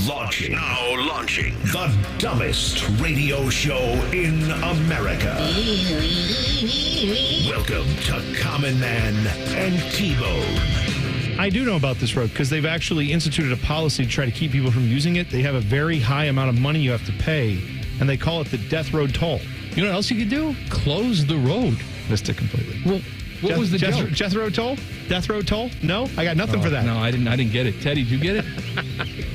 Now launching the dumbest radio show in America. Welcome to Common Man and T-Bone. I do know about this road because they've actually instituted a policy to try to keep people from using it. They have a very high amount of money you have to pay, and they call it the Death Road Toll. You know what else you could do? Close the road. Missed it completely. Well, what was the joke? Death Road Toll? Death Road Toll? No, I got nothing for that. No, I didn't get it. Teddy, did you get it?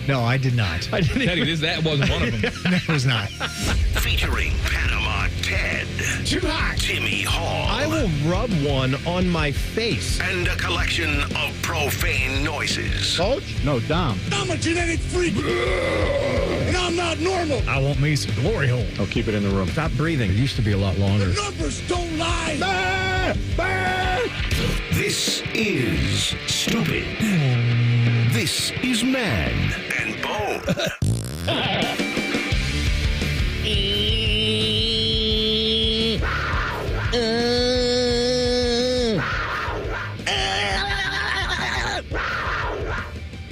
No, I did not. Teddy, that wasn't one of them. No, it was not. Featuring Panama Ted, Too hot. Timmy Hall, I will rub one on my face. and a collection of profane noises. Coach? No, Dom. I'm a genetic freak, and I'm not normal. I want me some glory hole. I'll keep it in the room. Stop breathing. It used to be a lot longer. The numbers don't lie. This is Stupid. This is Man and Bone.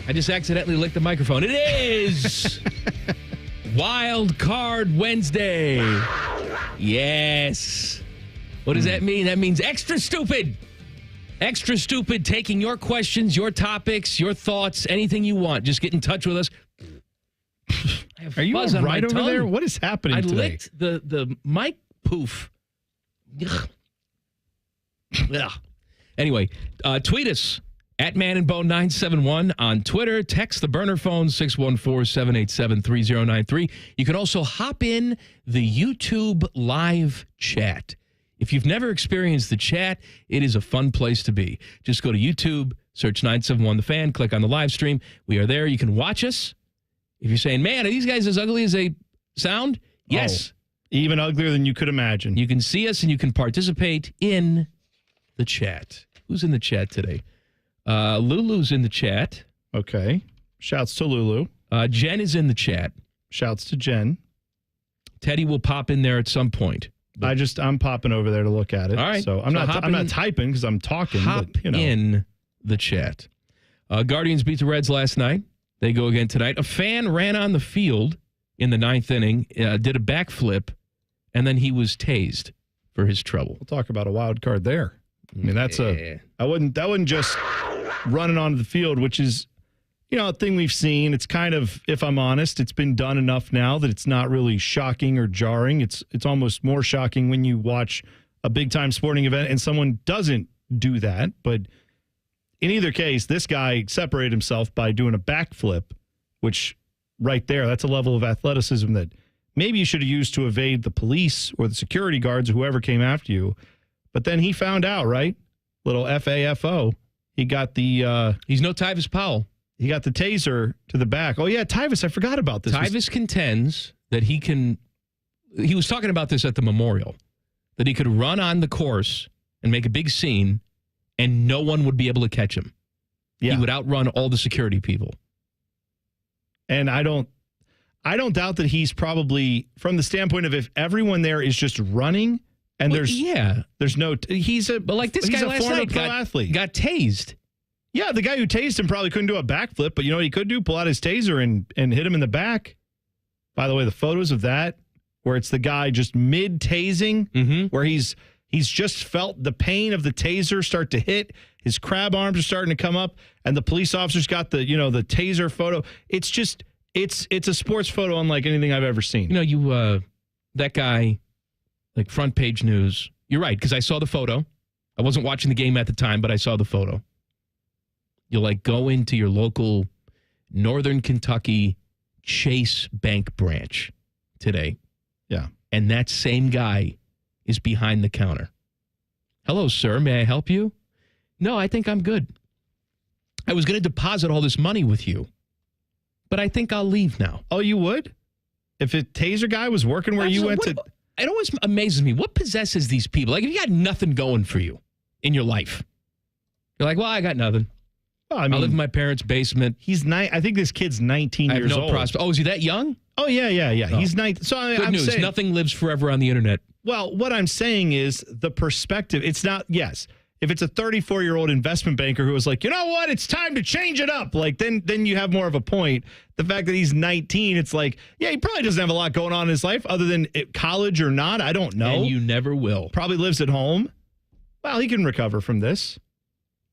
I just accidentally licked the microphone. It is Wildcard Wednesday. Yes. What does that mean? That means extra stupid. Extra stupid, taking your questions, your topics, your thoughts, anything you want. Just get in touch with us. Are you all right over there? What is happening today? I licked the mic poof. Ugh. Ugh. Anyway, tweet us at Man and Bone 971 on Twitter. Text the burner phone 614-787-3093. You can also hop in the YouTube live chat. If you've never experienced the chat, it is a fun place to be. Just go to YouTube, search 971 The Fan, click on the live stream. We are there. You can watch us. If you're saying, man, are these guys as ugly as they sound? Yes. Oh, even uglier than you could imagine. You can see us and you can participate in the chat. Who's in the chat today? Lulu's in the chat. Okay. Shouts to Lulu. Jen is in the chat. Shouts to Jen. Teddy will pop in there at some point. I'm popping over there to look at it. All right. So I'm not typing because I'm talking. Hop but, in the chat. Guardians beat the Reds last night. They go again tonight. A fan ran on the field in the ninth inning, did a backflip, and then he was tased for his trouble. We'll talk about a wild card there. I mean, that wouldn't just running onto the field, which is, a thing we've seen. It's kind of, if I'm honest, it's been done enough now that it's not really shocking or jarring. It's almost more shocking when you watch a big time sporting event and someone doesn't do that. But in either case, this guy separated himself by doing a backflip, which right there, that's a level of athleticism that maybe you should have used to evade the police or the security guards or whoever came after you. But then he found out, right? Little FAFO. He got the... He's no Tyvis Powell. He got the taser to the back. Oh, yeah, Tyvis. I forgot about this. Tyvis contends that he can... He was talking about this at the memorial. That he could run on the course and make a big scene and no one would be able to catch him. Yeah. He would outrun all the security people. And I don't doubt that he's probably, from the standpoint of if everyone there is just running... And there's no, he's a, but like this guy last night got tased. Yeah, the guy who tased him probably couldn't do a backflip, but you know what he could do? Pull out his taser and hit him in the back. By the way, the photos of that, where it's the guy just mid-tasing, where he's just felt the pain of the taser start to hit, his crab arms are starting to come up, and the police officer's got the, the taser photo. It's just, it's a sports photo unlike anything I've ever seen. That guy... Like front page news. You're right, because I saw the photo. I wasn't watching the game at the time, but I saw the photo. You'll go into your local Northern Kentucky Chase Bank branch today. Yeah. And that same guy is behind the counter. Hello, sir. May I help you? No, I think I'm good. I was going to deposit all this money with you, but I think I'll leave now. Oh, you would? If a taser guy was working where you went to... It always amazes me. What possesses these people? Like, if you got nothing going for you in your life, you're like, well, I got nothing. Well, I live in my parents' basement. I think this kid's 19 years old. Oh, is he that young? Oh, yeah. Oh. He's 19. So Good news. Saying, nothing lives forever on the internet. Well, what I'm saying is the perspective. It's not, yes, If it's a 34-year-old investment banker who was like, you know what, it's time to change it up, like then you have more of a point. The fact that he's 19, it's like, yeah, he probably doesn't have a lot going on in his life other than college or not. I don't know. And you never will. Probably lives at home. Well, he can recover from this.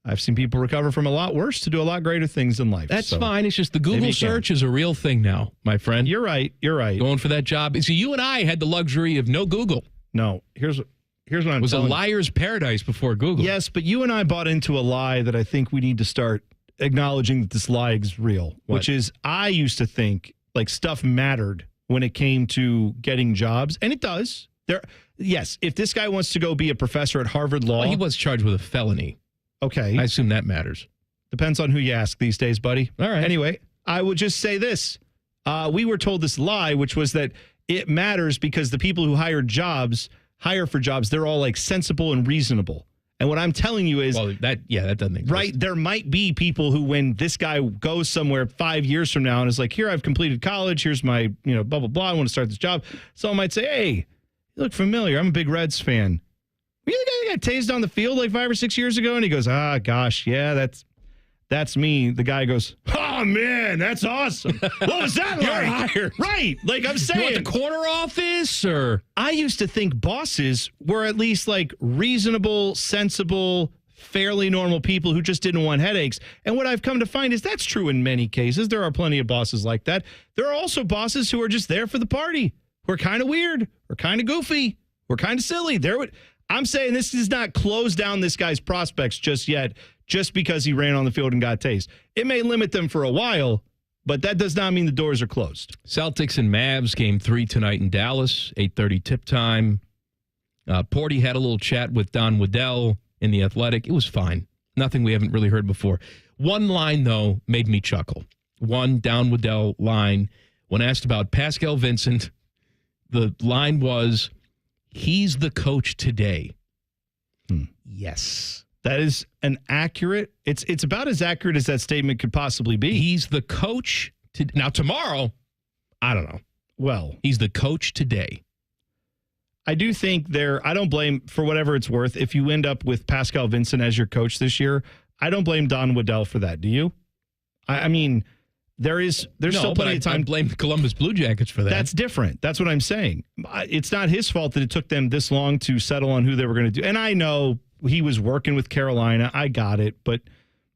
I've seen people recover from a lot worse to do a lot greater things in life. That's fine. It's just the Google search is a real thing now, my friend. You're right. Going for that job. See, you and I had the luxury of no Google. No, here's what I'm telling you. It was a liar's paradise before Google. Yes, but you and I bought into a lie that I think we need to start acknowledging that this lie is real, which is I used to think like stuff mattered when it came to getting jobs, and it does. Yes, if this guy wants to go be a professor at Harvard Law. Well, he was charged with a felony. Okay. I assume that matters. Depends on who you ask these days, buddy. All right. Anyway, I would just say this. We were told this lie, which was that it matters because the people who hire for jobs, they're all like sensible and reasonable. And what I'm telling you is, that doesn't exist. Right. There might be people who, when this guy goes somewhere 5 years from now and is like, here, I've completed college. Here's my, blah, blah, blah. I want to start this job. Someone might say, hey, you look familiar. I'm a big Reds fan. Were you the guy that got tased on the field like 5 or 6 years ago? And he goes, gosh, yeah, that's me. The guy goes, oh, man, that's awesome. What was that like? You're hired. Right. Like I'm saying. You want the corner office or? I used to think bosses were at least like reasonable, sensible, fairly normal people who just didn't want headaches. And what I've come to find is that's true in many cases. There are plenty of bosses like that. There are also bosses who are just there for the party, who are kind of weird, or kind of goofy, or kind of silly. I'm saying this does not close down this guy's prospects just yet, just because he ran on the field and got tased. It may limit them for a while, but that does not mean the doors are closed. Celtics and Mavs, game 3 tonight in Dallas, 8:30 tip time. Porty had a little chat with Don Waddell in The Athletic. It was fine. Nothing we haven't really heard before. One line, though, made me chuckle. One Don Waddell line. When asked about Pascal Vincent, the line was, he's the coach today. Yes. That is an accurate, it's about as accurate as that statement could possibly be. He's the coach. Now, tomorrow, I don't know. Well, he's the coach today. I do think I don't blame, for whatever it's worth, if you end up with Pascal Vincent as your coach this year, I don't blame Don Waddell for that. Do you? I mean, there's still plenty of time. I blame the Columbus Blue Jackets for that. That's different. That's what I'm saying. It's not his fault that it took them this long to settle on who they were going to do. And I know he was working with Carolina. I got it, but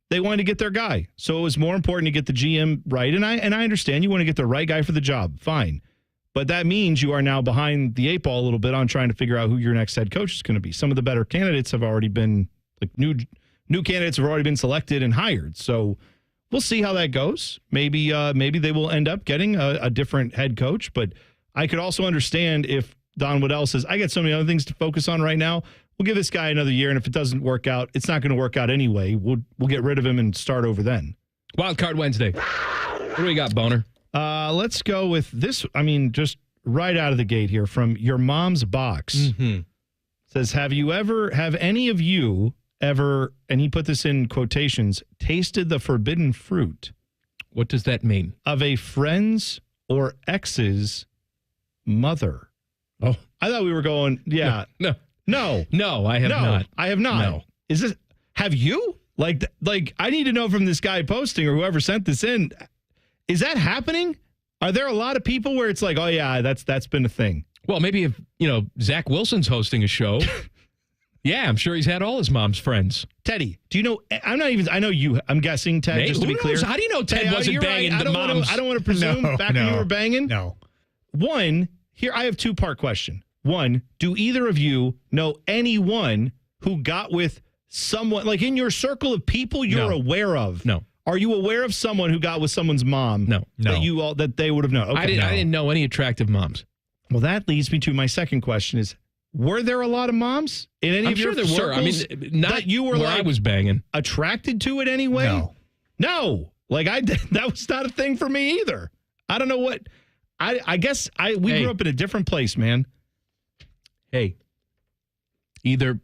they wanted to get their guy. So it was more important to get the GM right. And I understand you want to get the right guy for the job. Fine. But that means you are now behind the 8 ball a little bit on trying to figure out who your next head coach is going to be. Some of the better candidates have already been, like new candidates have already been selected and hired. So we'll see how that goes. Maybe they will end up getting a different head coach. But I could also understand if Don Waddell says, I got so many other things to focus on right now. We'll give this guy another year, and if it doesn't work out, it's not going to work out anyway. We'll get rid of him and start over then. Wildcard Wednesday. What do we got, Boner? Let's go with this. I mean, just right out of the gate here from your mom's box. Mm-hmm. Says, have any of you ever, and he put this in quotations, tasted the forbidden fruit? What does that mean? Of a friend's or ex's mother. Oh. I thought we were going, yeah. No, I have not. I have not. No. Have you? Like, I need to know from this guy posting or whoever sent this in. Is that happening? Are there a lot of people where it's like, oh yeah, that's been a thing? Well, maybe if, Zach Wilson's hosting a show. Yeah, I'm sure he's had all his mom's friends. Teddy, do you know, I know you, I'm guessing, Ted, Maybe. Just to be clear. How do you know Ted wasn't banging right. the moms? I don't want to presume back when you were banging. No. One, here, I have 2-part question. One, do either of you know anyone who got with someone, like in your circle of people you're aware of? No. Are you aware of someone who got with someone's mom? No. That they would have known? Okay. I didn't know any attractive moms. Well, that leads me to my second question is, were there a lot of moms in any of your circles? Were. I mean, not that you were where I was banging. Attracted to it anyway? No. Like that was not a thing for me either. I don't know what, I guess we grew up in a different place, man. Hey, I don't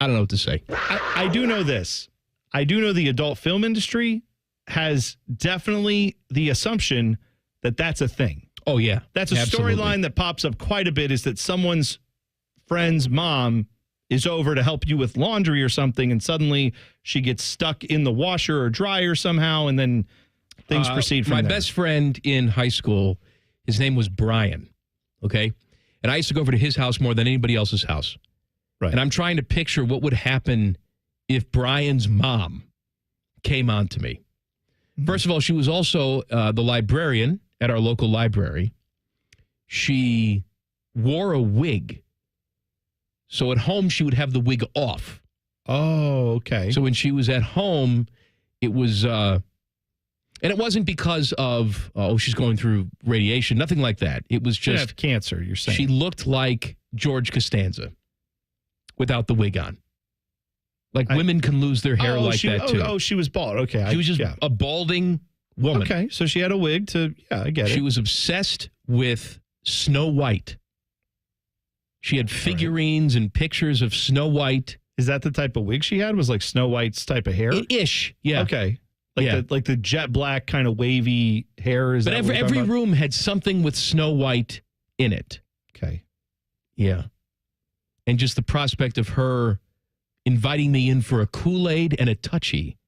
know what to say. I do know this. I do know the adult film industry has definitely the assumption that that's a thing. Oh, yeah. That's a storyline that pops up quite a bit, is that someone's friend's mom is over to help you with laundry or something, and suddenly she gets stuck in the washer or dryer somehow, and then things proceed from there. My best friend in high school, his name was Brian, okay? And I used to go over to his house more than anybody else's house. Right. And I'm trying to picture what would happen if Brian's mom came on to me. First of all, she was also the librarian at our local library. She wore a wig. So at home, she would have the wig off. Oh, okay. So when she was at home, it was, and it wasn't because of, she's going through radiation, nothing like that. It was She didn't just have cancer, you're saying. she looked like George Costanza without the wig on. Like women can lose their hair that too. Oh, she was bald. Okay. She was just a balding woman. Okay, so she had a wig to, I get it. She was obsessed with Snow White. She had figurines and pictures of Snow White. Is that the type of wig she had? Was like Snow White's type of hair? Ish, yeah. Okay. Like the jet black kind of wavy hair. But every room had something with Snow White in it. Okay. Yeah. And just the prospect of her inviting me in for a Kool-Aid and a touchy.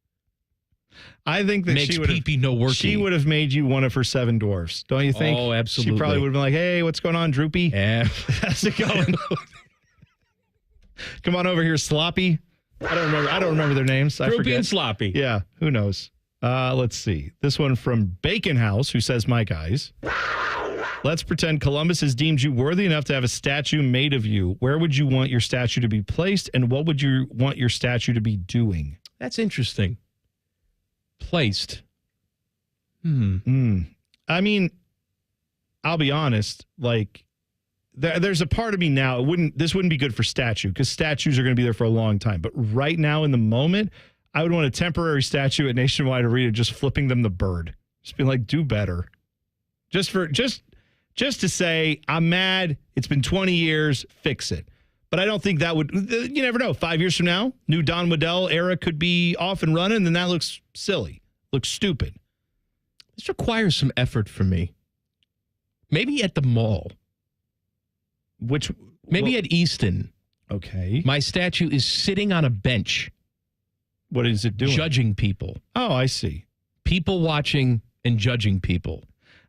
I think that makes pee-pee no worky. She would have made you one of her 7 dwarfs, don't you think? Oh, absolutely. She probably would have been like, hey, what's going on, Droopy? Yeah. How's it going? Come on over here, Sloppy. I don't remember their names. I Droopy forget. and Sloppy. Yeah, who knows? Let's see. This one from Bacon House, who says, my guys. Let's pretend Columbus has deemed you worthy enough to have a statue made of you. Where would you want your statue to be placed, and what would you want your statue to be doing? That's interesting. Placed. I mean, I'll be honest. Like, there's a part of me now. This wouldn't be good for statue because statues are going to be there for a long time. But right now, in the moment, I would want a temporary statue at Nationwide Arena, just flipping them the bird, just being like, do better, just to say, I'm mad. It's been 20 years. Fix it. But I don't think that would, you never know. 5 years from now, new Don Waddell era could be off and running. Then that looks silly, looks stupid. This requires some effort from me. Maybe at the mall. Maybe at Easton. Okay. My statue is sitting on a bench. What is it doing? Judging people. Oh, I see. People watching and judging people.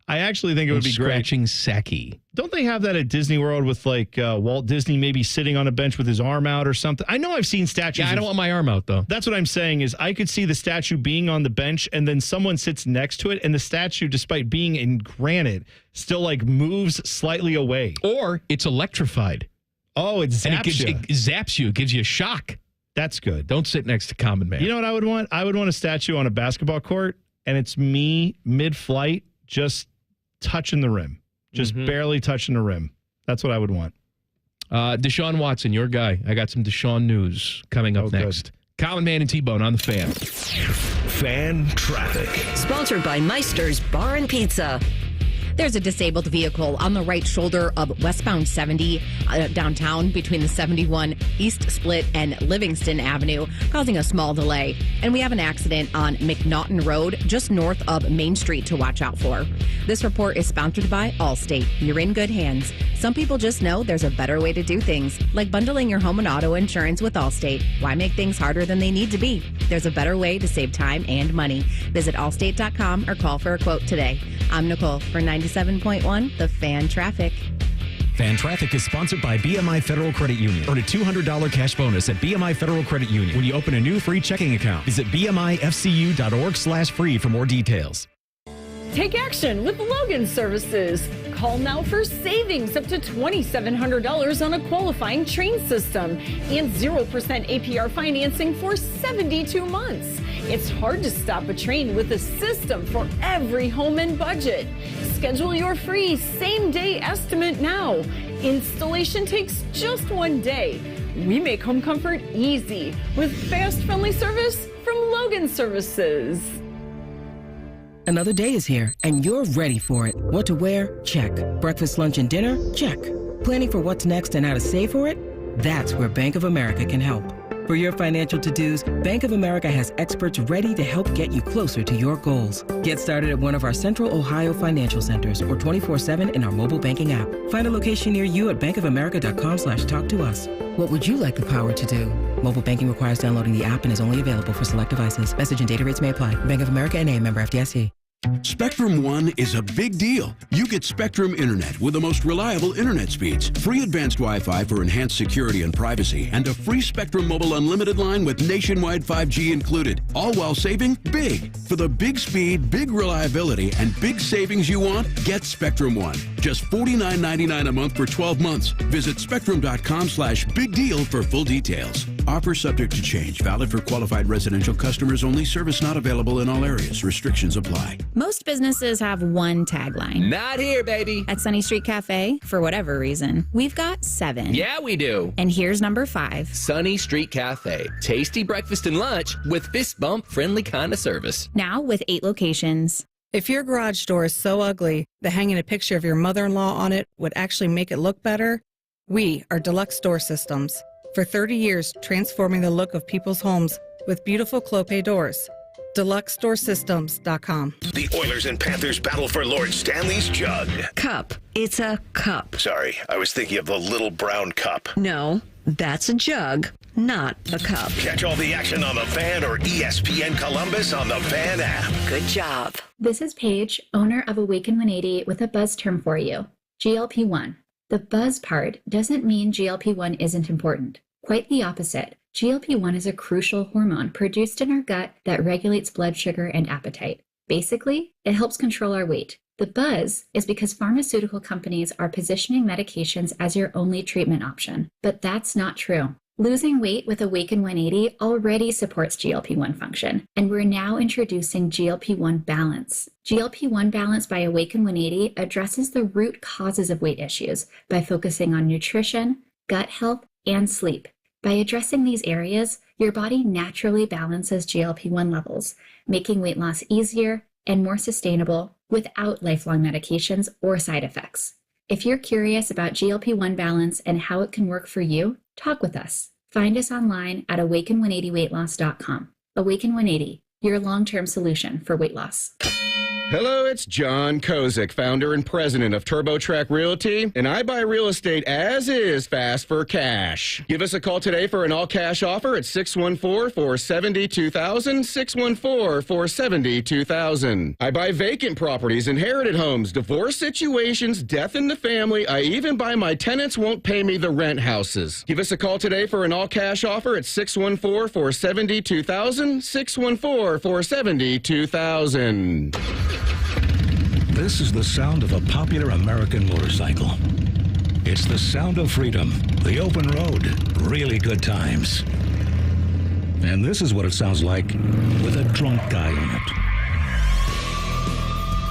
I actually think it would be scratching Saki. Don't they have that at Disney World with like Walt Disney maybe sitting on a bench with his arm out or something? I know I've seen statues. Yeah, I don't want my arm out though. That's what I'm saying is I could see the statue being on the bench and then someone sits next to it and the statue, despite being in granite, still like moves slightly away. Or it's electrified. Oh, it zaps you. It zaps you. It gives you a shock. That's good. Don't sit next to Common Man. You know what I would want? I would want a statue on a basketball court and it's me mid-flight just touching the rim. Just barely touching the rim. That's what I would want. Deshaun Watson, your guy. I got some Deshaun news coming up next. Good. Common Man and T-Bone on the Fan. Fan Traffic. Sponsored by Meister's Bar and Pizza. There's a disabled vehicle on the right shoulder of westbound 70 downtown between the 71 East Split and Livingston Avenue, causing a small delay. And we have an accident on McNaughton Road, just north of Main Street to watch out for. This report is sponsored by Allstate. You're in good hands. Some people just know there's a better way to do things, like bundling your home and auto insurance with Allstate. Why make things harder than they need to be? There's a better way to save time and money. Visit allstate.com or call for a quote today. I'm Nicole for 97.1 The Fan Traffic. Fan Traffic is sponsored by BMI Federal Credit Union. Earn a $200 cash bonus at BMI Federal Credit Union when you open a new free checking account. Visit BMIFCU.org/free for more details. Take action with Logan Services. Call now for savings up to $2,700 on a qualifying train system and 0% APR financing for 72 months. It's hard to stop a train with a system for every home and budget. Schedule your free same-day estimate now. Installation takes just 1 day. We make home comfort easy with fast, friendly service from Logan Services. Another day is here, and you're ready for it. What to wear? Check. Breakfast, lunch, and dinner? Check. Planning for what's next and how to save for it? That's where Bank of America can help. For your financial to-dos, Bank of America has experts ready to help get you closer to your goals. Get started at one of our Central Ohio financial centers or 24/7 in our mobile banking app. Find a location near you at bankofamerica.com/talktous. What would you like the power to do? Mobile banking requires downloading the app and is only available for select devices. Message and data rates may apply. Bank of America N.A., member FDIC. Spectrum One is a big deal. You get Spectrum Internet with the most reliable internet speeds, free advanced Wi-Fi for enhanced security and privacy, and a free Spectrum Mobile Unlimited line with nationwide 5G included, all while saving big. For the big speed, big reliability, and big savings you want, get Spectrum One. Just $49.99 a month for 12 months. Visit spectrum.com/big deal for full details. Offer subject to change. Valid for qualified residential customers only. Service not available in all areas. Restrictions apply. Most businesses have one tagline. Not here, baby. At Sunny Street Cafe, for whatever reason, we've got 7. Yeah, we do. And here's number 5. Sunny Street Cafe. Tasty breakfast and lunch with fist bump friendly kind of service. Now with 8 locations. If your garage door is so ugly that hanging a picture of your mother-in-law on it would actually make it look better, we are Deluxe Door Systems. For 30 years, transforming the look of people's homes with beautiful Clopay doors. DeluxeDoorSystems.com. The Oilers and Panthers battle for Lord Stanley's jug. Cup. It's a cup. Sorry, I was thinking of the little brown cup. No, that's a jug, not a cup. Catch all the action on The Fan or ESPN Columbus on the Fan app. Good job. This is Paige, owner of Awaken 180, with a buzz term for you. GLP-1. The buzz part doesn't mean GLP-1 isn't important. Quite the opposite. GLP-1 is a crucial hormone produced in our gut that regulates blood sugar and appetite. Basically, it helps control our weight. The buzz is because pharmaceutical companies are positioning medications as your only treatment option. But that's not true. Losing weight with Awaken 180 already supports GLP-1 function, and we're now introducing GLP-1 Balance. GLP-1 Balance by Awaken 180 addresses the root causes of weight issues by focusing on nutrition, gut health, and sleep. By addressing these areas, your body naturally balances GLP-1 levels, making weight loss easier and more sustainable without lifelong medications or side effects. If you're curious about GLP-1 Balance and how it can work for you, talk with us. Find us online at awaken180weightloss.com. Awaken 180, your long-term solution for weight loss. Hello, it's John Kozik, founder and president of TurboTrack Realty, and I buy real estate as is fast for cash. Give us a call today for an all-cash offer at 614-470-2000, 614-470-2000. I buy vacant properties, inherited homes, divorce situations, death in the family. I even buy my tenants won't pay me the rent houses. Give us a call today for an all-cash offer at 614-470-2000, 614-470-2000. This is the sound of a popular American motorcycle. It's the sound of freedom, the open road, really good times. And this is what it sounds like with a drunk guy in it.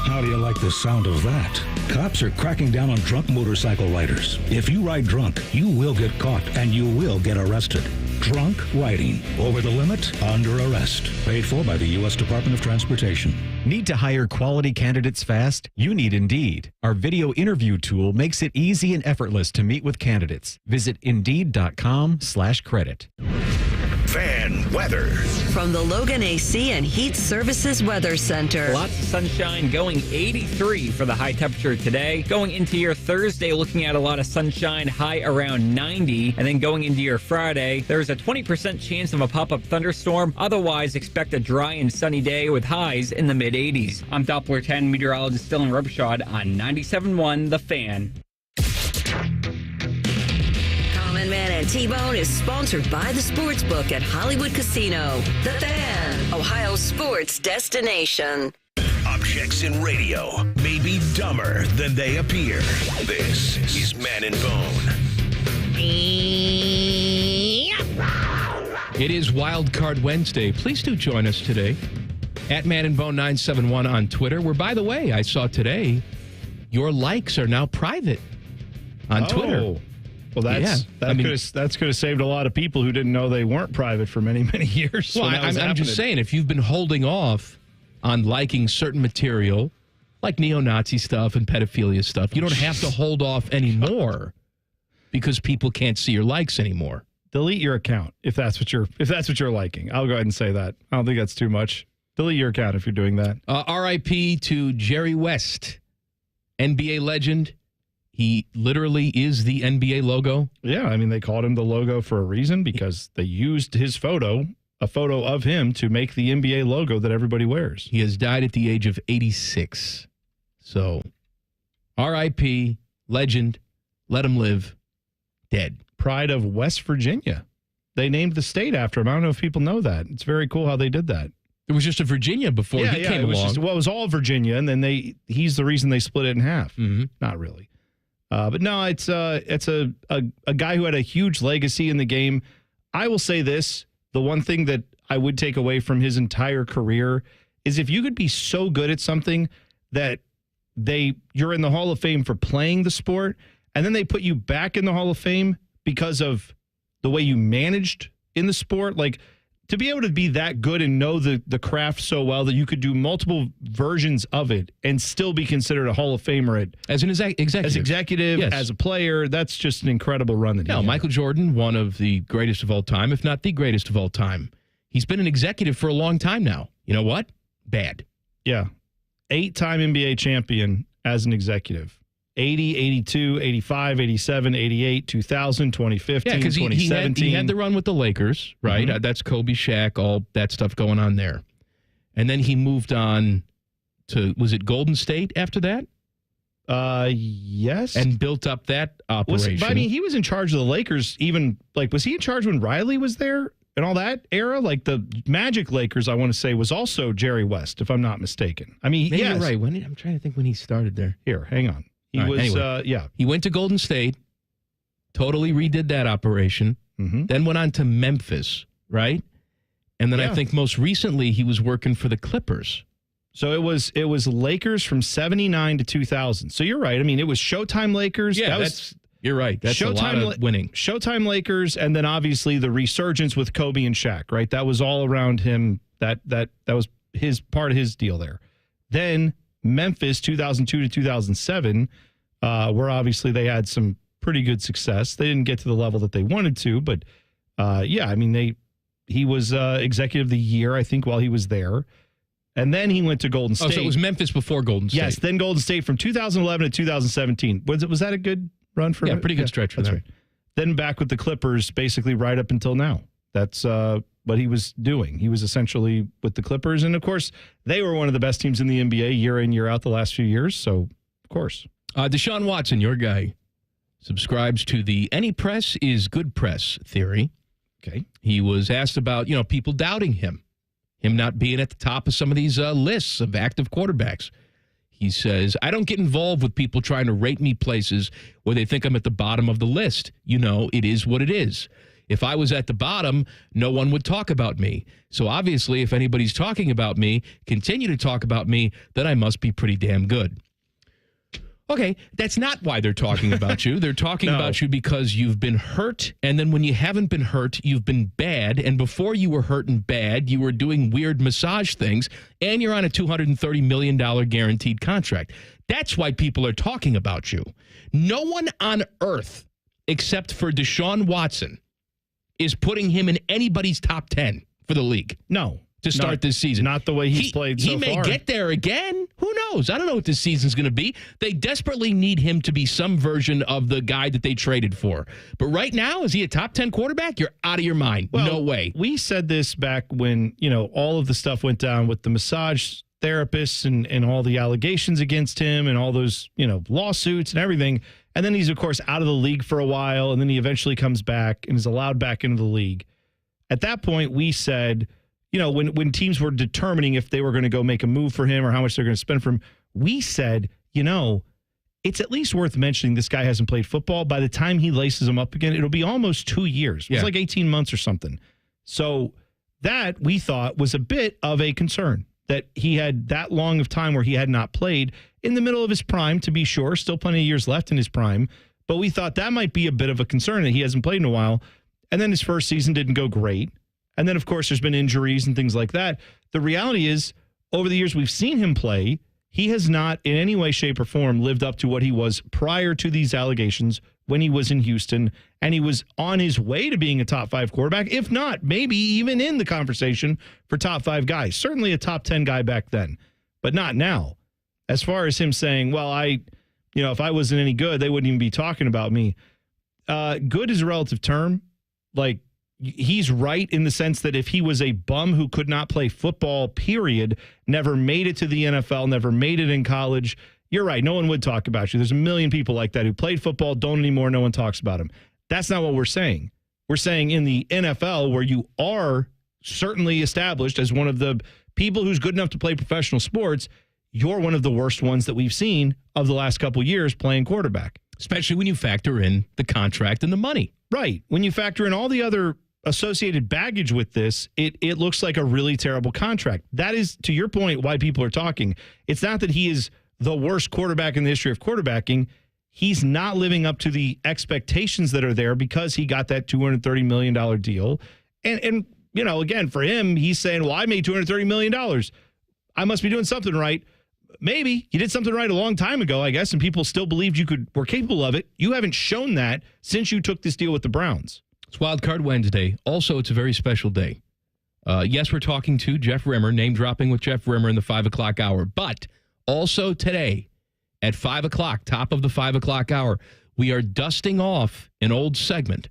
How do you like the sound of that? Cops are cracking down on drunk motorcycle riders. If you ride drunk, you will get caught and you will get arrested. Drunk riding. Over the limit, under arrest. Paid for by the U.S. Department of Transportation. Need to hire quality candidates fast? You need Indeed. Our video interview tool makes it easy and effortless to meet with candidates. Visit Indeed.com/credit. Fan weather. From the Logan AC and Heat Services Weather Center. Lots of sunshine, going 83 for the high temperature today. Going into your Thursday, looking at a lot of sunshine, high around 90. And then going into your Friday, there's a 20% chance of a pop-up thunderstorm. Otherwise, expect a dry and sunny day with highs in the mid-80s. I'm Doppler 10 meteorologist Dylan Rubshod on 97.1 The Fan. Common Man and T-Bone is sponsored by the Sportsbook at Hollywood Casino. The Fan, Ohio sports destination. Objects in radio may be dumber than they appear. This is Man and Bone. It is Wildcard Wednesday. Please do join us today at Man and Bone 971 on Twitter, where, by the way, I saw today your likes are now private on Twitter. Well, that could have saved a lot of people who didn't know they weren't private for many, many years. Well, I'm just saying, if you've been holding off on liking certain material, like neo-Nazi stuff and pedophilia stuff, you don't have to hold off anymore because people can't see your likes anymore. delete your account if that's what you're liking. I'll go ahead and say that. I don't think that's too much. Delete your account if you're doing that. R.I.P. to Jerry West, NBA legend. He literally is the NBA logo. Yeah, I mean, they called him the logo for a reason because they used his photo, a photo of him, to make the NBA logo that everybody wears. He has died at the age of 86. So, R.I.P., legend, let him live, dead. Pride of West Virginia. They named the state after him. I don't know if people know that. It's very cool how they did that. It was just a Virginia before he came along. It was all Virginia, and then he's the reason they split it in half. Mm-hmm. Not really. But no, it's a guy who had a huge legacy in the game. I will say this, the one thing that I would take away from his entire career is if you could be so good at something that you're in the Hall of Fame for playing the sport, and then they put you back in the Hall of Fame because of the way you managed in the sport, like to be able to be that good and know the craft so well that you could do multiple versions of it and still be considered a Hall of Famer as an executive, yes. As a player, that's just an incredible run that he had. Michael Jordan, one of the greatest of all time, if not the greatest of all time. He's been an executive for a long time now. You know what? Bad. Yeah. 8-time NBA champion as an executive. 80, 82, 85, 87, 88, 2000, 2015, 2017. He had the run with the Lakers, right? Mm-hmm. That's Kobe, Shaq, all that stuff going on there. And then he moved on to, was it Golden State after that? Yes. And built up that operation. He was in charge of the Lakers even, was he in charge when Riley was there and all that era? Like the Magic Lakers, I want to say, was also Jerry West, if I'm not mistaken. I mean, maybe you're right. I'm trying to think when he started there. Here, hang on. He went to Golden State, totally redid that operation, then went on to Memphis, right? And then I think most recently he was working for the Clippers. So it was Lakers from 79 to 2000. So you're right. I mean, it was Showtime Lakers. Yeah, you're right. That's Showtime, a lot of winning. Showtime Lakers, and then obviously the resurgence with Kobe and Shaq, right? That was all around him. That was his part of his deal there. Then Memphis, 2002 to 2007, where obviously they had some pretty good success. They didn't get to the level that they wanted to, but he was executive of the year, I think, while he was there. And then he went to Golden State. Oh, so it was Memphis before Golden State. Yes, then Golden State from 2011 to 2017. Was that a good run for him? Yeah, pretty good stretch for them. Right. Then back with the Clippers, basically right up until now. That's what he was doing. He was essentially with the Clippers. And, of course, they were one of the best teams in the NBA year in, year out the last few years. So, of course. Deshaun Watson, your guy, subscribes to the any press is good press theory. Okay. He was asked about, people doubting him not being at the top of some of these lists of active quarterbacks. He says, I don't get involved with people trying to rate me places where they think I'm at the bottom of the list. It is what it is. If I was at the bottom, no one would talk about me. So obviously, if anybody's talking about me, continue to talk about me, then I must be pretty damn good. Okay, that's not why they're talking about you. They're talking about you because you've been hurt, and then when you haven't been hurt, you've been bad, and before you were hurt and bad, you were doing weird massage things, and you're on a $230 million guaranteed contract. That's why people are talking about you. No one on earth, except for Deshaun Watson, is putting him in anybody's top 10 for the league. No. To start this season. Not the way he's played so far. He may get there again. Who knows? I don't know what this season's going to be. They desperately need him to be some version of the guy that they traded for. But right now, is he a top 10 quarterback? You're out of your mind. Well, no way. We said this back when, all of the stuff went down with the massage therapists and all the allegations against him and all those, lawsuits and everything. And then he's, of course, out of the league for a while. And then he eventually comes back and is allowed back into the league. At that point, we said, when teams were determining if they were going to go make a move for him or how much they're going to spend for him, we said, it's at least worth mentioning this guy hasn't played football. By the time he laces him up again, it'll be almost 2 years. It's like 18 months or something. So that, we thought, was a bit of a concern, that he had that long of time where he had not played in the middle of his prime, to be sure, still plenty of years left in his prime. But we thought that might be a bit of a concern that he hasn't played in a while. And then his first season didn't go great. And then, of course, there's been injuries and things like that. The reality is, over the years we've seen him play, he has not in any way, shape, or form lived up to what he was prior to these allegations when he was in Houston, and he was on his way to being a top 5 quarterback, if not, maybe even in the conversation for top 5 guys. Certainly a top 10 guy back then, but not now. As far as him saying, well, if I wasn't any good, they wouldn't even be talking about me. Good is a relative term. Like, he's right in the sense that if he was a bum who could not play football, period, never made it to the NFL, never made it in college, you're right. No one would talk about you. There's a million people like that who played football, don't anymore. No one talks about him. That's not what we're saying. We're saying in the NFL, where you are certainly established as one of the people who's good enough to play professional sports, you're one of the worst ones that we've seen of the last couple of years playing quarterback. Especially when you factor in the contract and the money. Right. When you factor in all the other associated baggage with this, it looks like a really terrible contract. That is, to your point, why people are talking. It's not that he is the worst quarterback in the history of quarterbacking. He's not living up to the expectations that are there because he got that $230 million deal. And again, for him, he's saying, well, I made $230 million. I must be doing something right. Maybe you did something right a long time ago, I guess, and people still believed you were capable of it. You haven't shown that since you took this deal with the Browns. It's Wildcard Wednesday. Also, it's a very special day. Yes, we're talking to Jeff Rimmer, name dropping with Jeff Rimmer in the 5 o'clock hour. But also today at 5 o'clock, top of the 5 o'clock hour, we are dusting off an old segment.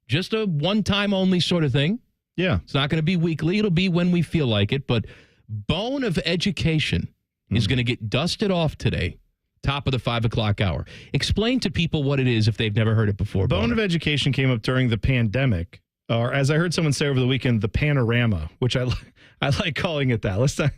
Just a one-time only sort of thing. Yeah. It's not going to be weekly. It'll be when we feel like it. But Bone of Education is going to get dusted off today, top of the 5 o'clock hour. Explain to people what it is if they've never heard it before. Bone of Education came up during the pandemic, or as I heard someone say over the weekend, the panorama, which I like calling it that. Let's not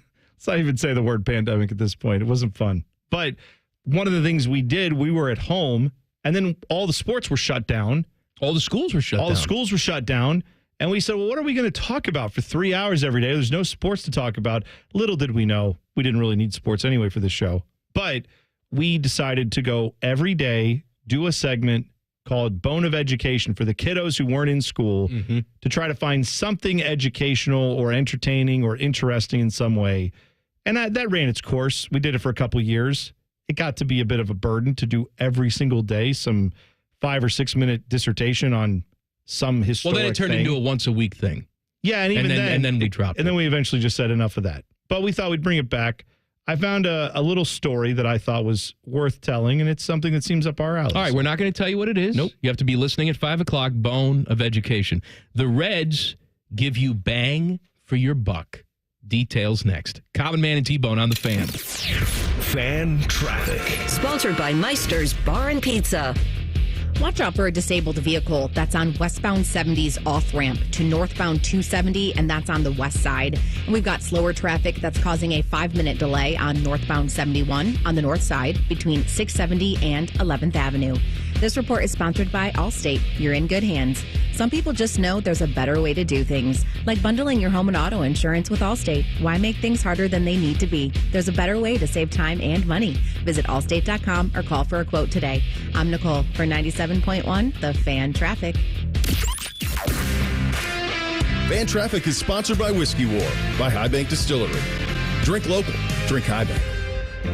even say the word pandemic at this point. It wasn't fun. But one of the things we did, we were at home, and then all the sports were shut down. All the schools were shut down. All the schools were shut down. And we said, well, what are we going to talk about for 3 hours every day? There's no sports to talk about. Little did we know, we didn't really need sports anyway for this show. But we decided to go every day, do a segment called Bone of Education for the kiddos who weren't in school to try to find something educational or entertaining or interesting in some way. And that ran its course. We did it for a couple of years. It got to be a bit of a burden to do every single day some 5 or 6 minute dissertation on some historic Well, then it turned thing. into a once a week thing. Yeah, and then we dropped it. And then we eventually just said enough of that. But we thought we'd bring it back. I found a little story that I thought was worth telling, and it's something that seems up our alley. All right, we're not going to tell you what it is. Nope. You have to be listening at 5 o'clock, Bone of Education. The Reds give you bang for your buck. Details next. Common Man and T-Bone on the Fan. Fan Traffic. Sponsored by Meister's Bar and Pizza. Watch out for a disabled vehicle that's on westbound 70's off-ramp to northbound 270, and that's on the west side. And we've got slower traffic that's causing a 5-minute delay on northbound 71 on the north side between 670 and 11th Avenue. This report is sponsored by Allstate. You're in good hands. Some people just know there's a better way to do things, like bundling your home and auto insurance with Allstate. Why make things harder than they need to be? There's a better way to save time and money. Visit allstate.com or call for a quote today. I'm Nicole for 97.1, The Fan Traffic. Fan Traffic is sponsored by Whiskey War by High Bank Distillery. Drink local. Drink High Bank.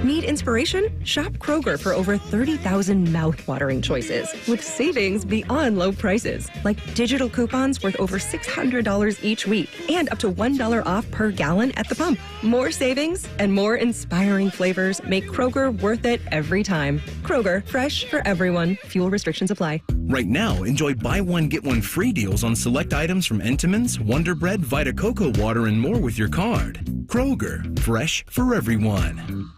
Need inspiration? Shop Kroger for over 30,000 mouth-watering choices with savings beyond low prices, like digital coupons worth over $600 each week and up to $1 off per gallon at the pump. More savings and more inspiring flavors make Kroger worth it every time. Kroger, fresh for everyone. Fuel restrictions apply. Right now, enjoy buy one, get one free deals on select items from Entenmann's, Wonder Bread, Vita Cocoa Water, and more with your card. Kroger, fresh for everyone.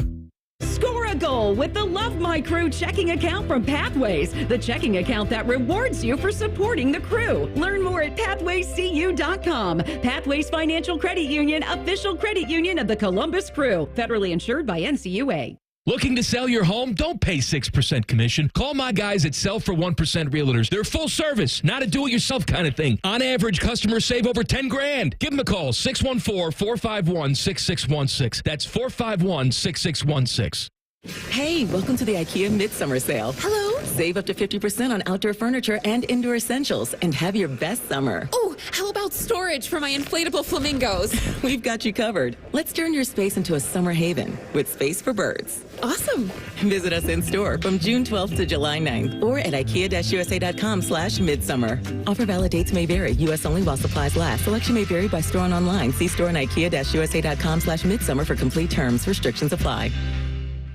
Score a goal with the Love My Crew checking account from Pathways, the checking account that rewards you for supporting the crew. Learn more at pathwayscu.com. Pathways Financial Credit Union, official credit union of the Columbus Crew, federally insured by NCUA. Looking to sell your home? Don't pay 6% commission. Call my guys at Sell for 1% Realtors. They're full service, not a do-it-yourself kind of thing. On average, customers save over $10,000. Give them a call, 614-451-6616. That's 451-6616. Hey, welcome to the IKEA Midsummer Sale. Hello. Save up to 50% on outdoor furniture and indoor essentials and have your best summer. Oh, how about storage for my inflatable flamingos? We've got you covered. Let's turn your space into a summer haven with space for birds. Awesome. Visit us in store from June 12th to July 9th or at ikea-usa.com/midsummer. Offer valid dates may vary. U.S. only while supplies last. Selection may vary by store and online. See store and ikea-usa.com/midsummer for complete terms. Restrictions apply.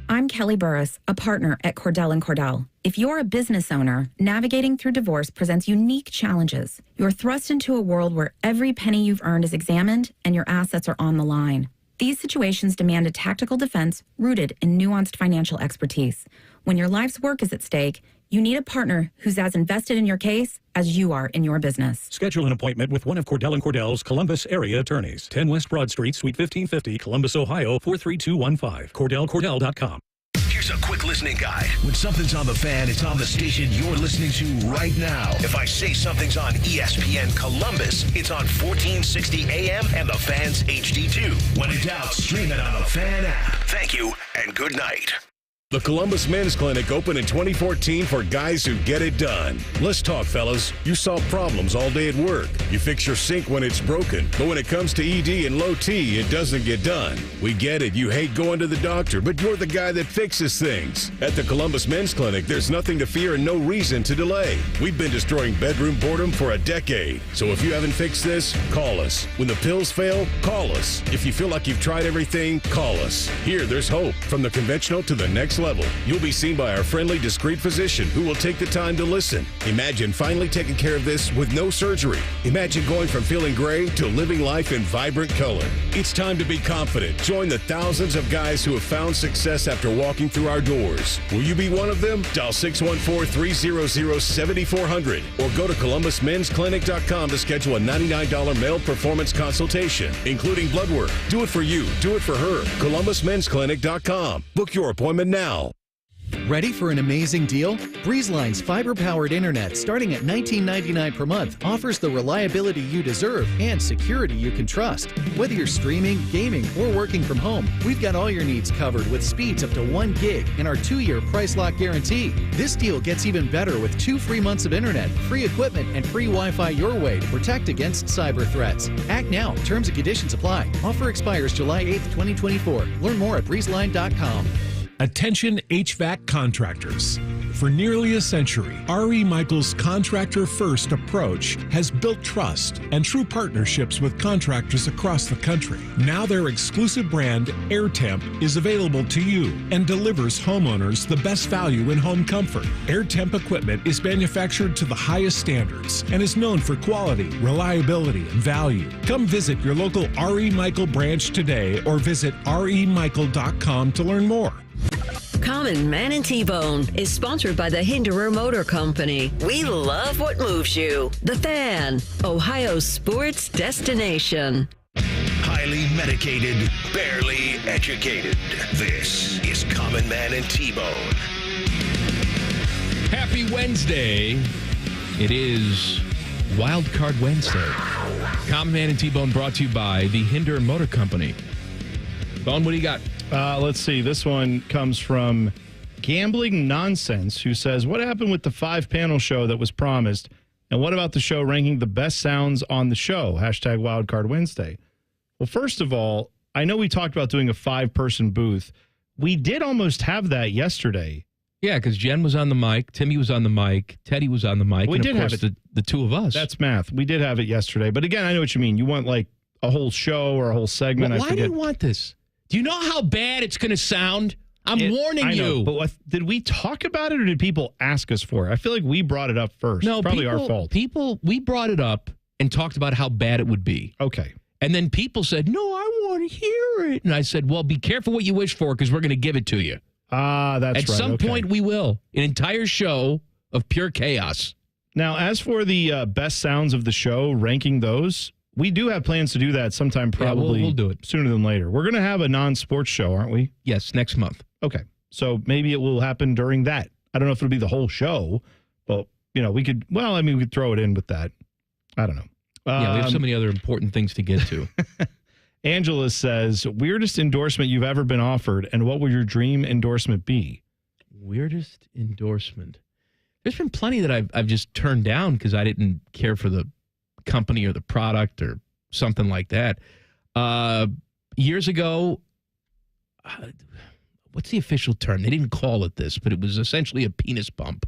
I'm Kelly Burris, a partner at Cordell & Cordell. If you're a business owner, navigating through divorce presents unique challenges. You're thrust into a world where every penny you've earned is examined and your assets are on the line. These situations demand a tactical defense rooted in nuanced financial expertise. When your life's work is at stake, you need a partner who's as invested in your case as you are in your business. Schedule an appointment with one of Cordell & Cordell's Columbus area attorneys. 10 West Broad Street, Suite 1550, Columbus, Ohio, 43215. CordellCordell.com. Here's a quick listening guide. When something's on the fan, it's on the station you're listening to right now. If I say something's on ESPN Columbus, it's on 1460 AM and the Fan's HD2. When in doubt, stream it on the Fan app. Thank you and good night. The Columbus Men's Clinic opened in 2014 for guys who get it done. Let's talk, fellas. You solve problems all day at work. You fix your sink when it's broken. But when it comes to ED and low T, it doesn't get done. We get it. You hate going to the doctor, but you're the guy that fixes things. At the Columbus Men's Clinic, there's nothing to fear and no reason to delay. We've been destroying bedroom boredom for a decade. So if you haven't fixed this, call us. When the pills fail, call us. If you feel like you've tried everything, call us. Here, there's hope. From the conventional to the next level. You'll be seen by our friendly, discreet physician who will take the time to listen. Imagine finally taking care of this with no surgery. Imagine going from feeling gray to living life in vibrant color. It's time to be confident. Join the thousands of guys who have found success after walking through our doors. Will you be one of them? Dial 614-300-7400 or go to ColumbusMen'sClinic.com to schedule a $99 male performance consultation, including blood work. Do it for you. Do it for her. ColumbusMen'sClinic.com. Book your appointment now. Ready for an amazing deal? BreezeLine's fiber-powered internet starting at $19.99 per month offers the reliability you deserve and security you can trust. Whether you're streaming, gaming, or working from home, we've got all your needs covered with speeds up to 1 gig and our 2-year price lock guarantee. This deal gets even better with 2 free months of internet, free equipment, and free Wi-Fi your way to protect against cyber threats. Act now. Terms and conditions apply. Offer expires July 8th, 2024. Learn more at breezeline.com. Attention HVAC contractors. For nearly a century, R.E. Michaels' contractor-first approach has built trust and true partnerships with contractors across the country. Now their exclusive brand, AirTemp, is available to you and delivers homeowners the best value in home comfort. AirTemp equipment is manufactured to the highest standards and is known for quality, reliability, and value. Come visit your local R.E. Michael branch today or visit remichael.com to learn more. Common Man and T-Bone is sponsored by the Hinderer Motor Company. We love what moves you. The Fan, Ohio's sports destination. Highly medicated, barely educated. This is Common Man and T-Bone. Happy Wednesday. It is Wildcard Wednesday. Common Man and T-Bone brought to you by the Hinderer Motor Company. Bone, what do you got? Let's see. This one comes from Gambling Nonsense, who says, what happened with the 5-panel show that was promised? And what about the show ranking the best sounds on the show? Hashtag Wildcard Wednesday. Well, first of all, I know we talked about doing a 5-person booth. We did almost have that yesterday. Yeah, because Jen was on the mic, Timmy was on the mic, Teddy was on the mic, We and did of course have it. the two of us. That's math. We did have it yesterday. But again, I know what you mean. You want like a whole show or a whole segment. Well, why do you want this? Do you know how bad it's going to sound? I'm warning you. But did we talk about it or did people ask us for it? I feel like we brought it up first. No, probably our fault. We brought it up and talked about how bad it would be. Okay. And then people said, no, I want to hear it. And I said, well, be careful what you wish for because we're going to give it to you. That's right. At some point, we will. An entire show of pure chaos. Now, as for the best sounds of the show, ranking those, we do have plans to do that sometime probably we'll do it sooner than later. We're going to have a non-sports show, aren't we? Yes, next month. Okay. So maybe it will happen during that. I don't know if it'll be the whole show, but, we could throw it in with that. I don't know. Yeah, we have so many other important things to get to. Angela says, weirdest endorsement you've ever been offered, and what would your dream endorsement be? Weirdest endorsement. There's been plenty that I've just turned down because I didn't care for the company or the product or something like that. Years ago, what's the official term? They didn't call it this, but it was essentially a penis bump.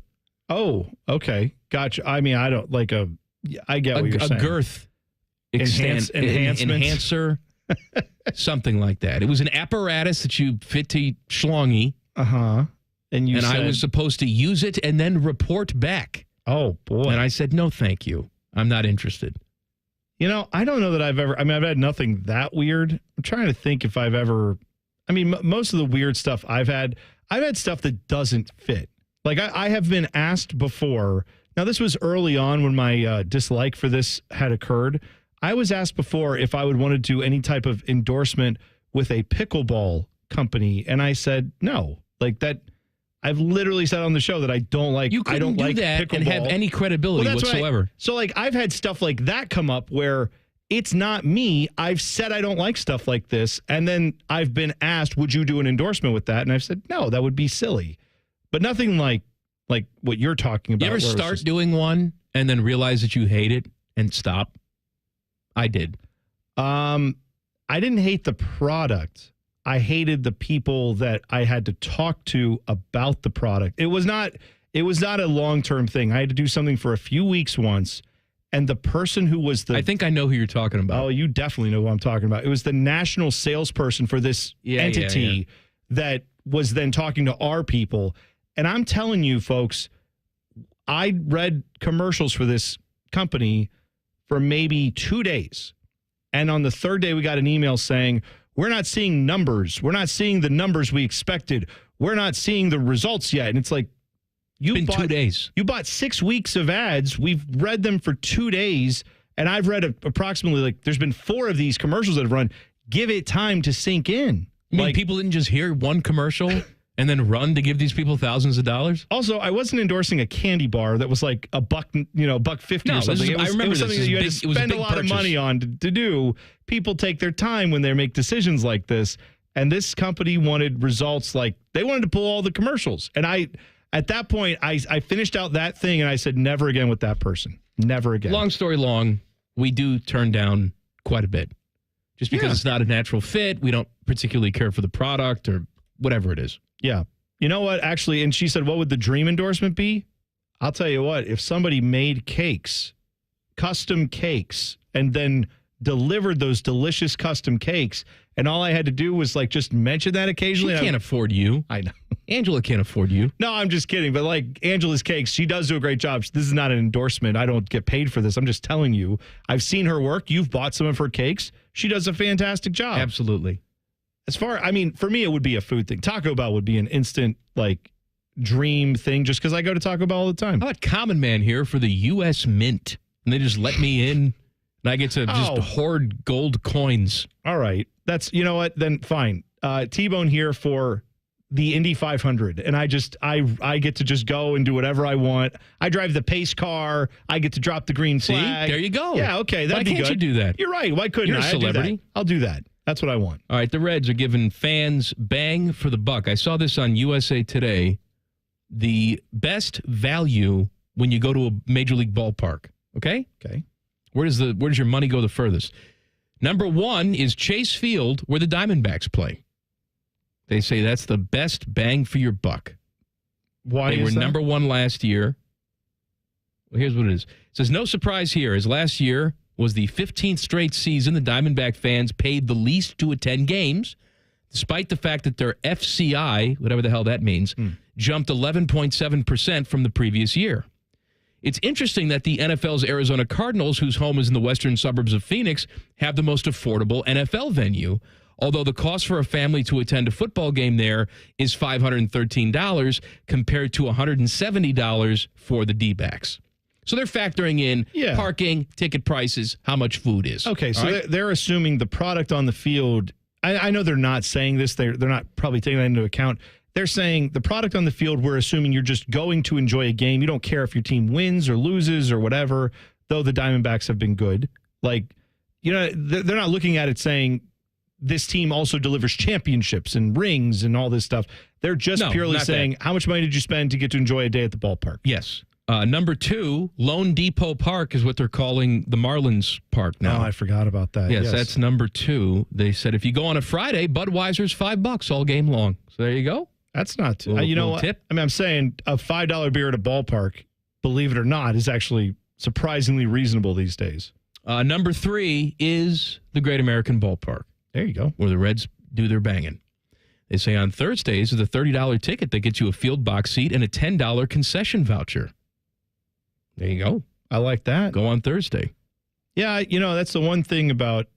Oh, okay. Gotcha. I mean, I don't like I get what you're saying. A girth enhancement. Enhancer, something like that. It was an apparatus that you fit to schlongy. Uh-huh. And I was supposed to use it and then report back. Oh, boy. And I said, no, thank you. I'm not interested. You know, I don't know that I've had nothing that weird. I'm trying to think if I've ever, most of the weird stuff I've had stuff that doesn't fit. Like I have been asked before. Now, this was early on when my dislike for this had occurred. I was asked before if I would want to do any type of endorsement with a pickleball company. And I said, no, like that. I've literally said on the show that I don't like. You couldn't do that pickleball and have any credibility whatsoever. So, like, I've had stuff like that come up where it's not me. I've said I don't like stuff like this, and then I've been asked, "Would you do an endorsement with that?" And I've said, "No, that would be silly." But nothing like what you're talking about. You ever start doing one and then realize that you hate it and stop? I did. I didn't hate the product. I hated the people that I had to talk to about the product. It was not a long-term thing. I had to do something for a few weeks once, and the person who was I think I know who you're talking about. Oh, you definitely know who I'm talking about. It was the national salesperson for this entity that was then talking to our people. And I'm telling you, folks, I read commercials for this company for maybe 2 days. And on the third day, we got an email saying, we're not seeing numbers. We're not seeing the numbers we expected. We're not seeing the results yet. And it's like, it's been 2 days. You bought 6 weeks of ads. We've read them for 2 days. And I've read approximately, there's been 4 of these commercials that have run. Give it time to sink in. You mean people didn't just hear one commercial and then run to give these people thousands of dollars? Also, I wasn't endorsing a candy bar that was like $1.50 or something. I remember it was something that you had to spend a lot of money on to do. People take their time when they make decisions like this. And this company wanted results they wanted to pull all the commercials. And at that point, I finished out that thing and I said, never again with that person. Never again. Long story long, we do turn down quite a bit. Just because it's not a natural fit. We don't particularly care for the product or whatever it is. Yeah. You know what? Actually, and she said, what would the dream endorsement be? I'll tell you what, if somebody made cakes, custom cakes, and then delivered those delicious custom cakes, and all I had to do was just mention that occasionally. She can't afford you. I know. Angela can't afford you. No, I'm just kidding. But Angela's cakes, she does do a great job. This is not an endorsement. I don't get paid for this. I'm just telling you. I've seen her work. You've bought some of her cakes. She does a fantastic job. Absolutely. For me, it would be a food thing. Taco Bell would be an instant, dream thing just because I go to Taco Bell all the time. How about Common Man here for the U.S. Mint? And they just let me in, and I get to just hoard gold coins. All right. You know what? Then fine. T-Bone here for the Indy 500. And I get to just go and do whatever I want. I drive the pace car. I get to drop the green flag. See? There you go. Yeah, okay. That'd be good. Why can't you do that? You're right. Why couldn't You're a celebrity. I'll do that. That's what I want. All right, the Reds are giving fans bang for the buck. I saw this on USA Today. The best value when you go to a major league ballpark. Okay? Okay. Where does your money go the furthest? Number 1 is Chase Field, where the Diamondbacks play. They say that's the best bang for your buck. Why They is were that? number 1 last year. Well, here's what it is. It says, no surprise here, as last year was the 15th straight season the Diamondback fans paid the least to attend games, despite the fact that their FCI, whatever the hell that means, jumped 11.7% from the previous year. It's interesting that the NFL's Arizona Cardinals, whose home is in the western suburbs of Phoenix, have the most affordable NFL venue, although the cost for a family to attend a football game there is $513 compared to $170 for the D-backs. So they're factoring in parking, ticket prices, how much food is. Okay, so they're assuming the product on the field. I know they're not saying this. They're not probably taking that into account. They're saying the product on the field, we're assuming you're just going to enjoy a game. You don't care if your team wins or loses or whatever, though the Diamondbacks have been good. They're not looking at it saying this team also delivers championships and rings and all this stuff. They're just purely saying, how much money did you spend to get to enjoy a day at the ballpark? Yes. Number 2, Lone Depot Park is what they're calling the Marlins Park now. Oh, I forgot about that. Yes, that's number 2. They said if you go on a Friday, Budweiser's $5 all game long. So there you go. That's not too. You know what? Tip. I mean, I'm saying a $5 beer at a ballpark, believe it or not, is actually surprisingly reasonable these days. Number 3 is the Great American Ballpark. There you go. Where the Reds do their banging. They say on Thursdays is a $30 ticket that gets you a field box seat and a $10 concession voucher. There you go. I like that. Go on Thursday. Yeah, that's the one thing about,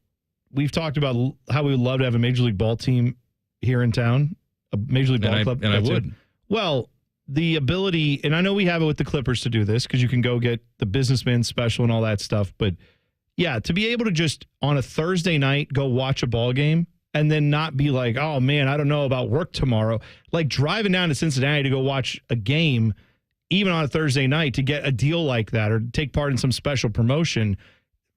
we've talked about how we would love to have a Major League ball team here in town, a Major League ball club. And I would. Well, the ability, and I know we have it with the Clippers to do this because you can go get the businessman special and all that stuff, but yeah, to be able to just on a Thursday night go watch a ball game and then not be like, oh man, I don't know about work tomorrow. Like driving down to Cincinnati to go watch a game, even on a Thursday night, to get a deal like that or take part in some special promotion.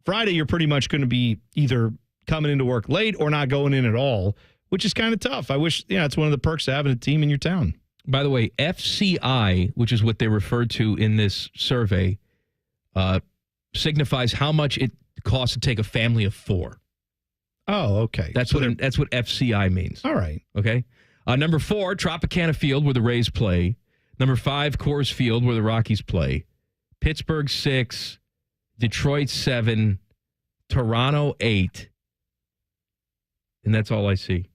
Friday, you're pretty much going to be either coming into work late or not going in at all, which is kind of tough. I wish, it's one of the perks of having a team in your town. By the way, FCI, which is what they referred to in this survey, signifies how much it costs to take a family of 4. Oh, okay. That's what FCI means. All right. Okay. Number 4, Tropicana Field, where the Rays play. Number 5, Coors Field, where the Rockies play. Pittsburgh 6, Detroit 7, Toronto 8. And that's all I see.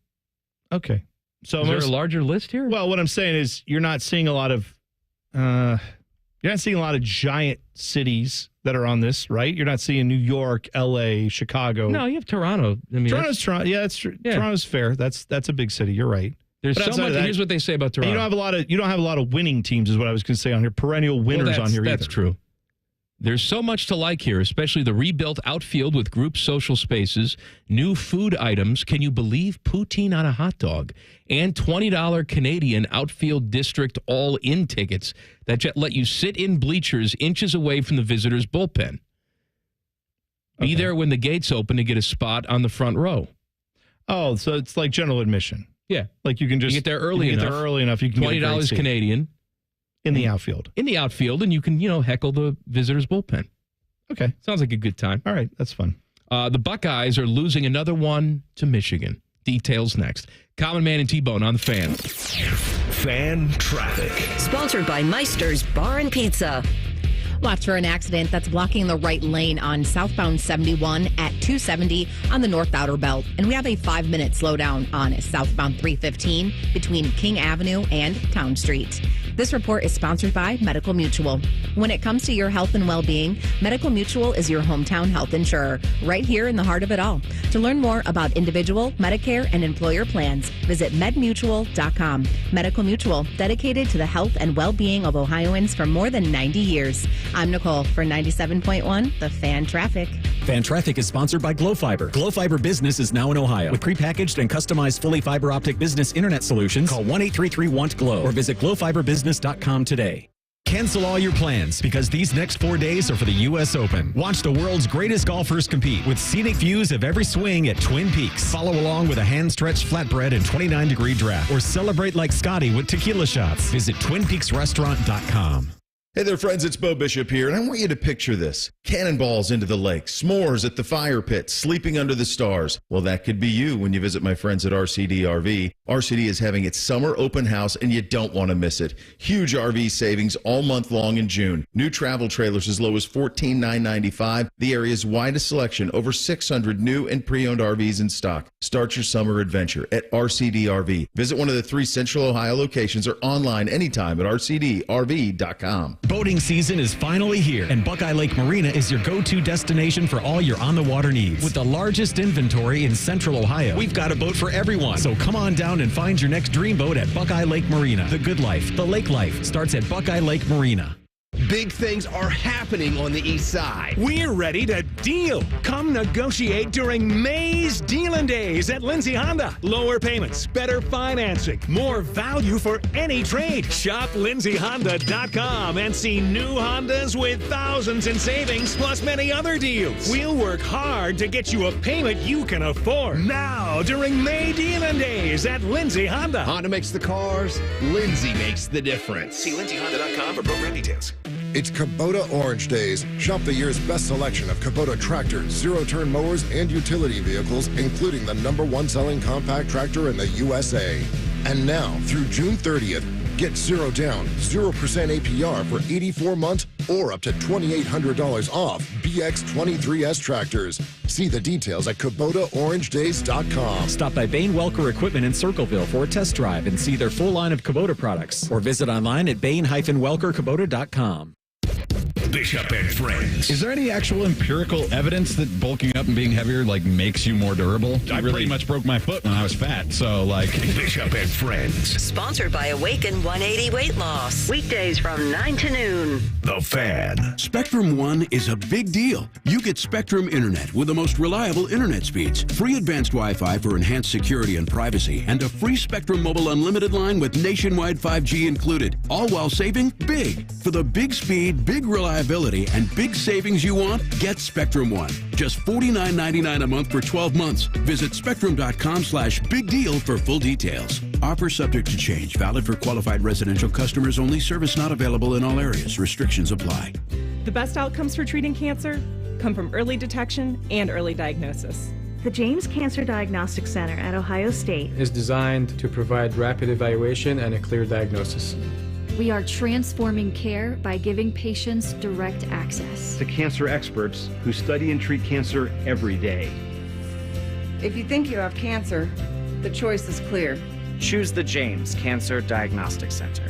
Okay. So is there a larger list here? Well, what I'm saying is you're not seeing a lot of giant cities that are on this, right? You're not seeing New York, LA, Chicago. No, you have Toronto. I mean, Toronto. Yeah, that's true. Yeah. Toronto's fair. That's a big city. You're right. There's so much. Here's what they say about Toronto. You don't have a lot of winning teams, is what I was going to say on here. Perennial winners on here. That's true. There's so much to like here, especially the rebuilt outfield with group social spaces, new food items. Can you believe poutine on a hot dog? And $20 Canadian outfield district all-in tickets that let you sit in bleachers inches away from the visitors' bullpen. Be there when the gates open to get a spot on the front row. Oh, so it's like general admission. Yeah. Like you can just get there early enough. You can $20 Canadian. In the outfield. In the outfield, and you can, heckle the visitors' bullpen. Okay. Sounds like a good time. All right, that's fun. The Buckeyes are losing another one to Michigan. Details next. Common Man and T-Bone on the Fan. Fan Traffic. Sponsored by Meister's Bar and Pizza. Watch for an accident that's blocking the right lane on southbound 71 at 270 on the North Outer Belt. And we have a 5-minute slowdown on southbound 315 between King Avenue and Town Street. This report is sponsored by Medical Mutual. When it comes to your health and well-being, Medical Mutual is your hometown health insurer, right here in the heart of it all. To learn more about individual, Medicare, and employer plans, visit medmutual.com. Medical Mutual, dedicated to the health and well-being of Ohioans for more than 90 years. I'm Nicole for 97.1, The Fan Traffic. Fan Traffic is sponsored by Glow Fiber. Glow Fiber Business is now in Ohio. With prepackaged and customized fully fiber optic business internet solutions, call 1-833-WANT-GLOW or visit glowfiberbusiness.com today. Cancel all your plans because these next 4 days are for the U.S. Open. Watch the world's greatest golfers compete with scenic views of every swing at Twin Peaks. Follow along with a hand-stretched flatbread and 29-degree draft. Or celebrate like Scotty with tequila shots. Visit TwinPeaksRestaurant.com. Hey there, friends. It's Bo Bishop here, and I want you to picture this. Cannonballs into the lake, s'mores at the fire pit, sleeping under the stars. Well, that could be you when you visit my friends at RCD RV. RCD is having its summer open house, and you don't want to miss it. Huge RV savings all month long in June. New travel trailers as low as $14,995. The area's widest selection, over 600 new and pre-owned RVs in stock. Start your summer adventure at RCD RV. Visit one of the 3 Central Ohio locations or online anytime at rcdrv.com. Boating season is finally here, and Buckeye Lake Marina is your go-to destination for all your on-the-water needs. With the largest inventory in Central Ohio, we've got a boat for everyone. So come on down and find your next dream boat at Buckeye Lake Marina. The good life, the lake life, starts at Buckeye Lake Marina. Big things are happening on the east side. We're ready to deal. Come negotiate during May's Dealin' Days at Lindsay Honda. Lower payments, better financing, more value for any trade. Shop lindsayhonda.com and see new Hondas with thousands in savings plus many other deals. We'll work hard to get you a payment you can afford. Now during May Dealin' Days at Lindsay Honda. Honda makes the cars. Lindsay makes the difference. See lindsayhonda.com for program details. It's Kubota Orange Days. Shop the year's best selection of Kubota tractors, zero-turn mowers, and utility vehicles, including the #1 selling compact tractor in the USA. And now, through June 30th, get zero down, 0% APR for 84 months or up to $2,800 off BX23S tractors. See the details at KubotaOrangeDays.com. Stop by Bain Welker Equipment in Circleville for a test drive and see their full line of Kubota products. Or visit online at bain-welkerkubota.com. Bishop and Friends. Is there any actual empirical evidence that bulking up and being heavier makes you more durable? I pretty much broke my foot when I was fat, so Bishop and Friends. Sponsored by Awaken 180 Weight Loss. Weekdays from 9 to noon. The Fan. Spectrum One is a big deal. You get Spectrum Internet with the most reliable internet speeds, free advanced Wi-Fi for enhanced security and privacy, and a free Spectrum Mobile Unlimited line with nationwide 5G included, all while saving big. For the big speed, big reliability, and big savings you want, get Spectrum One. Just $49.99 a month for 12 months. Visit spectrum.com/big deal for full details. Offer subject to change. Valid for qualified residential customers only. Service not available in all areas. Restrictions apply. The best outcomes for treating cancer come from early detection and early diagnosis. The James Cancer Diagnostic Center at Ohio State is designed to provide rapid evaluation and a clear diagnosis. We are transforming care by giving patients direct access to cancer experts who study and treat cancer every day. If you think you have cancer, the choice is clear. Choose the James Cancer Diagnostic Center.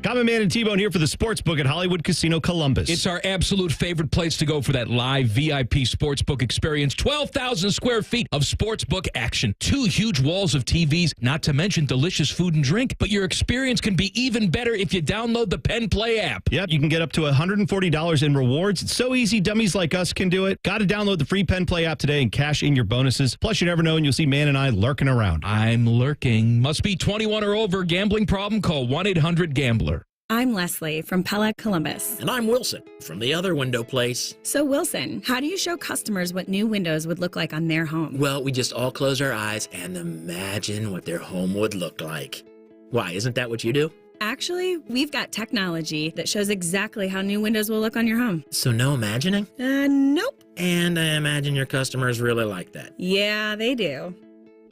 Common Man and T-Bone here for the Sportsbook at Hollywood Casino Columbus. It's our absolute favorite place to go for that live VIP sportsbook experience. 12,000 square feet of sportsbook action. 2 huge walls of TVs, not to mention delicious food and drink. But your experience can be even better if you download the Penn Play app. Yep, you can get up to $140 in rewards. It's so easy, dummies like us can do it. Got to download the free Penn Play app today and cash in your bonuses. Plus, you never know, and you'll see Man and I lurking around. I'm lurking. Must be 21 or over. Gambling problem? Call 1-800-GAMBLER. I'm Leslie from Pella Columbus. And I'm Wilson from the other window place. So, Wilson, how do you show customers what new windows would look like on their home? Well, we just all close our eyes and imagine what their home would look like. Why, isn't that what you do? Actually, we've got technology that shows exactly how new windows will look on your home. So no imagining? Nope. And I imagine your customers really like that. Yeah, they do.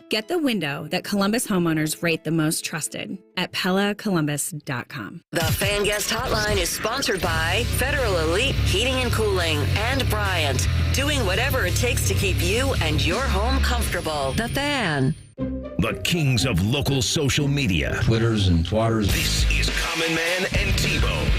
Get the window that Columbus homeowners rate the most trusted at PellaColumbus.com. The Fan Guest Hotline is sponsored by Federal Elite Heating and Cooling and Bryant, doing whatever it takes to keep you and your home comfortable. The Fan. The kings of local social media. Twitters and twatters. This is Common Man and T-Bone.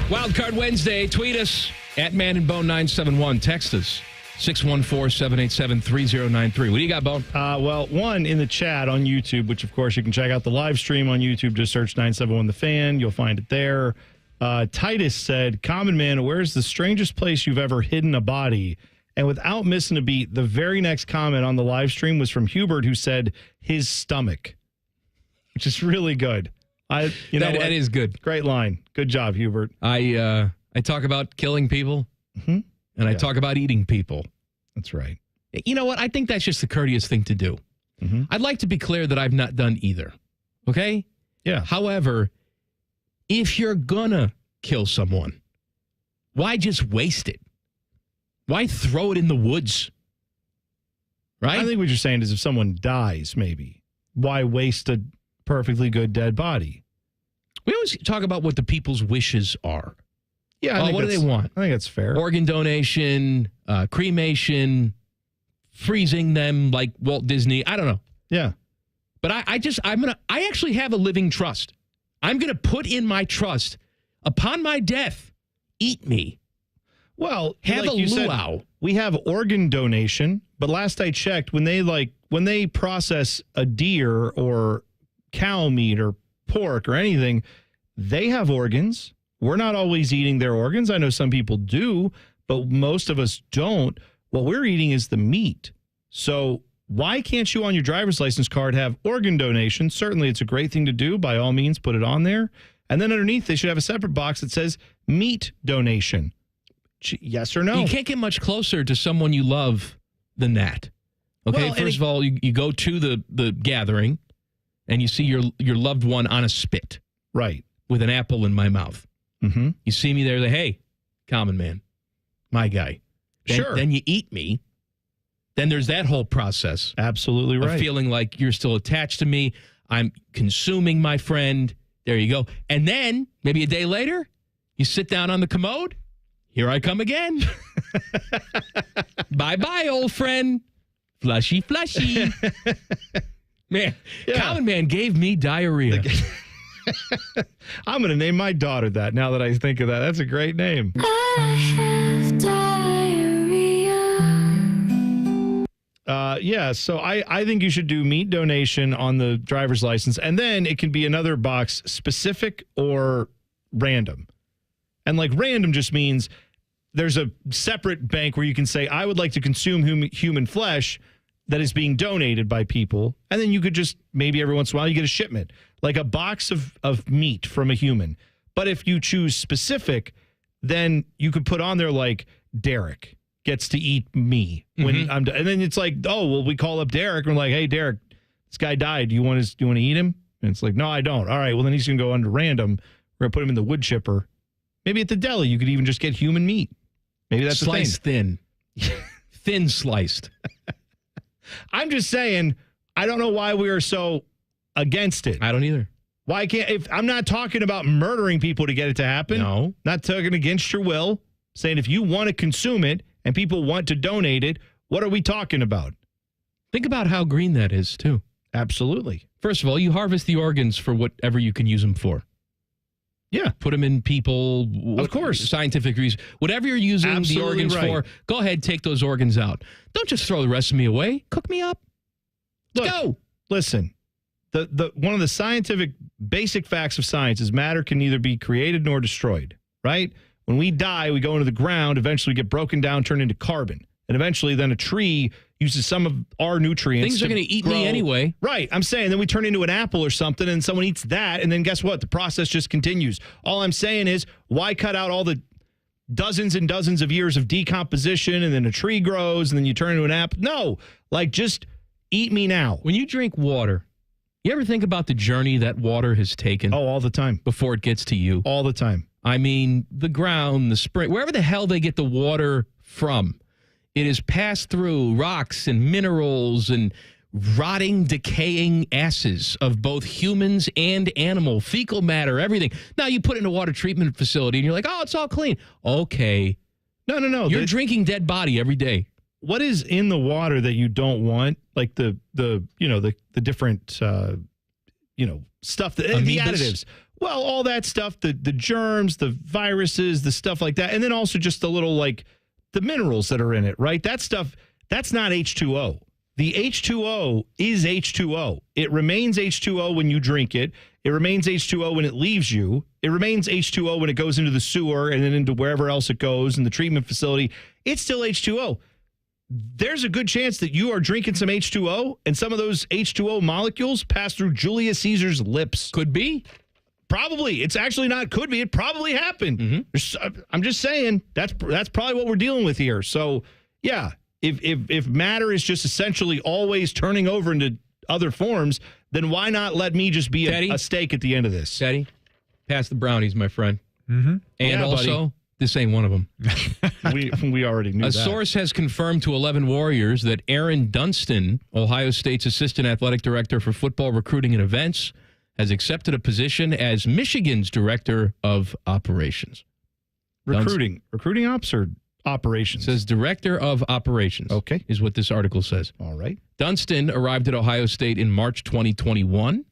Wildcard Wednesday. Tweet us at ManandBone971. Text us. 614-787-3093. What do you got, Bone? Well, one in the chat on YouTube, which, of course, you can check out the live stream on YouTube. Just search 971 The Fan. You'll find it there. Titus said, Common Man, where's the strangest place you've ever hidden a body? And without missing a beat, the very next comment on the live stream was from Hubert, who said his stomach, which is really good. That is good. Great line. Good job, Hubert. I talk about killing people. Mm-hmm. And I talk about eating people. That's right. You know what? I think that's just the courteous thing to do. Mm-hmm. I'd like to be clear that I've not done either. Okay? Yeah. However, if you're gonna kill someone, why just waste it? Why throw it in the woods? Right? I think what you're saying is if someone dies, maybe, why waste a perfectly good dead body? We always talk about what the people's wishes are. Yeah, what do they want? I think that's fair. Organ donation, cremation, freezing them like Walt Disney. I don't know. Yeah. But I actually have a living trust. I'm going to put in my trust upon my death, eat me. Well, have like a luau. We have organ donation, but last I checked, when they process a deer or cow meat or pork or anything, they have organs. We're not always eating their organs. I know some people do, but most of us don't. What we're eating is the meat. So why can't you on your driver's license card have organ donation? Certainly it's a great thing to do. By all means, put it on there. And then underneath, they should have a separate box that says meat donation. Yes or no? You can't get much closer to someone you love than that. Okay, well, first of all, you go to the gathering and you see your loved one on a spit. Right. With an apple in my mouth. Mm-hmm. You see me there, hey, common man, my guy. Sure. Then you eat me. Then there's that whole process. Absolutely right. Of feeling like you're still attached to me. I'm consuming my friend. There you go. And then, maybe a day later, you sit down on the commode. Here I come again. Bye-bye, old friend. Flushy, flushy. Man, yeah. Common man gave me diarrhea. I'm going to name my daughter that now that I think of that. That's a great name. Yeah, so I think you should do meat donation on the driver's license, and then it can be another box, specific or random. And like random just means there's a separate bank where you can say, I would like to consume human flesh that is being donated by people. And then you could just, maybe every once in a while, you get a shipment, like a box of meat from a human. But if you choose specific, then you could put on there like Derek gets to eat me when I'm done. And then it's like, oh, well, we call up Derek and we're like, hey, Derek, this guy died. Do you want to eat him? And it's like, no, I don't. All right, well, then he's going to go under random. We're going to put him in the wood chipper. Maybe at the deli, you could even just get human meat. Maybe that's sliced thin. Thin sliced. I'm just saying, I don't know why we are so against it. I don't either. Why can't, if I'm not talking about murdering people to get it to happen. No. Not talking against your will. Saying if you want to consume it and people want to donate it, what are we talking about? Think about how green that is, too. Absolutely. First of all, you harvest the organs for whatever you can use them for. Yeah. Put them in people. Of course. Scientific reasons. Whatever you're using Absolutely the organs for, go ahead, take those organs out. Don't just throw the rest of me away. Cook me up. Let's go. Listen, the one of the scientific basic facts of science is matter can neither be created nor destroyed, right? When we die, we go into the ground, eventually we get broken down, turned into carbon. And eventually then a tree uses some of our nutrients. Things are going to eat me anyway. Right. I'm saying then we turn into an apple or something and someone eats that. And then guess what? The process just continues. All I'm saying is why cut out all the dozens and dozens of years of decomposition and then a tree grows and then you turn into an apple? No, like just eat me now. When you drink water, you ever think about the journey that water has taken? Oh, all the time. Before it gets to you? All the time. I mean, the ground, the spring, wherever the hell they get the water from. It is passed through rocks and minerals and rotting, decaying asses of both humans and animal, fecal matter, everything. Now you put it in a water treatment facility and you're like, oh, it's all clean. Okay. No. You're drinking dead body every day. What is in the water that you don't want? Like the different, stuff, the additives. Well, all that stuff, the germs, the viruses, the stuff like that. And then also just the little, like, the minerals that are in it, right? That stuff, that's not H2O. The H2O is H2O. It remains H2O when you drink it. It remains H2O when it leaves you. It remains H2O when it goes into the sewer and then into wherever else it goes in the treatment facility. It's still H2O. There's a good chance that you are drinking some H2O and some of those H2O molecules pass through Julius Caesar's lips. Could be. Probably. It's actually not could be. It probably happened. Mm-hmm. I'm just saying that's probably what we're dealing with here. So, yeah, if matter is just essentially always turning over into other forms, then why not let me just be a steak at the end of this? Teddy, pass the brownies, my friend. Mm-hmm. And also, this ain't one of them. we already knew that. A source has confirmed to 11 Warriors that Aaron Dunston, Ohio State's assistant athletic director for football recruiting and events, has accepted a position as Michigan's director of operations. Recruiting ops or operations? It says director of operations. Okay. Is what this article says. All right. Dunston arrived at Ohio State in March 2021.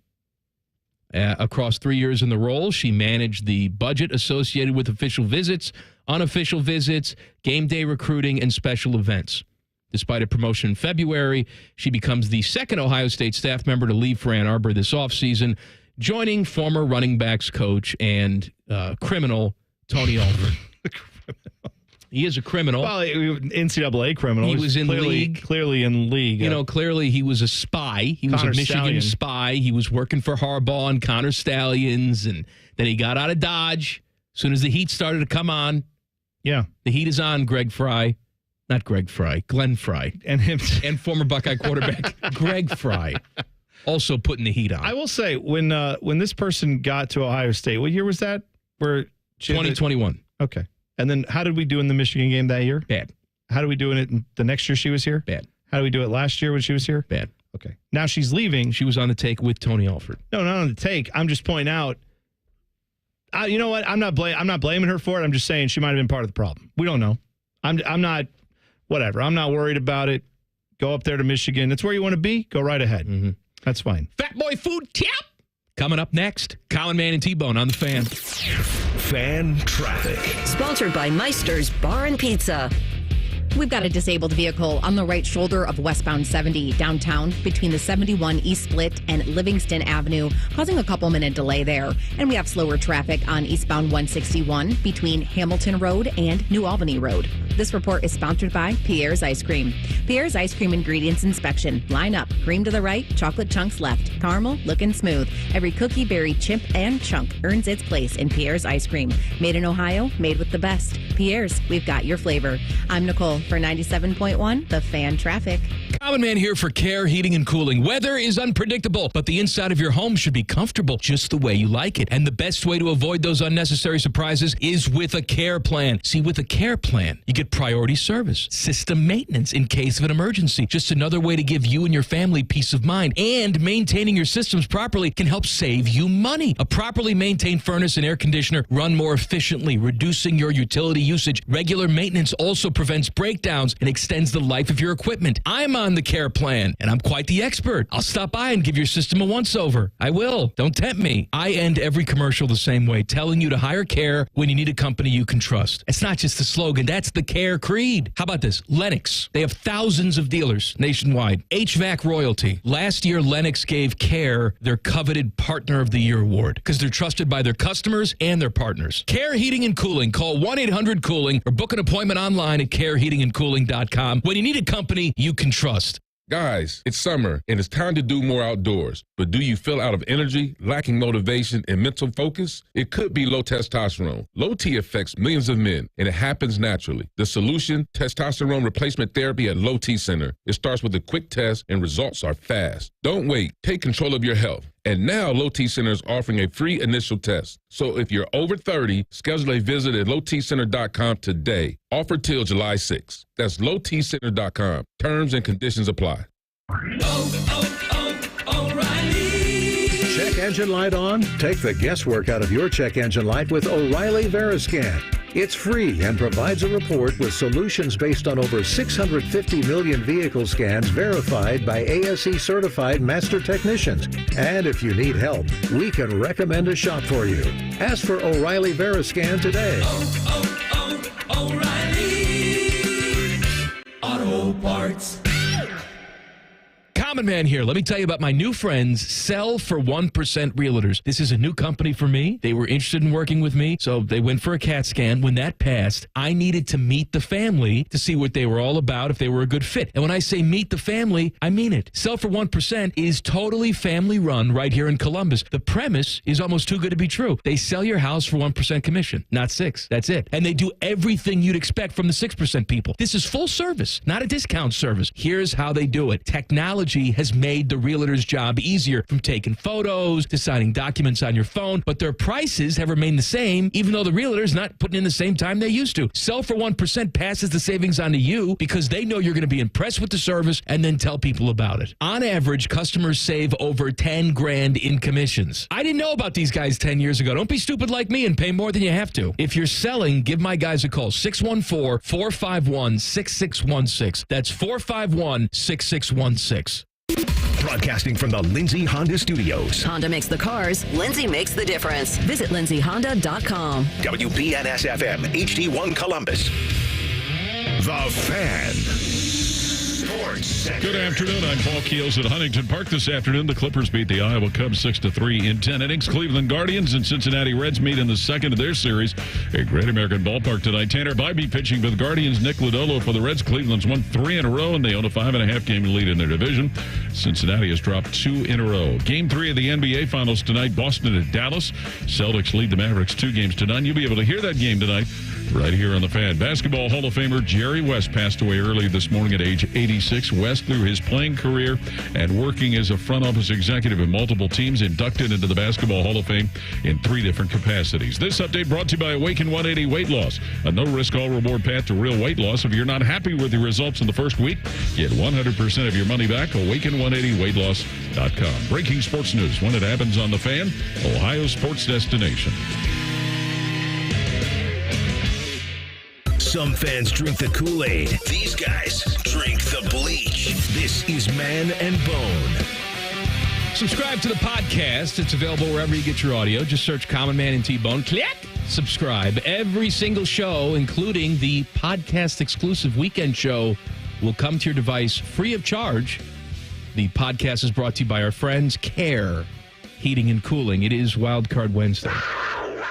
Across 3 years in the role, she managed the budget associated with official visits, unofficial visits, game day recruiting, and special events. Despite a promotion in February, she becomes the second Ohio State staff member to leave for Ann Arbor this offseason, joining former running backs coach and criminal Tony Alford. He is a criminal. Well, NCAA criminal. He was in league. Clearly in league. You know, clearly he was a spy. He was a Michigan spy. He was working for Harbaugh and Connor Stallions, and then he got out of Dodge as soon as the heat started to come on. Yeah. The heat is on, Glenn Fry. And former Buckeye quarterback Greg Fry also putting the heat on. I will say, when this person got to Ohio State, what year was that? 2021. Okay. And then how did we do in the Michigan game that year? Bad. How did we do in it the next year she was here? Bad. How did we do it last year when she was here? Bad. Okay. Now she's leaving. She was on the take with Tony Alford. No, not on the take. I'm just pointing out. You know what? I'm not blaming her for it. I'm just saying she might have been part of the problem. We don't know. I'm not. Whatever. I'm not worried about it. Go up there to Michigan. It's where you want to be. Go right ahead. Mm-hmm. That's fine. Fat Boy Food Tip. Coming up next, Common Man and T-Bone on the Fan. Fan Traffic. Sponsored by Meister's Bar and Pizza. We've got a disabled vehicle on the right shoulder of westbound 70 downtown between the 71 East Split and Livingston Avenue, causing a couple-minute delay there. And we have slower traffic on eastbound 161 between Hamilton Road and New Albany Road. This report is sponsored by Pierre's Ice Cream. Pierre's Ice Cream Ingredients Inspection. Line up. Cream to the right, chocolate chunks left. Caramel looking smooth. Every cookie, berry, chip, and chunk earns its place in Pierre's Ice Cream. Made in Ohio, made with the best. Pierre's, we've got your flavor. I'm Nicole for 97.1, The Fan Traffic. Common Man here for Care Heating and Cooling. Weather is unpredictable, but the inside of your home should be comfortable just the way you like it. And the best way to avoid those unnecessary surprises is with a care plan. See, with a care plan, you get priority service, system maintenance in case of an emergency. Just another way to give you and your family peace of mind. And maintaining your systems properly can help save you money. A properly maintained furnace and air conditioner run more efficiently, reducing your utility usage. Regular maintenance also prevents breakdowns and extends the life of your equipment. I'm on the care plan, and I'm quite the expert. I'll stop by and give your system a once-over. I will. Don't tempt me. I end every commercial the same way, telling you to hire Care when you need a company you can trust. It's not just the slogan. That's the Care creed. How about this? Lennox. They have thousands of dealers nationwide. HVAC royalty. Last year, Lennox gave Care their coveted Partner of the Year award because they're trusted by their customers and their partners. Care Heating and Cooling. Call 1-800-COOLING or book an appointment online at careheatingandcooling.com when you need a company you can trust. Guys, it's summer and it's time to do more outdoors. But do you feel out of energy, lacking motivation, and mental focus? It could be low testosterone. Low T affects millions of men, and it happens naturally. The solution, testosterone replacement therapy at Low T Center. It starts with a quick test, and results are fast. Don't wait. Take control of your health. And now Low T Center is offering a free initial test. So if you're over 30, schedule a visit at lowtcenter.com today. Offer till July 6th. That's lowtcenter.com. Terms and conditions apply. O'Reilly. Check engine light on? Take the guesswork out of your check engine light with O'Reilly Veriscan. It's free and provides a report with solutions based on over 650 million vehicle scans verified by ASE certified master technicians. And if you need help, we can recommend a shop for you. Ask for O'Reilly Veriscan today. O'Reilly Auto Parts. Common Man here. Let me tell you about my new friends, Sell for 1% Realtors. This is a new company for me. They were interested in working with me, so they went for a CAT scan. When that passed, I needed to meet the family to see what they were all about, if they were a good fit. And when I say meet the family, I mean it. Sell for 1% is totally family run right here in Columbus. The premise is almost too good to be true. They sell your house for 1% commission, not 6%. That's it. And they do everything you'd expect from the 6% people. This is full service, not a discount service. Here's how they do it. Technology has made the realtor's job easier, from taking photos to signing documents on your phone, but their prices have remained the same, even though the realtor's not putting in the same time they used to. Sell for 1% passes the savings on to you because they know you're going to be impressed with the service and then tell people about it. On average, customers save over $10,000 in commissions. I didn't know about these guys 10 years ago. Don't be stupid like me and pay more than you have to. If you're selling, give my guys a call, 614-451-6616. That's 451-6616. Broadcasting from the Lindsay Honda Studios. Honda makes the cars. Lindsay makes the difference. Visit lindsayhonda.com. WBNS-FM, HD1 Columbus. The Fan. Sports Center. Good afternoon. I'm Paul Keels at Huntington Park. This afternoon, the Clippers beat the Iowa Cubs 6-3 in 10 innings. Cleveland Guardians and Cincinnati Reds meet in the second of their series at Great American Ballpark tonight. Tanner Bybee pitching for the Guardians. Nick Lodolo for the Reds. Cleveland's won 3 in a row, and they own a 5.5-game lead in their division. Cincinnati has dropped 2 in a row. Game 3 of the NBA Finals tonight. Boston at Dallas. Celtics lead the Mavericks 2-0. You'll be able to hear that game tonight right here on The Fan. Basketball Hall of Famer Jerry West passed away early this morning at age 86. West, through his playing career and working as a front office executive in multiple teams, inducted into the Basketball Hall of Fame in 3 different capacities. This update brought to you by Awaken 180 Weight Loss, a no-risk, all-reward path to real weight loss. If you're not happy with the results in the first week, get 100% of your money back. Awaken180weightloss.com. Breaking sports news when it happens on The Fan, Ohio sports destination. Some fans drink the Kool-Aid. These guys drink the bleach. This is Man and Bone. Subscribe to the podcast. It's available wherever you get your audio. Just search Common Man and T-Bone. Click. Subscribe. Every single show, including the podcast-exclusive weekend show, will come to your device free of charge. The podcast is brought to you by our friends Care Heating and Cooling. It is Wildcard Wednesday.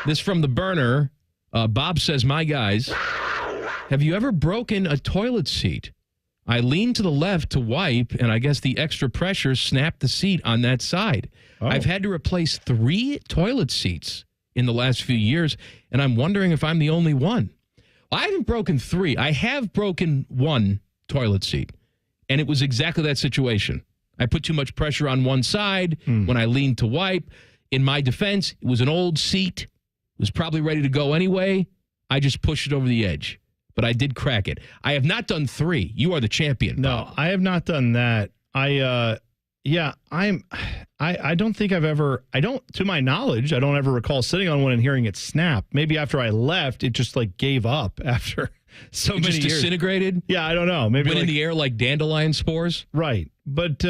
This from the burner. Bob says, my guys, have you ever broken a toilet seat? I leaned to the left to wipe, and I guess the extra pressure snapped the seat on that side. Oh. I've had to replace 3 toilet seats in the last few years, and I'm wondering if I'm the only one. Well, I haven't broken 3. I have broken 1 toilet seat, and it was exactly that situation. I put too much pressure on one side when I leaned to wipe. In my defense, it was an old seat. It was probably ready to go anyway. I just pushed it over the edge. But I did crack it. I have not done 3. You are the champion, Bob. No, I have not done that. I don't think I've ever, to my knowledge, I don't ever recall sitting on one and hearing it snap. Maybe after I left, it just like gave up after so many years. Just disintegrated? Yeah, I don't know. Maybe went in the air like dandelion spores? Right. But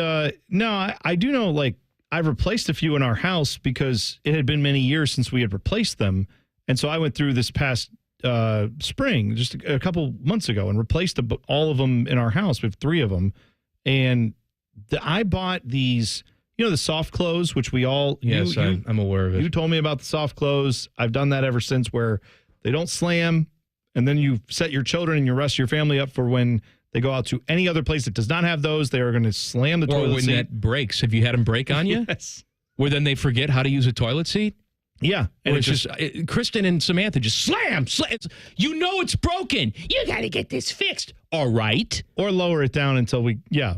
no, I do know, like, I've replaced a few in our house because it had been many years since we had replaced them. And so I went through this past spring, just a couple months ago, and replaced all of them in our house. We have 3 of them. And I bought these, the soft close, which we all... Yes, I'm aware of it. You told me about the soft close. I've done that ever since, where they don't slam, and then you set your children and your rest of your family up for when they go out to any other place that does not have those. They are going to slam the toilet seat. Or when that breaks. Have you had them break on you? Yes. Where then they forget how to use a toilet seat? Yeah. And it's just Kristen and Samantha just slam. You know it's broken. You got to get this fixed. All right. Or lower it down until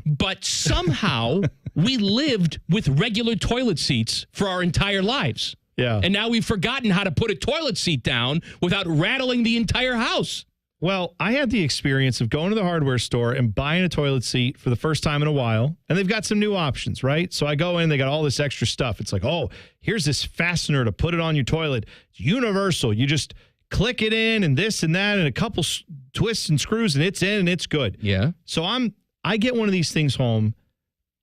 But somehow we lived with regular toilet seats for our entire lives. Yeah. And now we've forgotten how to put a toilet seat down without rattling the entire house. Well, I had the experience of going to the hardware store and buying a toilet seat for the first time in a while, and they've got some new options, right? So I go in, they got all this extra stuff. It's like, oh, here's this fastener to put it on your toilet. It's universal. You just click it in and this and that and a couple twists and screws, and it's in and it's good. Yeah. So I get one of these things home.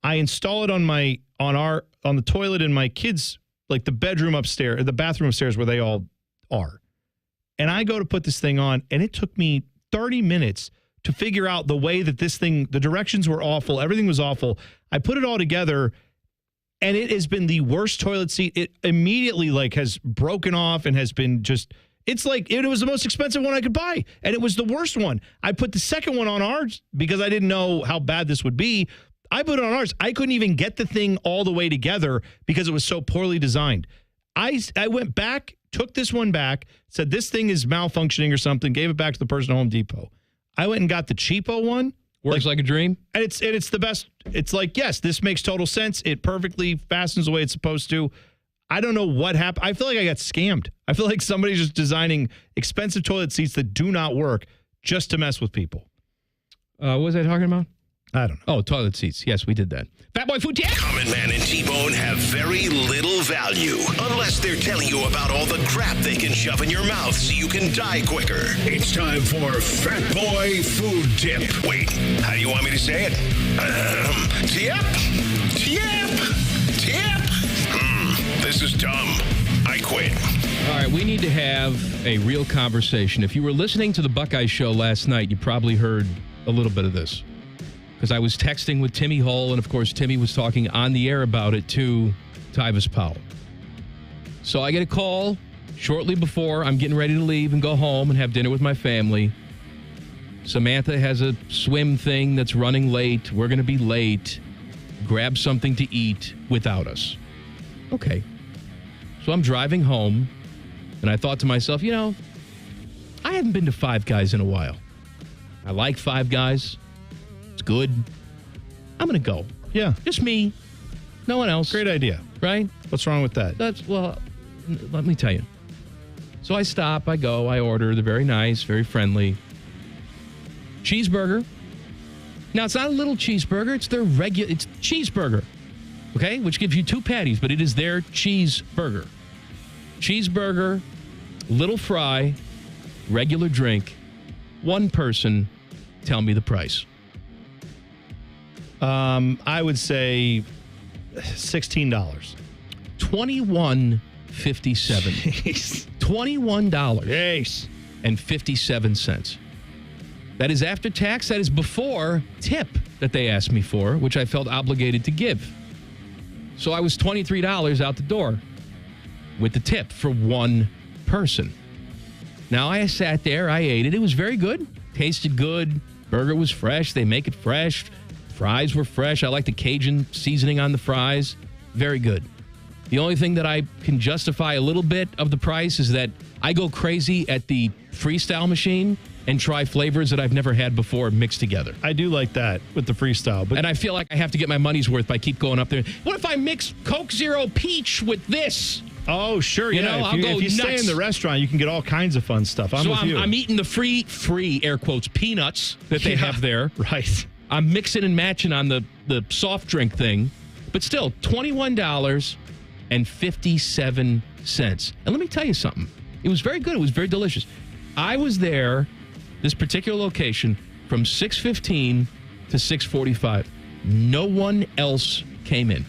I install it on the toilet in my kids', like the bedroom upstairs, the bathroom upstairs where they all are. And I go to put this thing on, and it took me 30 minutes to figure out the way that this thing, the directions were awful. Everything was awful. I put it all together, and it has been the worst toilet seat. It immediately has broken off and has been just, it's like, it was the most expensive one I could buy. And it was the worst one. I put the second one on ours because I didn't know how bad this would be. I put it on ours. I couldn't even get the thing all the way together because it was so poorly designed. I went back, took this one back, said this thing is malfunctioning or something, gave it back to the person at Home Depot. I went and got the cheapo one. Works like a dream. And it's the best. It's like, yes, this makes total sense. It perfectly fastens the way it's supposed to. I don't know what happened. I feel like I got scammed. I feel like somebody's just designing expensive toilet seats that do not work just to mess with people. What was I talking about? I don't know. Oh, toilet seats. Yes, we did that. Fat Boy Food Tech. Common Man and T-Bone have very little value unless they're telling you about all the crap they can shove in your mouth so you can die quicker. It's time for Fat Boy Food Tip. Wait, how do you want me to say it? Tip? This is dumb. I quit. All right, we need to have a real conversation. If you were listening to the Buckeye show last night, you probably heard a little bit of this. because I was texting with Timmy Hull, and of course, Timmy was talking on the air about it to Tyvis Powell. So I get a call shortly before I'm getting ready to leave and go home and have dinner with my family. Samantha has a swim thing that's running late. We're going to be late. Grab something to eat without us. Okay. So I'm driving home, and I thought to myself, I haven't been to Five Guys in a while. I like Five Guys. It's good. I'm going to go. Yeah. Just me. No one else. Great idea. Right? What's wrong with that? Let me tell you. So I stop, I go, I order. They're very nice, very friendly. Cheeseburger. Now, it's not a little cheeseburger. It's their it's cheeseburger. Okay? Which gives you 2 patties, but it is their cheeseburger. Cheeseburger, little fry, regular drink. One person, tell me the price. I would say $16. $21.57. $21. Yes. And 57 cents. That is after tax. That is before tip that they asked me for, which I felt obligated to give. So I was $23 out the door with the tip for one person. Now I sat there, I ate it. It was very good. Tasted good. Burger was fresh. They make it fresh. Fries were fresh. I like the Cajun seasoning on the fries. Very good. The only thing that I can justify a little bit of the price is that I go crazy at the freestyle machine and try flavors that I've never had before mixed together. I do like that with the freestyle. And I feel like I have to get my money's worth by keep going up there. What if I mix Coke Zero Peach with this? Oh, sure. You know, I'll go if you nuts. stay in the restaurant, you can get all kinds of fun stuff. I'm eating the free, air quotes, peanuts that they have there. Right. I'm mixing and matching on the soft drink thing. But still, $21.57. And let me tell you something. It was very good. It was very delicious. I was there, this particular location, from 6:15 to 6:45. No one else came in.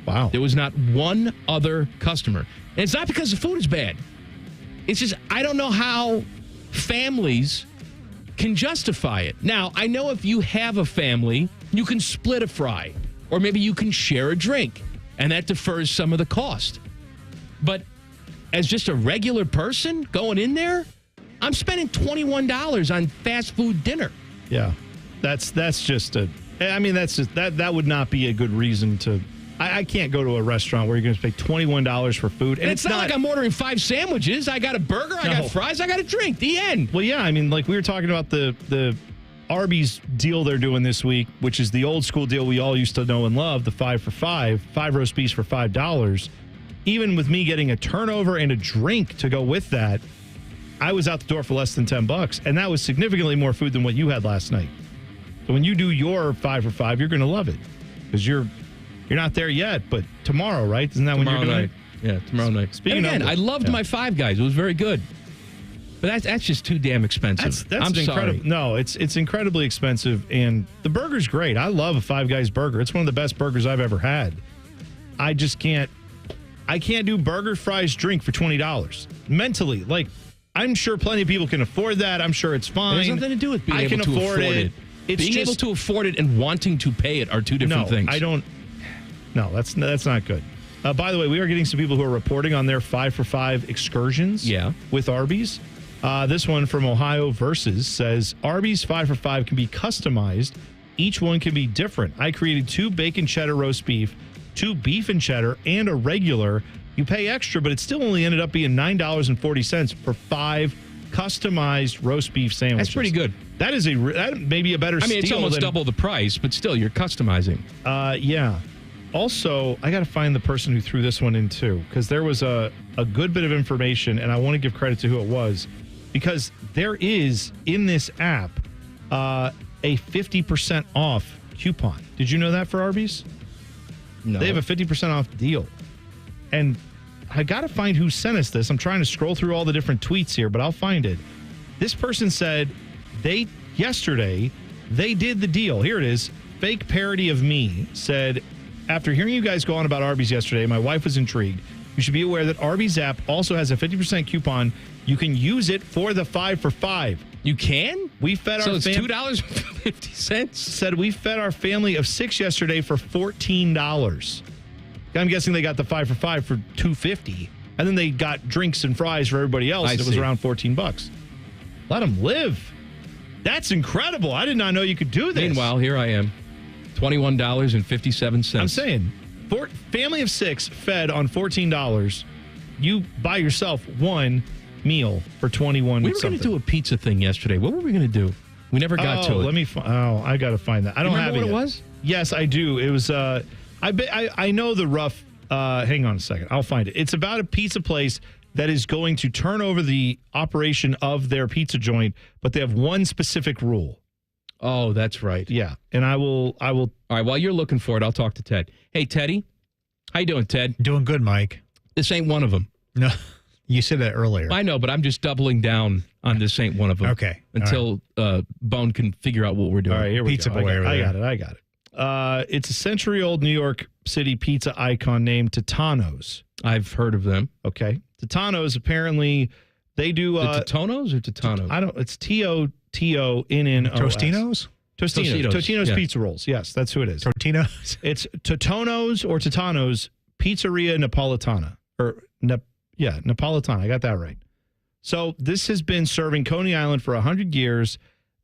Wow. There was not one other customer. And it's not because the food is bad. It's just, I don't know how families can justify it. Now, I know if you have a family, you can split a fry, or maybe you can share a drink, and that defers some of the cost. But as just a regular person going in there, I'm spending $21 on fast food dinner. Yeah. That would not be a good reason to. I can't go to a restaurant where you're going to pay $21 for food. And it's not like I'm ordering 5 sandwiches. I got a burger, I got fries, I got a drink. The end. Well, yeah, like we were talking about the Arby's deal they're doing this week, which is the old school deal we all used to know and love, the 5 for 5 roast beefs for $5. Even with me getting a turnover and a drink to go with that, I was out the door for less than $10, and that was significantly more food than what you had last night. So when you do your 5 for 5, you're going to love it because you're not there yet, but tomorrow, right? Isn't that tomorrow when you're doing night. Yeah, tomorrow night. Speaking again, I loved my Five Guys. It was very good. But that's just too damn expensive. I'm sorry. No, it's incredibly expensive, and the burger's great. I love a Five Guys burger. It's one of the best burgers I've ever had. I just can't do burger, fries, drink for $20. Mentally, I'm sure plenty of people can afford that. I'm sure it's fine. It has nothing to do with being able to afford it. Being able to afford it and wanting to pay it are two different things. No, that's not good. By the way, we are getting some people who are reporting on their 5 for 5 excursions with Arby's. This one from Ohio Versus says, Arby's 5 for 5 can be customized. Each one can be different. I created 2 bacon cheddar roast beef, 2 beef and cheddar, and a regular. You pay extra, but it still only ended up being $9.40 for 5 customized roast beef sandwiches. That's pretty good. That may be a better steal. It's almost double the price, but still, you're customizing. Yeah. Also, I got to find the person who threw this one in, too, because there was a good bit of information, and I want to give credit to who it was, because there is, in this app, a 50% off coupon. Did you know that for Arby's? No. They have a 50% off deal. And I got to find who sent us this. I'm trying to scroll through all the different tweets here, but I'll find it. This person said yesterday they did the deal. Here it is. Fake parody of me said, after hearing you guys go on about Arby's yesterday, my wife was intrigued. You should be aware that Arby's app also has a 50% coupon. You can use it for the 5 for $5. You can? We fed so our it's $2.50. Said we fed our family of 6 yesterday for $14. I'm guessing they got the 5 for $5 for $2.50, and then they got drinks and fries for everybody else. It was around $14. Let them live. That's incredible. I did not know you could do this. Meanwhile, here I am, $21.57. I'm saying, for family of 6 fed on $14. You buy yourself one meal for $21. We were going to do a pizza thing yesterday. What were we going to do? We never got to it. Let me. I got to find that. I don't have what it. It was? Yes, I do. It was. I know the rough. Hang on a second. I'll find it. It's about a pizza place that is going to turn over the operation of their pizza joint, but they have one specific rule. Oh, that's right. Yeah, and I will. All right. While you're looking for it, I'll talk to Ted. Hey, Teddy, how you doing, Ted? Doing good, Mike. This ain't one of them. No, you said that earlier. I know, but I'm just doubling down on this ain't one of them. Okay. Until Bone can figure out what we're doing. All right, here we Pizza go. boy. I got it. It's a century-old New York City pizza icon named Totano's. I've heard of them. Okay. Totano's, apparently, they do... Totonos or Totano's? I don't... It's Totino's. Tostinos? Totino's yeah. Pizza Rolls. Yes, that's who it is. Totino's? It's Totono's or Totano's Pizzeria Napolitana. Napolitana. I got that right. So this has been serving Coney Island for 100 years.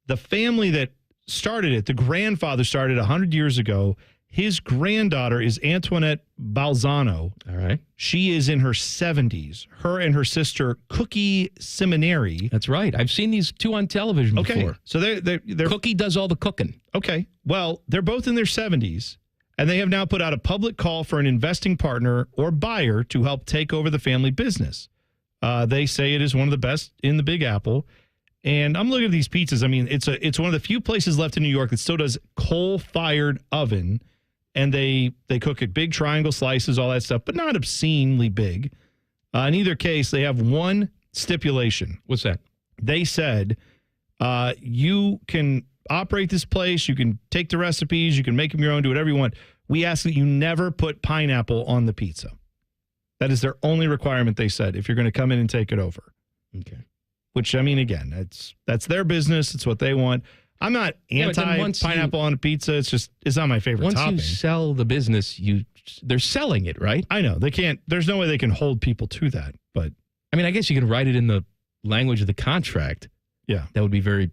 The family that started it, the grandfather started 100 years ago. His granddaughter is Antoinette Balzano. All right. She is in her 70s. Her and her sister, Cookie Seminary. That's right. I've seen these two on television before. So they're Cookie does all the cooking. Okay. Well, they're both in their 70s, and they have now put out a public call for an investing partner or buyer to help take over the family business. They say it is one of the best in the Big Apple. And I'm looking at these pizzas. I mean, it's one of the few places left in New York that still does coal-fired oven, and they cook at big triangle slices, all that stuff, but not obscenely big. In either case, they have one stipulation. What's that? They said you can operate this place, you can take the recipes, you can make them your own, do whatever you want. We ask that you never put pineapple on the pizza. That is their only requirement, they said, if you're going to come in and take it over. Okay. Which, I mean, again, that's their business. It's what they want. I'm not anti-pineapple on a pizza. It's not my favorite topping. Once you sell the business, they're selling it, right? I know. They can't. There's no way they can hold people to that. But I mean, I guess you can write it in the language of the contract. Yeah. That would be very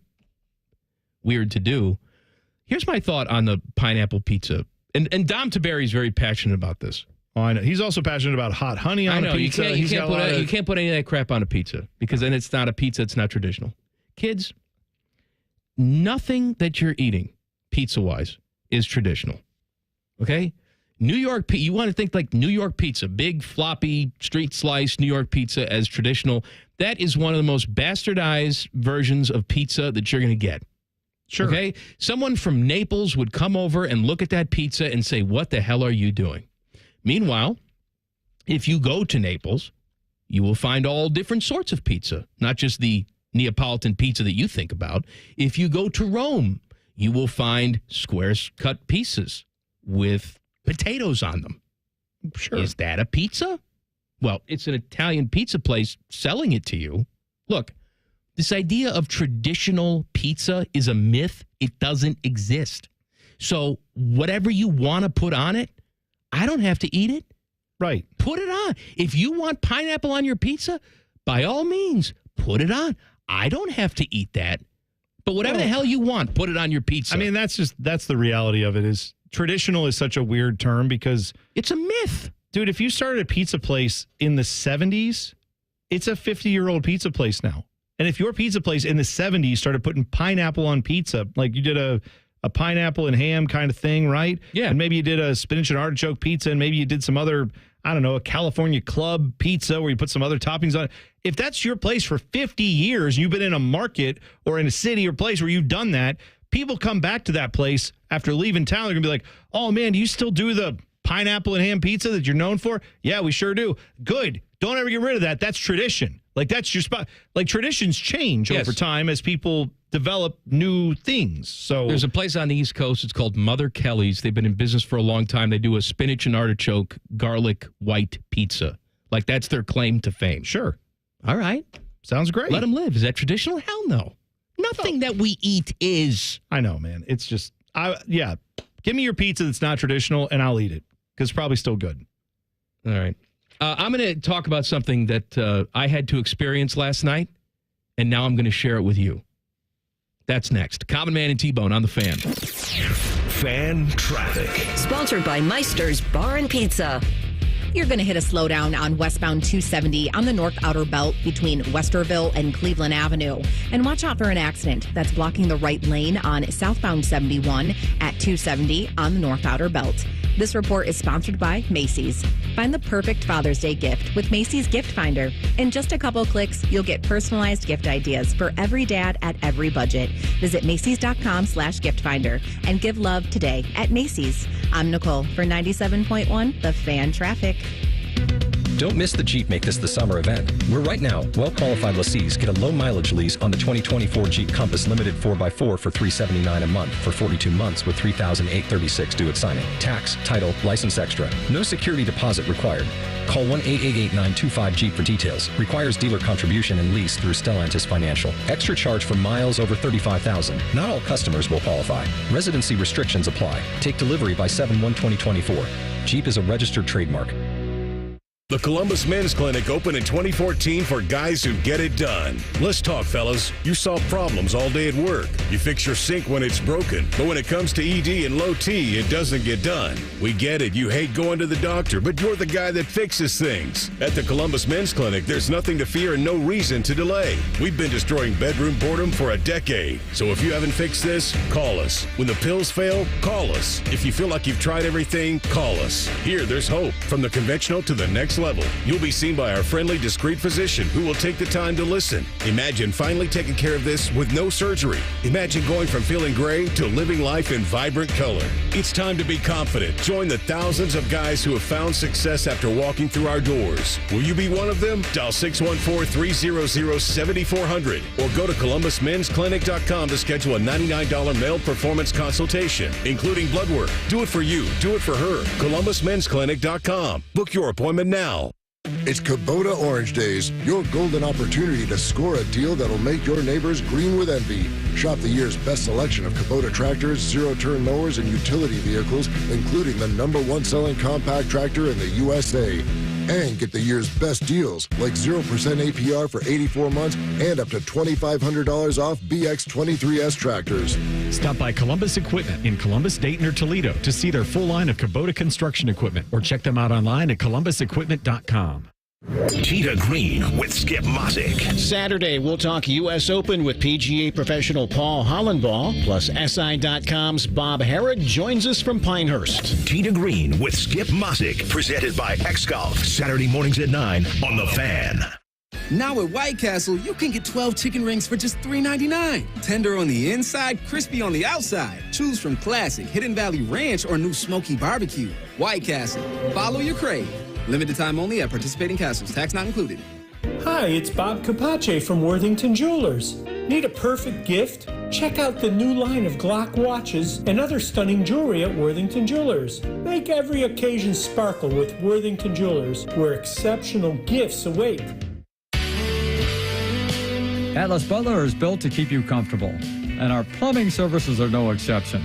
weird to do. Here's my thought on the pineapple pizza. And Dom Taberi is very passionate about this. Oh, I know. He's also passionate about hot honey on a pizza. You can't put any of that crap on a pizza because then it's not a pizza. It's not traditional. Kids, nothing that you're eating pizza-wise is traditional. Okay? New York, you want to think like New York pizza, big, floppy, street slice New York pizza as traditional. That is one of the most bastardized versions of pizza that you're going to get. Sure. Okay? Someone from Naples would come over and look at that pizza and say, what the hell are you doing? Meanwhile, if you go to Naples, you will find all different sorts of pizza, not just the Neapolitan pizza that you think about. If you go to Rome, you will find square-cut pieces with potatoes on them. Sure. Is that a pizza? Well, it's an Italian pizza place selling it to you. Look, this idea of traditional pizza is a myth. It doesn't exist. So whatever you want to put on it, I don't have to eat it. Right. Put it on. If you want pineapple on your pizza, by all means, put it on. I don't have to eat that. But whatever the hell you want, put it on your pizza. I mean, that's the reality of it is traditional is such a weird term because it's a myth. Dude, if you started a pizza place in the 70s, it's a 50-year-old pizza place now. And if your pizza place in the 70s started putting pineapple on pizza, like you did a pineapple and ham kind of thing, right? Yeah. And maybe you did a spinach and artichoke pizza, and maybe you did some other, I don't know, a California club pizza where you put some other toppings on it. If that's your place for 50 years, you've been in a market or in a city or place where you've done that, people come back to that place after leaving town. They're going to be like, oh, man, do you still do the pineapple and ham pizza that you're known for? Yeah, we sure do. Good. Don't ever get rid of that. That's tradition. Like, that's your spot. Like, traditions change over time as people develop new things. So there's a place on the East Coast. It's called Mother Kelly's. They've been in business for a long time. They do a spinach and artichoke garlic white pizza. Like that's their claim to fame. Sure. All right. Sounds great. Let them live. Is that traditional? Hell no. Nothing that we eat is. I know, man. It's just, give me your pizza that's not traditional and I'll eat it because it's probably still good. All right. I'm going to talk about something that I had to experience last night, and now I'm going to share it with you. That's next. Common Man and T-Bone on the Fan. Fan traffic. Sponsored by Meister's Bar and Pizza. You're going to hit a slowdown on westbound 270 on the north outer belt between Westerville and Cleveland Avenue. And watch out for an accident that's blocking the right lane on southbound 71 at 270 on the north outer belt. This report is sponsored by Macy's. Find the perfect Father's Day gift with Macy's Gift Finder. In just a couple clicks, you'll get personalized gift ideas for every dad at every budget. Visit Macys.com/gift finder and give love today at Macy's. I'm Nicole for 97.1 The Fan Traffic. Don't miss the Jeep Make This the Summer event, where right now, well-qualified lessees get a low-mileage lease on the 2024 Jeep Compass Limited 4x4 for $379 a month for 42 months with $3,836 due at signing. Tax, title, license extra. No security deposit required. Call 1-888-925-JEEP for details. Requires dealer contribution and lease through Stellantis Financial. Extra charge for miles over 35,000. Not all customers will qualify. Residency restrictions apply. Take delivery by 7/1/2024. Jeep is a registered trademark. The Columbus Men's Clinic opened in 2014 for guys who get it done. Let's talk, fellas. You solve problems all day at work. You fix your sink when it's broken. But when it comes to ED and low T, it doesn't get done. We get it. You hate going to the doctor, but you're the guy that fixes things. At the Columbus Men's Clinic, there's nothing to fear and no reason to delay. We've been destroying bedroom boredom for a decade. So if you haven't fixed this, call us. When the pills fail, call us. If you feel like you've tried everything, call us. Here, there's hope. From the conventional to the next level. You'll be seen by our friendly, discreet physician who will take the time to listen. Imagine finally taking care of this with no surgery. Imagine going from feeling gray to living life in vibrant color. It's time to be confident. Join the thousands of guys who have found success after walking through our doors. Will you be one of them? Dial 614-300-7400 or go to ColumbusMen'sClinic.com to schedule a $99 male performance consultation, including blood work. Do it for you. Do it for her. ColumbusMen'sClinic.com. Book your appointment now. It's Kubota Orange Days, your golden opportunity to score a deal that'll make your neighbors green with envy. Shop the year's best selection of Kubota tractors, zero-turn mowers, and utility vehicles, including the #1 selling compact tractor in the USA. And get the year's best deals, like 0% APR for 84 months and up to $2,500 off BX23S tractors. Stop by Columbus Equipment in Columbus, Dayton, or Toledo to see their full line of Kubota construction equipment, or check them out online at ColumbusEquipment.com. Cheetah Green with Skip Mosick. Saturday, we'll talk U.S. Open with PGA professional Paul Hollenbaugh. Plus, SI.com's Bob Harrod joins us from Pinehurst. Cheetah Green with Skip Mosick. Presented by X-Golf. Saturday mornings at 9 on The Fan. Now at White Castle, you can get 12 chicken rings for just $3.99. Tender on the inside, crispy on the outside. Choose from classic, Hidden Valley Ranch, or new smoky barbecue. White Castle. Follow your crave. Limited time only at participating castles. Tax not included. Hi, it's Bob Capace from Worthington Jewelers. Need a perfect gift? Check out the new line of Glock watches and other stunning jewelry at Worthington Jewelers. Make every occasion sparkle with Worthington Jewelers, where exceptional gifts await. Atlas Butler is built to keep you comfortable, and our plumbing services are no exception.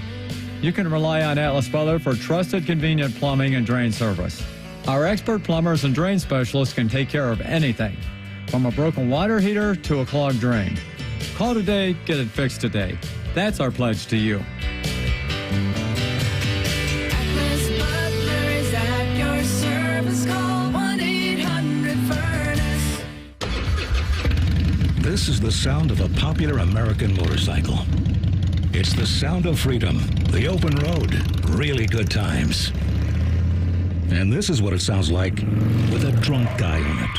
You can rely on Atlas Butler for trusted, convenient plumbing and drain service. Our expert plumbers and drain specialists can take care of anything, from a broken water heater to a clogged drain. Call today, get it fixed today. That's our pledge to you. Atlas Butler is at your service. Call 1-800-FURNACE. This is the sound of a popular American motorcycle. It's the sound of freedom, the open road, really good times. And this is what it sounds like with a drunk guy on it.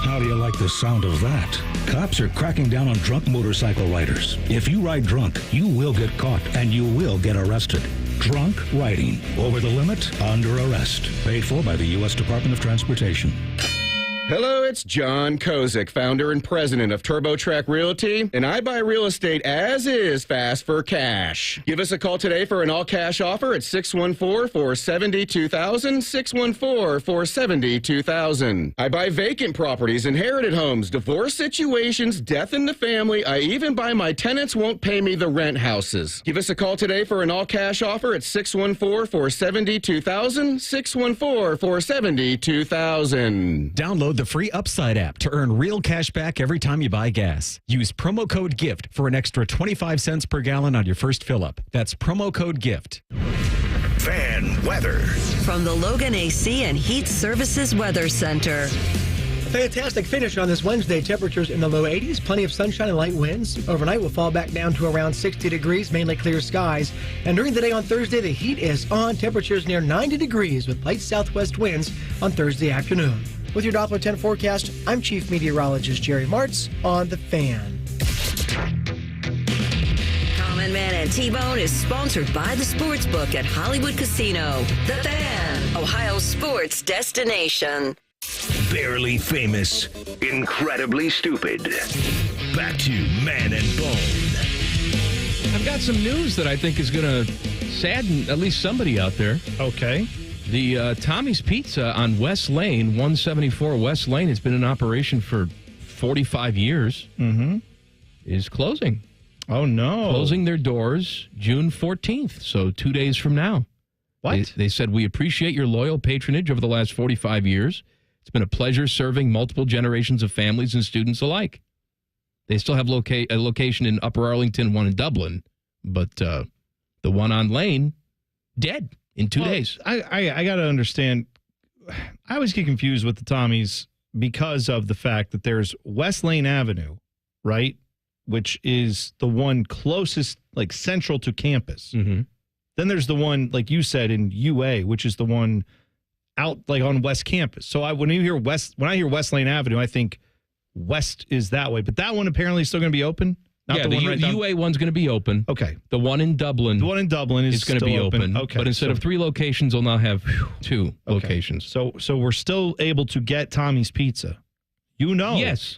How do you like the sound of that? Cops are cracking down on drunk motorcycle riders. If you ride drunk, you will get caught and you will get arrested. Drunk riding. Over the limit, under arrest. Paid for by the U.S. Department of Transportation. Hello, it's John Kozik, founder and president of TurboTrack Realty, and I buy real estate as is fast for cash. Give us a call today for an all-cash offer at 614-470-2000, 614-470-2000. I buy vacant properties, inherited homes, divorce situations, death in the family. I even buy my tenants won't pay me the rent houses. Give us a call today for an all-cash offer at 614-470-2000, 614-470-2000. Download the free Upside app to earn real cash back every time you buy gas. Use promo code GIFT for an extra 25 cents per gallon on your first fill-up. That's promo code GIFT. Fan weather. From the Logan AC and Heat Services Weather Center. Fantastic finish on this Wednesday. Temperatures in the low 80s, plenty of sunshine and light winds. Overnight, we'll fall back down to around 60 degrees, mainly clear skies. And during the day on Thursday, the heat is on. Temperatures near 90 degrees with light southwest winds on Thursday afternoon. With your Doppler 10 forecast, I'm Chief Meteorologist Jerry Martz on The Fan. Common Man and T-Bone is sponsored by the Sportsbook at Hollywood Casino. The Fan, Ohio's sports destination. Barely famous, incredibly stupid. Back to Man and Bone. I've got some news that I think is going to sadden at least somebody out there. Okay. The Tommy's Pizza on West Lane, 174 West Lane, has been in operation for 45 years, is closing. Oh, no. Closing their doors June 14th, so 2 days from now. What? They said, we appreciate your loyal patronage over the last 45 years. It's been a pleasure serving multiple generations of families and students alike. They still have a location in Upper Arlington, one in Dublin, but the one on Lane, dead in 2 days. I got to understand. I always get confused with the Tommies because of the fact that there's West Lane Avenue, right, which is the one closest, like, central to campus. Then there's the one, like you said, in UA, which is the one out, like, on West Campus. So when I hear West Lane Avenue, I think West is that way. But that one apparently is still going to be open. Not the UA one's going to be open. Okay. The one in Dublin. The one in Dublin is going to be open. Okay. But instead of 3 locations, they'll now have 2 locations. So we're still able to get Tommy's Pizza. You know. Yes.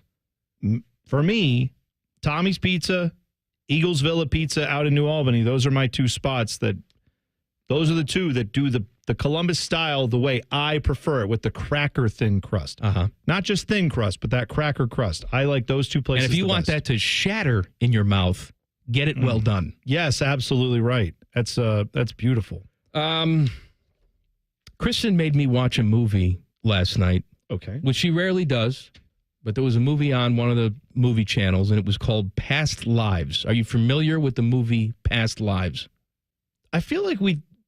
For me, Tommy's Pizza, Eagles Villa Pizza out in New Albany, those are my 2 spots those are the 2 that do the Columbus style the way I prefer it, with the cracker thin crust. Not just thin crust, but that cracker crust. I like those 2 places. And if you want that to shatter in your mouth, get it well done. Yes, absolutely right. That's beautiful. Kristen made me watch a movie last night. Okay. Which she rarely does, but there was a movie on one of the movie channels, and it was called Past Lives. Are you familiar with the movie Past Lives? I feel like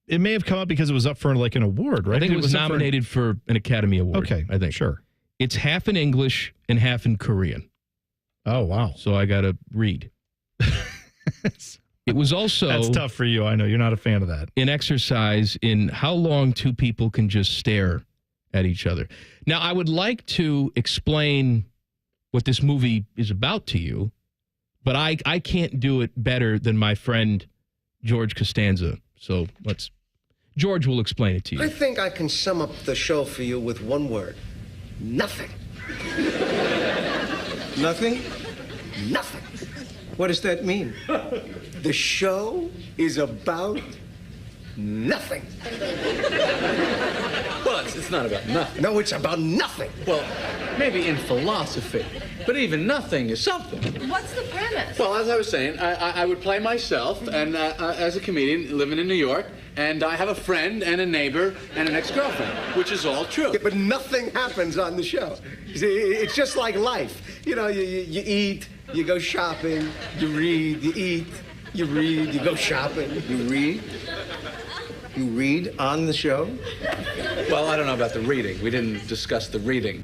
it may have come up because it was up for, like, an award, right? I think it was nominated for an Academy Award. Okay, I think. Sure. It's half in English and half in Korean. Oh, wow. So I got to read. It was also... That's tough for you. I know. You're not a fan of that. An exercise in how long 2 people can just stare at each other. Now, I would like to explain what this movie is about to you, but I can't do it better than my friend George Costanza. So George will explain it to you. I think I can sum up the show for you with one word. Nothing. Nothing? Nothing. What does that mean? The show is about nothing. Well, it's not about nothing. No, it's about nothing. Well, maybe in philosophy, but even nothing is something. What's the premise? Well, as I was saying, I would play myself, and as a comedian living in New York, and I have a friend and a neighbor and an ex-girlfriend, which is all true. Yeah, but nothing happens on the show. You see, it's just like life. You know, you eat, you go shopping, you read, you eat, you read, you go shopping, you read. You read on the show? Well, I don't know about the reading. We didn't discuss the reading.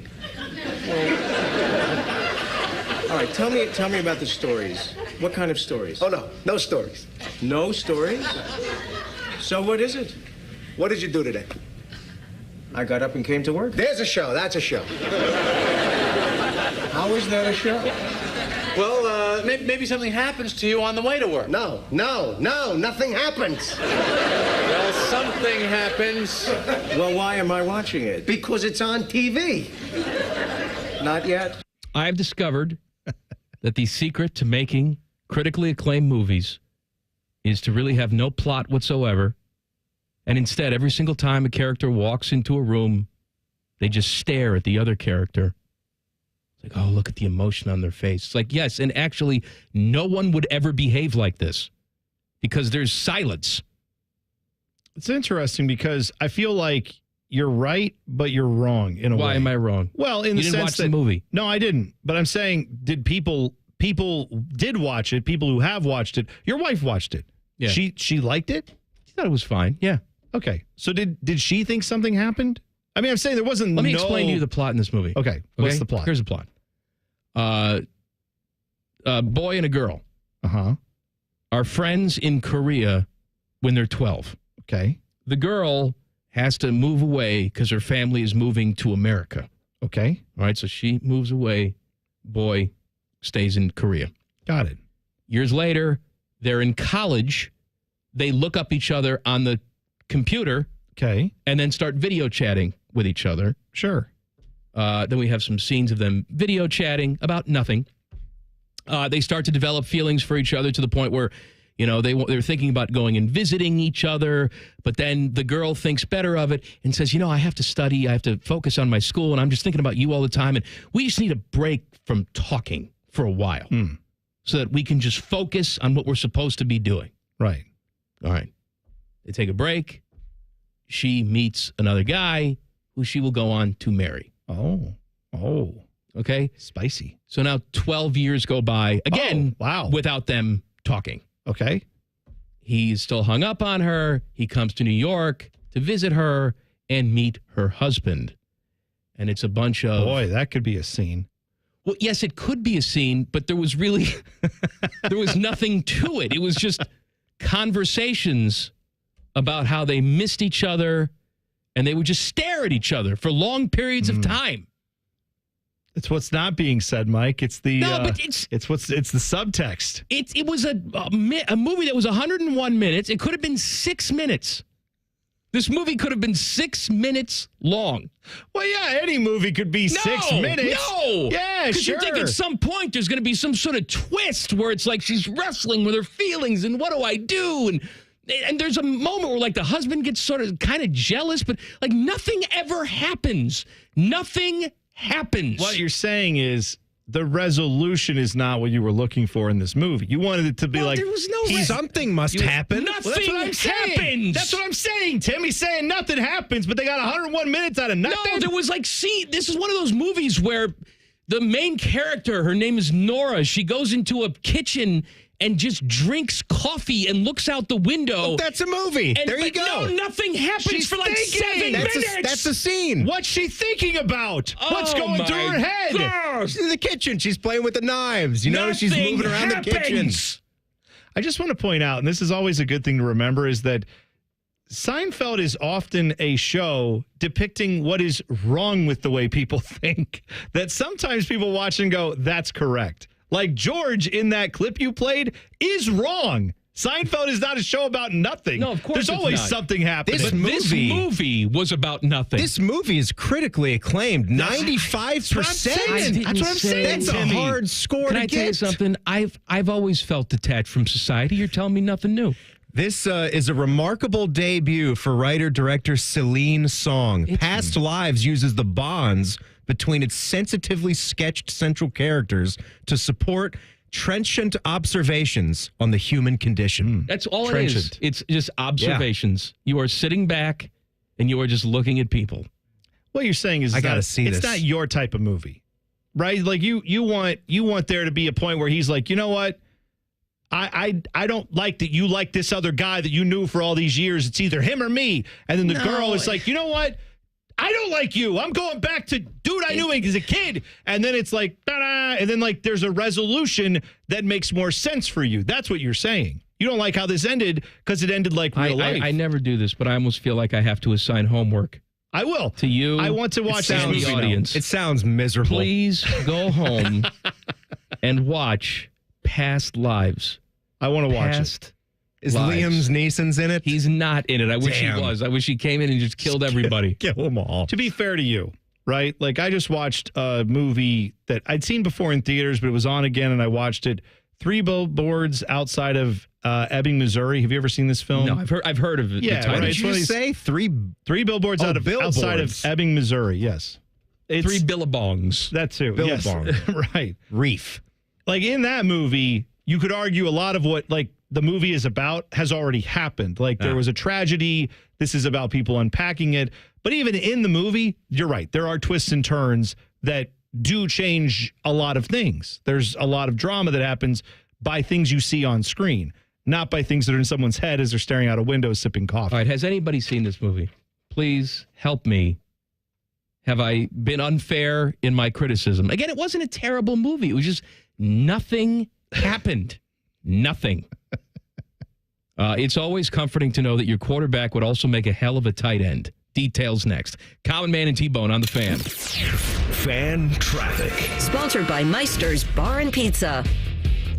All right, tell me about the stories. What kind of stories? Oh, no stories. No stories? So what is it? What did you do today? I got up and came to work. There's a show. That's a show. How is that a show? Well, maybe something happens to you on the way to work. No, nothing happens. Well, something happens. Well, why am I watching it? Because it's on TV. Not yet? I've discovered that the secret to making critically acclaimed movies is to really have no plot whatsoever. And instead, every single time a character walks into a room, they just stare at the other character. It's like, oh, look at the emotion on their face. It's like, yes, and actually, no one would ever behave like this because there's silence. It's interesting because I feel like you're right, but you're wrong in a way. Why am I wrong? Well, in You the didn't sense watch that the movie. No, I didn't. But I'm saying, did people did watch it? People who have watched it. Your wife watched it. Yeah. She liked it. She thought it was fine. Yeah. Okay. So did she think something happened? I mean, I'm saying there wasn't. Let me explain to you the plot in this movie. Okay. What's the plot? Here's the plot. A boy and a girl are friends in Korea when they're 12. Okay. The girl has to move away because her family is moving to America. Okay. All right, so she moves away. Boy stays in Korea. Got it. Years later, they're in college. They look up each other on the computer. Okay. And then start video chatting with each other. Sure. Then we have some scenes of them video chatting about nothing. They start to develop feelings for each other to the point where, you know, they're thinking about going and visiting each other. But then the girl thinks better of it and says, you know, I have to study. I have to focus on my school. And I'm just thinking about you all the time. And we just need a break from talking for a while so that we can just focus on what we're supposed to be doing. Right. All right. They take a break. She meets another guy who she will go on to marry. Oh. Okay. Spicy. So now 12 years go by again. Wow. Without them talking. Okay. He's still hung up on her. He comes to New York to visit her and meet her husband. And it's a bunch of... Boy, that could be a scene. Well, yes, it could be a scene, but there was really... there was nothing to it. It was just conversations about how they missed each other and they would just stare at each other for long periods of time. It's what's not being said, Mike. It's the but it's the subtext. It was a movie that was 101 minutes. It could have been 6 minutes. This movie could have been 6 minutes long. Well, yeah, any movie could be 6 minutes. No, yeah, because sure. you think at some point there's going to be some sort of twist where it's like she's wrestling with her feelings and what do I do and there's a moment where like the husband gets sort of kind of jealous, but like nothing ever happens. Nothing happens. What you're saying is the resolution is not what you were looking for in this movie. You wanted it to be like there was no something must happen. Nothing that's what I'm happens. saying. That's what I'm saying. Timmy's saying nothing happens, but they got 101 minutes out of nothing. No, there was like, this is one of those movies where the main character, her name is Nora, she goes into a kitchen and just drinks coffee and looks out the window. Well, that's a movie. There you go. No, nothing happens She's for like thinking. 7 minutes. That's a scene. What's she thinking about? What's Oh, going through her my head? gosh. She's in the kitchen. She's playing with the knives. You know, she's Nothing moving around the kitchen. happens. I just want to point out, and this is always a good thing to remember, is that Seinfeld is often a show depicting what is wrong with the way people think. That sometimes people watch and go, that's correct. Like George in that clip you played is wrong. Seinfeld is not a show about nothing. No, of course There's it's always not. something happening. This movie was about nothing. This movie is critically acclaimed. 95%. That's what I'm saying. That's a hard score Can to I tell you get. something? I've always felt detached from society. You're telling me nothing new. This is a remarkable debut for writer-director Celine Song. Past Lives uses the bonds between its sensitively sketched central characters to support trenchant observations on the human condition. That's all it is. Trenchant. It's just observations. You are sitting back and you are just looking at people. What you're saying is I gotta not- see it's this. not your type of movie, right? Like you want there to be a point where he's like, you know what? I don't like that you like this other guy that you knew for all these years. It's either him or me. And then the girl is like, you know what? I don't like you. I'm going back to dude I knew as a kid. And then it's like, ta-da, and then like there's a resolution that makes more sense for you. That's what you're saying. You don't like how this ended because it ended like real life. I never do this, but I almost feel like I have to assign homework. I will. To you. I want to watch this and the movie now. audience. It sounds miserable. Please go home and watch Past Lives. I want to watch it. Past Is Lives. Liam Neeson's in it? He's not in it. I wish he Damn. was. I wish he came in and just killed everybody. Kill them all. To be fair to you, right? Like, I just watched a movie that I'd seen before in theaters, but it was on again, and I watched it. 3 Billboards Outside of Ebbing, Missouri. Have you ever seen this film? No, I've heard of it. Yeah, What did you say? Three billboards outside of Ebbing, Missouri. Yes, 3 billabongs. That too. Billabong. Yes. Right. Reef. Like, in that movie, you could argue a lot of what the movie is about has already happened. Like, there was a tragedy. This is about people unpacking it. But even in the movie, you're right. There are twists and turns that do change a lot of things. There's a lot of drama that happens by things you see on screen, not by things that are in someone's head as they're staring out a window sipping coffee. All right, has anybody seen this movie? Please help me. Have I been unfair in my criticism? Again, it wasn't a terrible movie. It was just nothing happened. Nothing. It's always comforting to know that your quarterback would also make a hell of a tight end. Details next. Common Man and T-Bone on the Fan. Fan traffic. Sponsored by Meister's Bar and Pizza.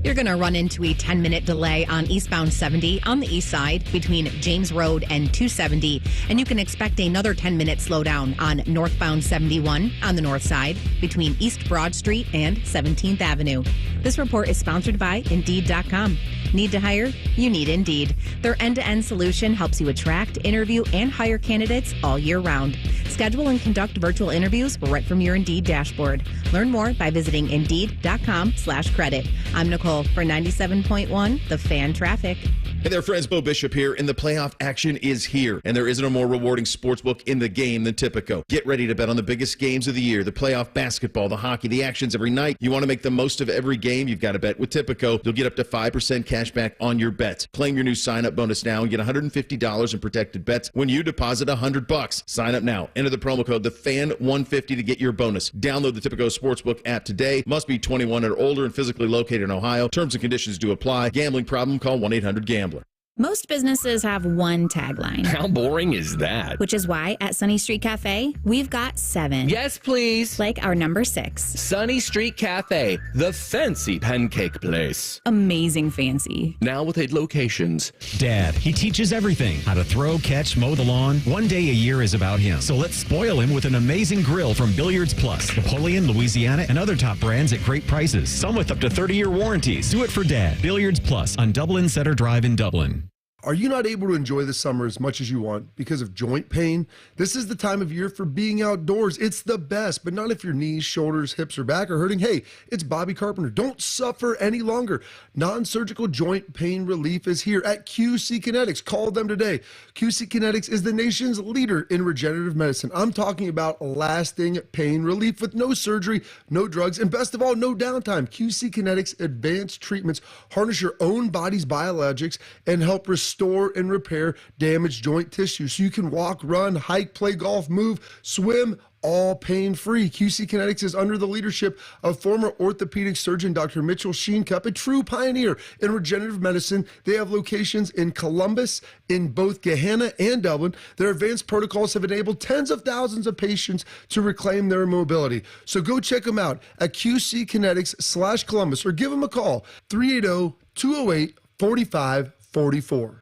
You're going to run into a 10-minute delay on eastbound 70 on the east side between James Road and 270. And you can expect another 10-minute slowdown on northbound 71 on the north side between East Broad Street and 17th Avenue. This report is sponsored by Indeed.com. Need to hire? You need Indeed. Their end-to-end solution helps you attract, interview, and hire candidates all year round. Schedule and conduct virtual interviews right from your Indeed dashboard. Learn more by visiting Indeed.com/credit. I'm Nicole for 97.1 The Fan Traffic. Hey there, friends. Bo Bishop here, and the playoff action is here. And there isn't a more rewarding sportsbook in the game than Tipico. Get ready to bet on the biggest games of the year, the playoff basketball, the hockey, the actions every night. You want to make the most of every game? You've got to bet with Tipico. You'll get up to 5% cash back on your bets. Claim your new sign-up bonus now and get $150 in protected bets when you deposit $100. Sign up now. Enter the promo code TheFan150 to get your bonus. Download the Tipico Sportsbook app today. Must be 21 or older and physically located in Ohio. Terms and conditions do apply. Gambling problem? Call 1-800-GAMBLER. Most businesses have one tagline. How boring is that? Which is why at Sunny Street Cafe, we've got 7. Yes, please. Like our number 6. Sunny Street Cafe, the fancy pancake place. Amazing fancy. Now with 8 locations. Dad, he teaches everything. How to throw, catch, mow the lawn. One day a year is about him. So let's spoil him with an amazing grill from Billiards Plus. Napoleon, Louisiana, and other top brands at great prices. Some with up to 30-year warranties. Do it for Dad. Billiards Plus on Dublin Center Drive in Dublin. Are you not able to enjoy the summer as much as you want because of joint pain? This is the time of year for being outdoors. It's the best, but not if your knees, shoulders, hips, or back are hurting. Hey, it's Bobby Carpenter. Don't suffer any longer. Non-surgical joint pain relief is here at QC Kinetics. Call them today. QC Kinetics is the nation's leader in regenerative medicine. I'm talking about lasting pain relief with no surgery, no drugs, and best of all, no downtime. QC Kinetics advanced treatments harness your own body's biologics and help restore and repair damaged joint tissue so you can walk, run, hike, play golf, move, swim, all pain-free. QC Kinetics is under the leadership of former orthopedic surgeon Dr. Mitchell Sheencup, a true pioneer in regenerative medicine. They have locations in Columbus, in both Gahanna and Dublin. Their advanced protocols have enabled tens of thousands of patients to reclaim their mobility. So go check them out at QCKinetics/Columbus or give them a call, 380-208-4544.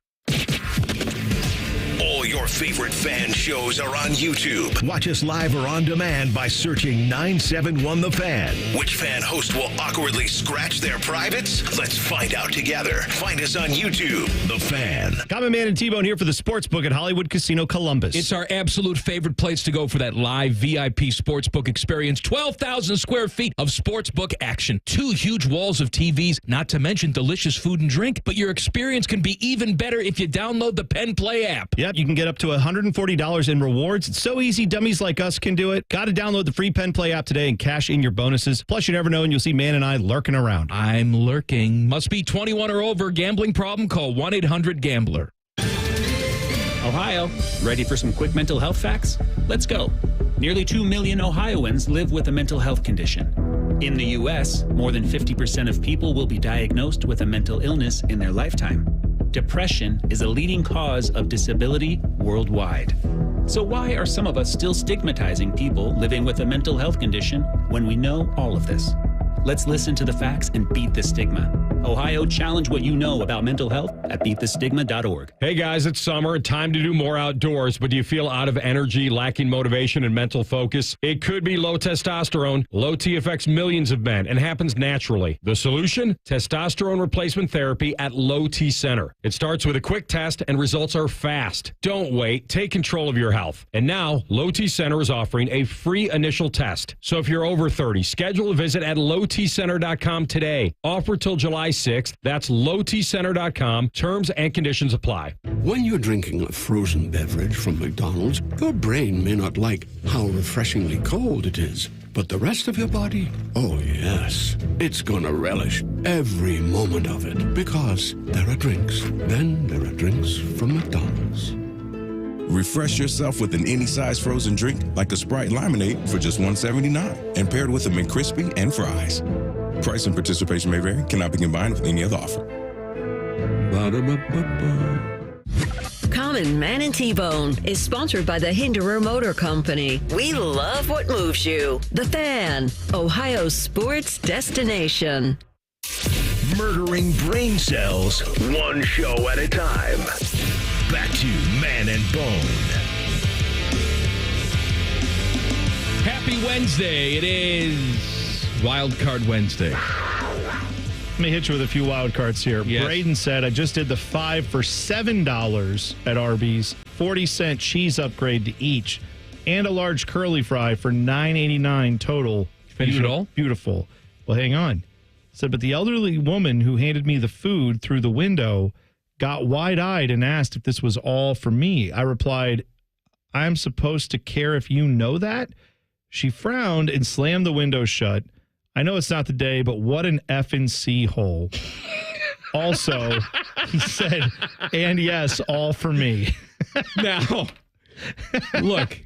All your favorite fan shows are on YouTube. Watch us live or on demand by searching 971 The Fan. Which fan host will awkwardly scratch their privates? Let's find out together. Find us on YouTube, The Fan. Common Man and T-Bone here for the Sportsbook at Hollywood Casino Columbus. It's our absolute favorite place to go for that live VIP sportsbook experience. 12,000 square feet of sportsbook action. 2 huge walls of TVs, not to mention delicious food and drink. But your experience can be even better if you download the Penn Play app. Yep, you can get up to $140 in rewards. It's so easy, dummies like us can do it. Got to download the free Penn Play app today and cash in your bonuses. Plus, you never know, and you'll see Man and I lurking around. I'm lurking. Must be 21 or over. Gambling problem? Call 1-800-GAMBLER. Ohio, ready for some quick mental health facts? Let's go. Nearly 2 million Ohioans live with a mental health condition. In the U.S., more than 50% of people will be diagnosed with a mental illness in their lifetime. Depression is a leading cause of disability worldwide. So why are some of us still stigmatizing people living with a mental health condition when we know all of this? Let's listen to the facts and beat the stigma. Ohio, challenge what you know about mental health at beatthestigma.org. Hey guys, it's summer. Time to do more outdoors, but do you feel out of energy, lacking motivation and mental focus? It could be low testosterone. Low T affects millions of men and happens naturally. The solution? Testosterone replacement therapy at Low T Center. It starts with a quick test and results are fast. Don't wait. Take control of your health. And now, Low T Center is offering a free initial test. So if you're over 30, schedule a visit at lowtcenter.com today. Offer till July 6th. That's lowtcenter.com. Terms and conditions apply. When you're drinking a frozen beverage from McDonald's, your brain may not like how refreshingly cold it is. But the rest of your body, oh yes, it's gonna relish every moment of it. Because there are drinks. Then there are drinks from McDonald's. Refresh yourself with an any-size frozen drink like a Sprite Lemonade for just $1.79 and paired with a McCrispy and fries. Price and participation may vary. Cannot be combined with any other offer. Ba-da-ba-ba-ba. Common Man and T-Bone is sponsored by the Hinderer Motor Company. We love what moves you. The Fan, Ohio's sports destination. Murdering brain cells, one show at a time. Back to Man and Bone. Happy Wednesday. It is Wildcard Wednesday. Let me hit you with a few wild cards here. Yes. Braden said, I just did the 5 for $7 at Arby's, 40-cent cheese upgrade to each, and a large curly fry for $9.89 total. Finish it all? Beautiful. Well, hang on. Said, but the elderly woman who handed me the food through the window got wide-eyed and asked if this was all for me. I replied, I'm supposed to care if you know that? She frowned and slammed the window shut. I know it's not the day, but what an effing C-hole. Also, he said, and yes, all for me. Now, look,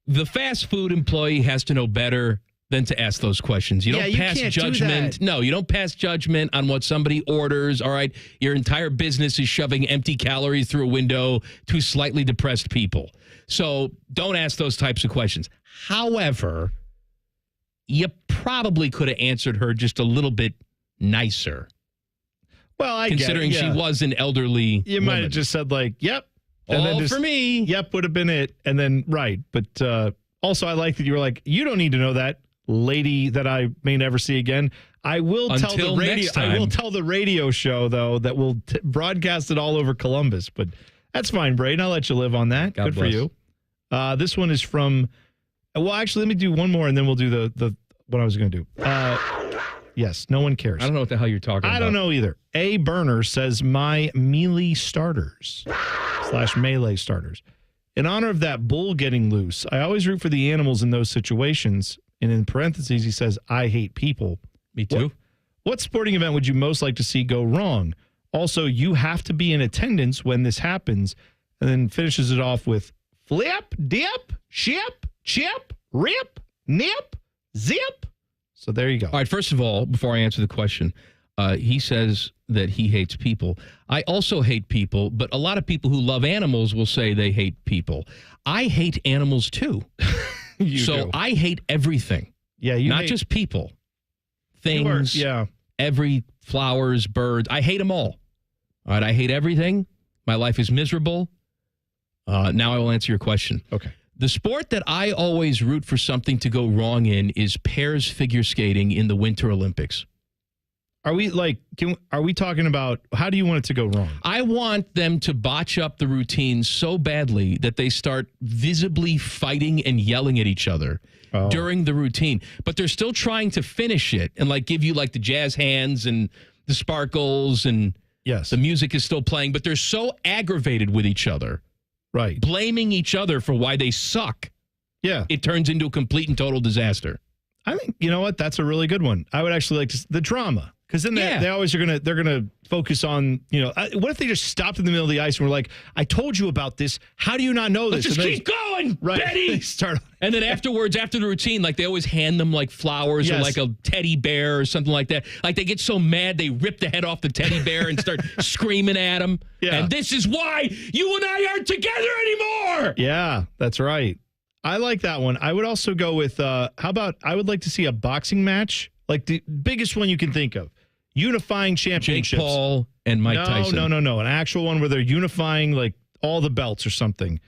the fast food employee has to know better than to ask those questions. You don't pass judgment. No, you don't pass judgment on what somebody orders. All right. Your entire business is shoving empty calories through a window to slightly depressed people. So don't ask those types of questions. However, you probably could have answered her just a little bit nicer. Well, I considering get it, yeah. she was an elderly You might have just said like, yep. And all then just, for me. Yep would have been it. And then, right. But also, I like that you were like, you don't need to know that, lady that I may never see again. I will tell the radio. Next time. I will tell the radio show though that will broadcast it all over Columbus. But that's fine, Braden. I'll let you live on that. God Good bless. for you. This one is from. Well, actually, let me do one more, and then we'll do the what I was going to do. Yes, no one cares. I don't know what the hell you're talking about. I don't know either. A Burner says my melee starters / melee starters. In honor of that bull getting loose, I always root for the animals in those situations. And in parentheses, he says, I hate people. Me too. What sporting event would you most like to see go wrong? Also, you have to be in attendance when this happens. And then finishes it off with flip, dip, ship, chip, rip, nip, zip. So there you go. All right, first of all, before I answer the question, he says that he hates people. I also hate people, but a lot of people who love animals will say they hate people. I hate animals too. Do. I hate everything. Yeah, you not hate, just people. Things, yeah. every flowers, birds. I hate them all. All right, I hate everything. My life is miserable. Now I will answer your question. Okay. The sport that I always root for something to go wrong in is pairs figure skating in the Winter Olympics. Are we are we talking about how do you want it to go wrong? I want them to botch up the routine so badly that they start visibly fighting and yelling at each other during the routine. But they're still trying to finish it and give you the jazz hands and the sparkles and the music is still playing. But they're so aggravated with each other. Right. Blaming each other for why they suck. Yeah. It turns into a complete and total disaster. I think, you know what? That's a really good one. I would actually like to, the drama. Because then they always they're gonna focus on, what if they just stopped in the middle of the ice and were like, I told you about this. How do you not know this? Let's just keep going, right. Betty. And then afterwards, after the routine, they always hand them flowers or a teddy bear or something like that. They get so mad they rip the head off the teddy bear and start screaming at him. Yeah. And this is why you and I aren't together anymore. Yeah, that's right. I like that one. I would also go with, how about I would like to see a boxing match, the biggest one you can think of. unifying championships. Jake Paul and Mike Tyson. No. An actual one where they're unifying like all the belts or something.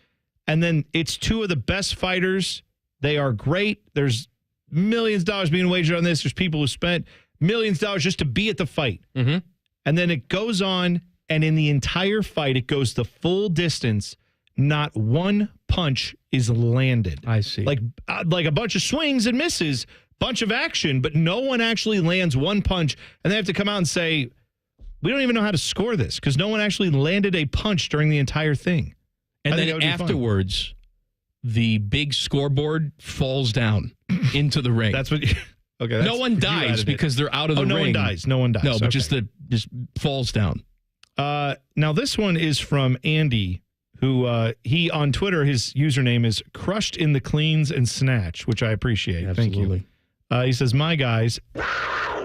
And then it's two of the best fighters. They are great. There's millions of dollars being wagered on this. There's people who spent millions of dollars just to be at the fight. Mm-hmm. And then it goes on, and in the entire fight, it goes the full distance. Not one punch is landed. I see. Like a bunch of swings and misses, bunch of action, but no one actually lands one punch. And they have to come out and say, we don't even know how to score this because no one actually landed a punch during the entire thing. And then afterwards, the big scoreboard falls down into the ring. That's what. Okay. No one dies because they're out of the ring. No one dies. No one dies. No, but just falls down. Now this one is from Andy, who he on Twitter, his username is Crushed in the Cleans and Snatch, which I appreciate. Absolutely. Thank you. He says, "My guys,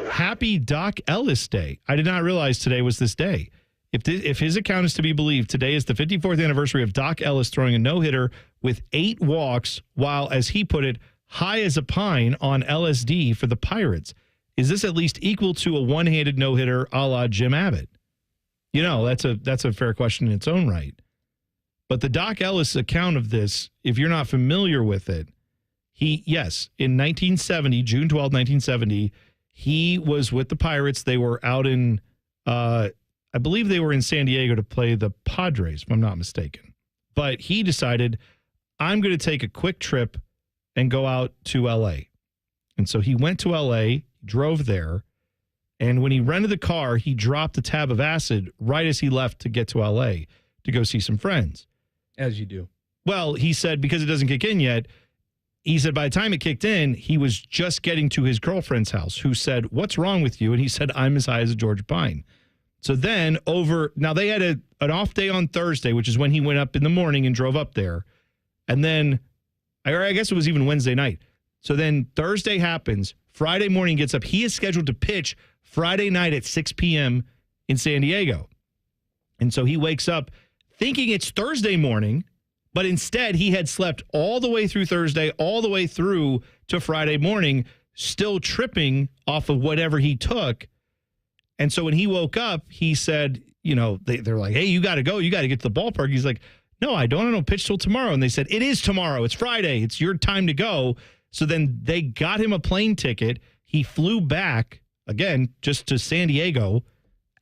happy Doc Ellis Day. I did not realize today was this day. If his account is to be believed, today is the 54th anniversary of Doc Ellis throwing a no-hitter with 8 walks while, as he put it, high as a pine on LSD for the Pirates. Is this at least equal to a one-handed no-hitter a la Jim Abbott?" You know, that's a fair question in its own right. But the Doc Ellis account of this, if you're not familiar with it, in 1970, June 12, 1970, he was with the Pirates. They were out in, I believe they were in San Diego to play the Padres, if I'm not mistaken. But he decided, I'm going to take a quick trip and go out to L.A. And so he went to L.A., drove there, and when he rented the car, he dropped a tab of acid right as he left to get to L.A. to go see some friends. As you do. Well, he said because it doesn't kick in yet, he said by the time it kicked in, he was just getting to his girlfriend's house, who said, "What's wrong with you?" And he said, "I'm as high as a Georgia pine." So then now they had an off day on Thursday, which is when he went up in the morning and drove up there. And then, I guess it was even Wednesday night. So then Thursday happens. Friday morning gets up. He is scheduled to pitch Friday night at 6 p.m. in San Diego. And so he wakes up thinking it's Thursday morning, but instead he had slept all the way through Thursday, all the way through to Friday morning, still tripping off of whatever he took. And so when he woke up, he said, they're like, "Hey, you got to go. You got to get to the ballpark." He's like, "No, I don't pitch till tomorrow." And they said, "It is tomorrow. It's Friday. It's your time to go." So then they got him a plane ticket. He flew back, again, just to San Diego.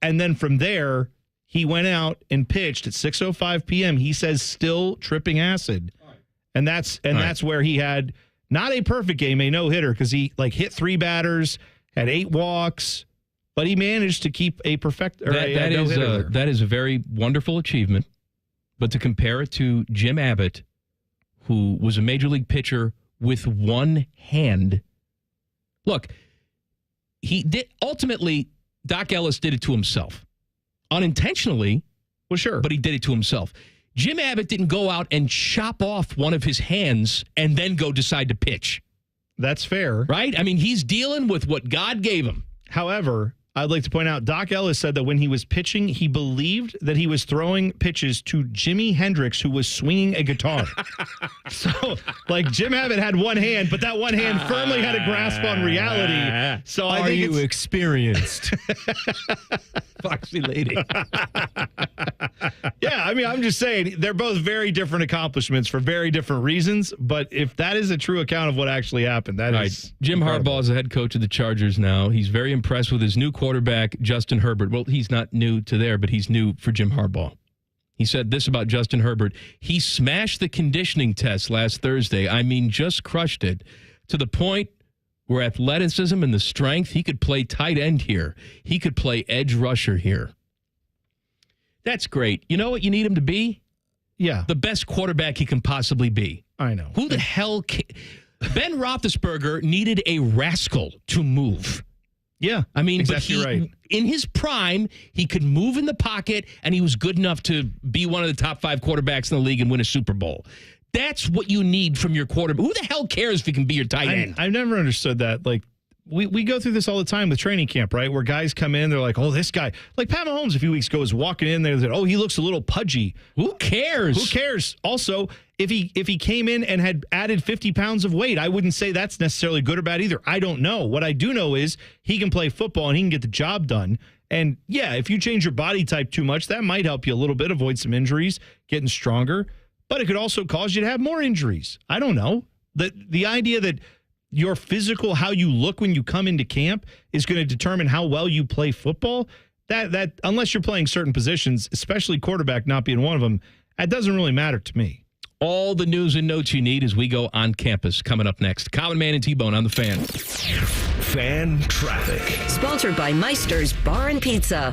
And then from there, he went out and pitched at 6:05 p.m. He says still tripping acid. And that's where he had not a perfect game, a no-hitter, because he hit 3 batters, had 8 walks, but he managed to keep a no-hitter. That is a very wonderful achievement. But to compare it to Jim Abbott, who was a major league pitcher with one hand. Look, ultimately, Doc Ellis did it to himself. Unintentionally, well, sure, but he did it to himself. Jim Abbott didn't go out and chop off one of his hands and then go decide to pitch. That's fair. Right? I mean, he's dealing with what God gave him. However, I'd like to point out, Doc Ellis said that when he was pitching, he believed that he was throwing pitches to Jimi Hendrix, who was swinging a guitar. So, Jim Abbott had one hand, but that one hand firmly had a grasp on reality. So I think you experienced? Foxy lady. Yeah, I mean, I'm just saying, they're both very different accomplishments for very different reasons, but if that is a true account of what actually happened, that is Jim Harbaugh is the head coach of the Chargers now. He's very impressed with his new quarterback, Justin Herbert. Well, he's not new to there, but he's new for Jim Harbaugh. He said this about Justin Herbert. He smashed the conditioning test last Thursday. I mean, just crushed it to the point where athleticism and the strength, he could play tight end here. He could play edge rusher here. That's great. You know what you need him to be? Yeah. The best quarterback he can possibly be. I know. Who the hell Ben Roethlisberger needed a rascal to move. Yeah, I mean, exactly right. In his prime, he could move in the pocket, and he was good enough to be one of the top 5 quarterbacks in the league and win a Super Bowl. That's what you need from your quarterback. Who the hell cares if he can be your tight end? I've never understood that. We go through this all the time with training camp, right? Where guys come in, they're like, "Oh, this guy." Like Pat Mahomes a few weeks ago was walking in there, said, "Oh, he looks a little pudgy." Who cares? Who cares? Also, If he came in and had added 50 pounds of weight, I wouldn't say that's necessarily good or bad either. I don't know. What I do know is he can play football and he can get the job done. And yeah, if you change your body type too much, that might help you a little bit, avoid some injuries, getting stronger. But it could also cause you to have more injuries. I don't know. The idea that your physical, how you look when you come into camp is going to determine how well you play football, that unless you're playing certain positions, especially quarterback not being one of them, that doesn't really matter to me. All the news and notes you need as we go on campus. Coming up next, Common Man and T-Bone on the Fan. Fan traffic. Sponsored by Meister's Bar and Pizza.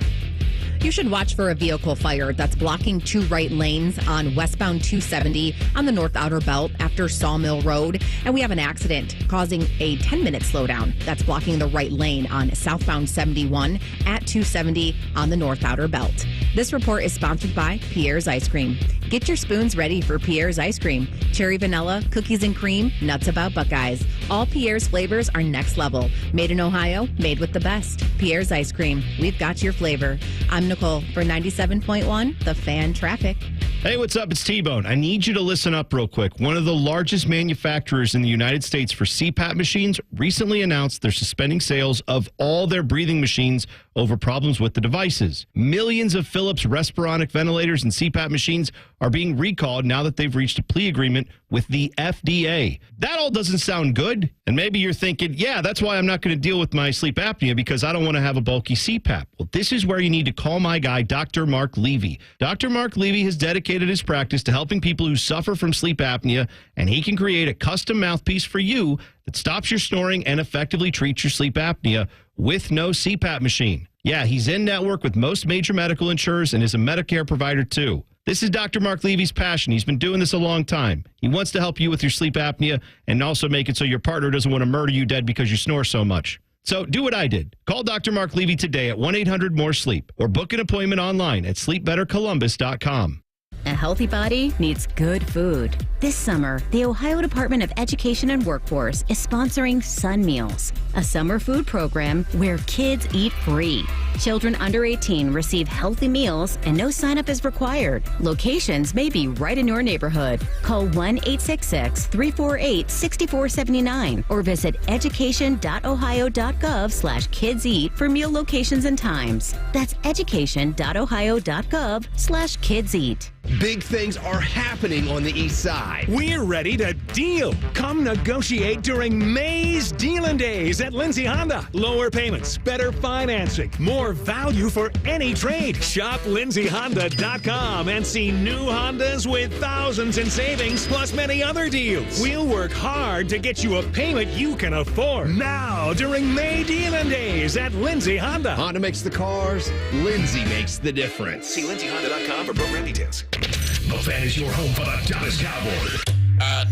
You should watch for a vehicle fire that's blocking 2 right lanes on westbound 270 on the North Outer Belt after Sawmill Road. And we have an accident causing a 10-minute slowdown that's blocking the right lane on southbound 71 at 270 on the North Outer Belt. This report is sponsored by Pierre's Ice Cream. Get your spoons ready for Pierre's Ice Cream. Cherry vanilla, cookies and cream, nuts about Buckeyes. All Pierre's flavors are next level. Made in Ohio, made with the best. Pierre's Ice Cream. We've got your flavor. I'm Nicole for 97.1, The Fan Traffic. Hey, what's up? It's T-Bone. I need you to listen up real quick. One of the largest manufacturers in the United States for CPAP machines recently announced they're suspending sales of all their breathing machines over problems with the devices. Millions of Philips Respironic ventilators and CPAP machines are being recalled now that they've reached a plea agreement with the FDA. That all doesn't sound good. And maybe you're thinking, yeah, that's why I'm not going to deal with my sleep apnea because I don't want to have a bulky CPAP. Well, this is where you need to call my guy, Dr. Mark Levy. Dr. Mark Levy has dedicated his practice to helping people who suffer from sleep apnea, and he can create a custom mouthpiece for you that stops your snoring and effectively treats your sleep apnea with no CPAP machine. Yeah, he's in network with most major medical insurers and is a Medicare provider too. This is Dr. Mark Levy's passion. He's been doing this a long time. He wants to help you with your sleep apnea and also make it so your partner doesn't want to murder you dead because you snore so much. So do what I did. Call Dr. Mark Levy today at 1-800-MORE-SLEEP or book an appointment online at sleepbettercolumbus.com. A healthy body needs good food. This summer, the Ohio Department of Education and Workforce is sponsoring Sun Meals, a summer food program where kids eat free. Children under 18 receive healthy meals and no sign-up is required. Locations may be right in your neighborhood. Call 1-866-348-6479 or visit education.ohio.gov/kidseat for meal locations and times. That's education.ohio.gov/kidseat. Big things are happening on the east side. We're ready to deal. Come negotiate during May's Dealin' Days at Lindsay Honda. Lower payments, better financing, more value for any trade. Shop lindsayhonda.com and see new Hondas with thousands in savings plus many other deals. We'll work hard to get you a payment you can afford. Now during May Dealin' Days at Lindsay Honda. Honda makes the cars, Lindsay makes the difference. See lindsayhonda.com for program details. The Fan is your home for the Dallas Cowboys.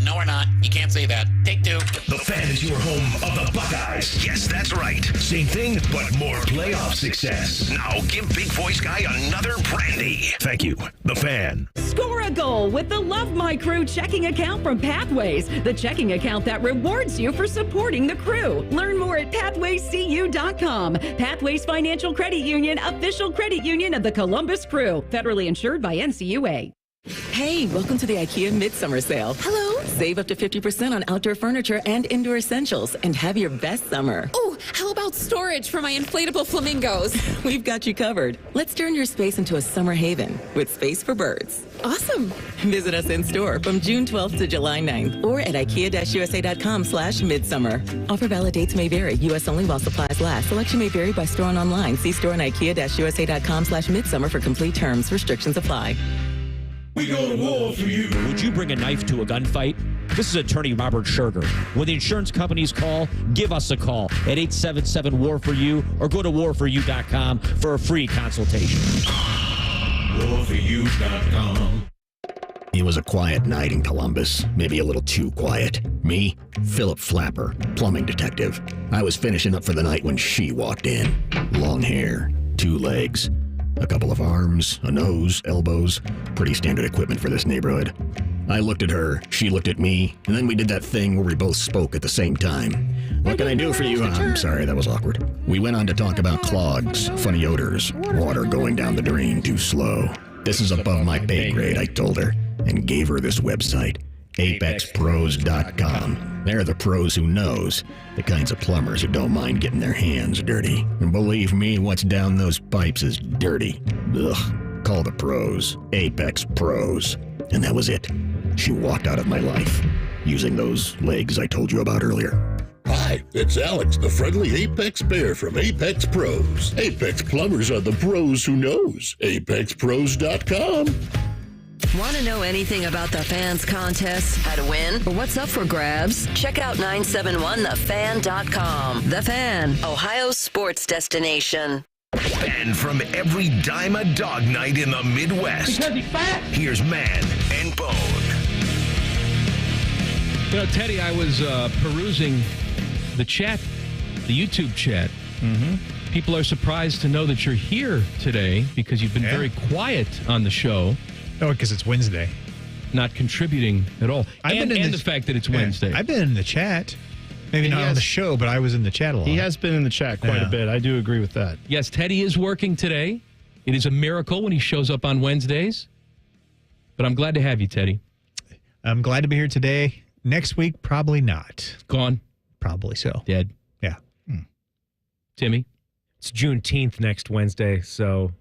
No, we're not. You can't say that. Take 2. The Fan is your home of the Buckeyes. Yes, that's right. Same thing, but more playoff success. Now give Big Voice Guy another brandy. Thank you. The Fan. Score a goal with the Love My Crew checking account from Pathways, the checking account that rewards you for supporting the crew. Learn more at pathwayscu.com. Pathways Financial Credit Union, official credit union of the Columbus Crew. Federally insured by NCUA. Hey, welcome to the IKEA Midsummer Sale. Hello. Save up to 50% on outdoor furniture and indoor essentials and have your best summer. Oh, how about storage for my inflatable flamingos? We've got you covered. Let's turn your space into a summer haven with space for birds. Awesome. Visit us in store from June 12th to July 9th or at ikea-usa.com/midsummer. Offer valid dates may vary. U.S. only while supplies last. Selection may vary by store and online. See store and ikea-usa.com/midsummer for complete terms. Restrictions apply. We go to war for you. Would you bring a knife to a gunfight? This is attorney Robert Scherger. When the insurance companies call, give us a call at 877-WAR-FOR-YOU or go to warforyou.com for a free consultation. warforyou.com. It was a quiet night in Columbus, maybe a little too quiet. Me, Philip Flapper, plumbing detective. I was finishing up for the night when she walked in. Long hair, 2 legs. A couple of arms, a nose, elbows. Pretty standard equipment for this neighborhood. I looked at her, she looked at me, and then we did that thing where we both spoke at the same time. What can I do for you? I'm sorry, that was awkward. We went on to talk about clogs, funny odors, water going down the drain too slow. This is above my pay grade, I told her. and gave her this website, ApexPros.com. They're the pros who knows, the kinds of plumbers who don't mind getting their hands dirty. And believe me, what's down those pipes is dirty. Ugh. Call the pros, Apex Pros. And that was it. She walked out of my life, using those legs I told you about earlier. Hi, it's Alex, the friendly Apex Bear from Apex Pros. Apex plumbers are the pros who knows. ApexPros.com. Want to know anything about the Fans contest, how to win, or what's up for grabs? Check out 971thefan.com. The Fan, Ohio's sports destination. And from every dime a dog night in the Midwest, because he's fat. Here's Man and Bone. You know, Teddy, I was perusing the chat, the YouTube chat. Mm-hmm. People are surprised to know that you're here today because you've been very quiet on the show. Oh, because it's Wednesday. Not contributing at all. And the fact that it's Wednesday. I've been in the chat. Maybe not on the show, but I was in the chat a lot. He has been in the chat quite a bit. I do agree with that. Yes, Teddy is working today. It is a miracle when he shows up on Wednesdays. But I'm glad to have you, Teddy. I'm glad to be here today. Next week, probably not. Gone? Probably so. Dead? Yeah. Timmy? It's Juneteenth next Wednesday, so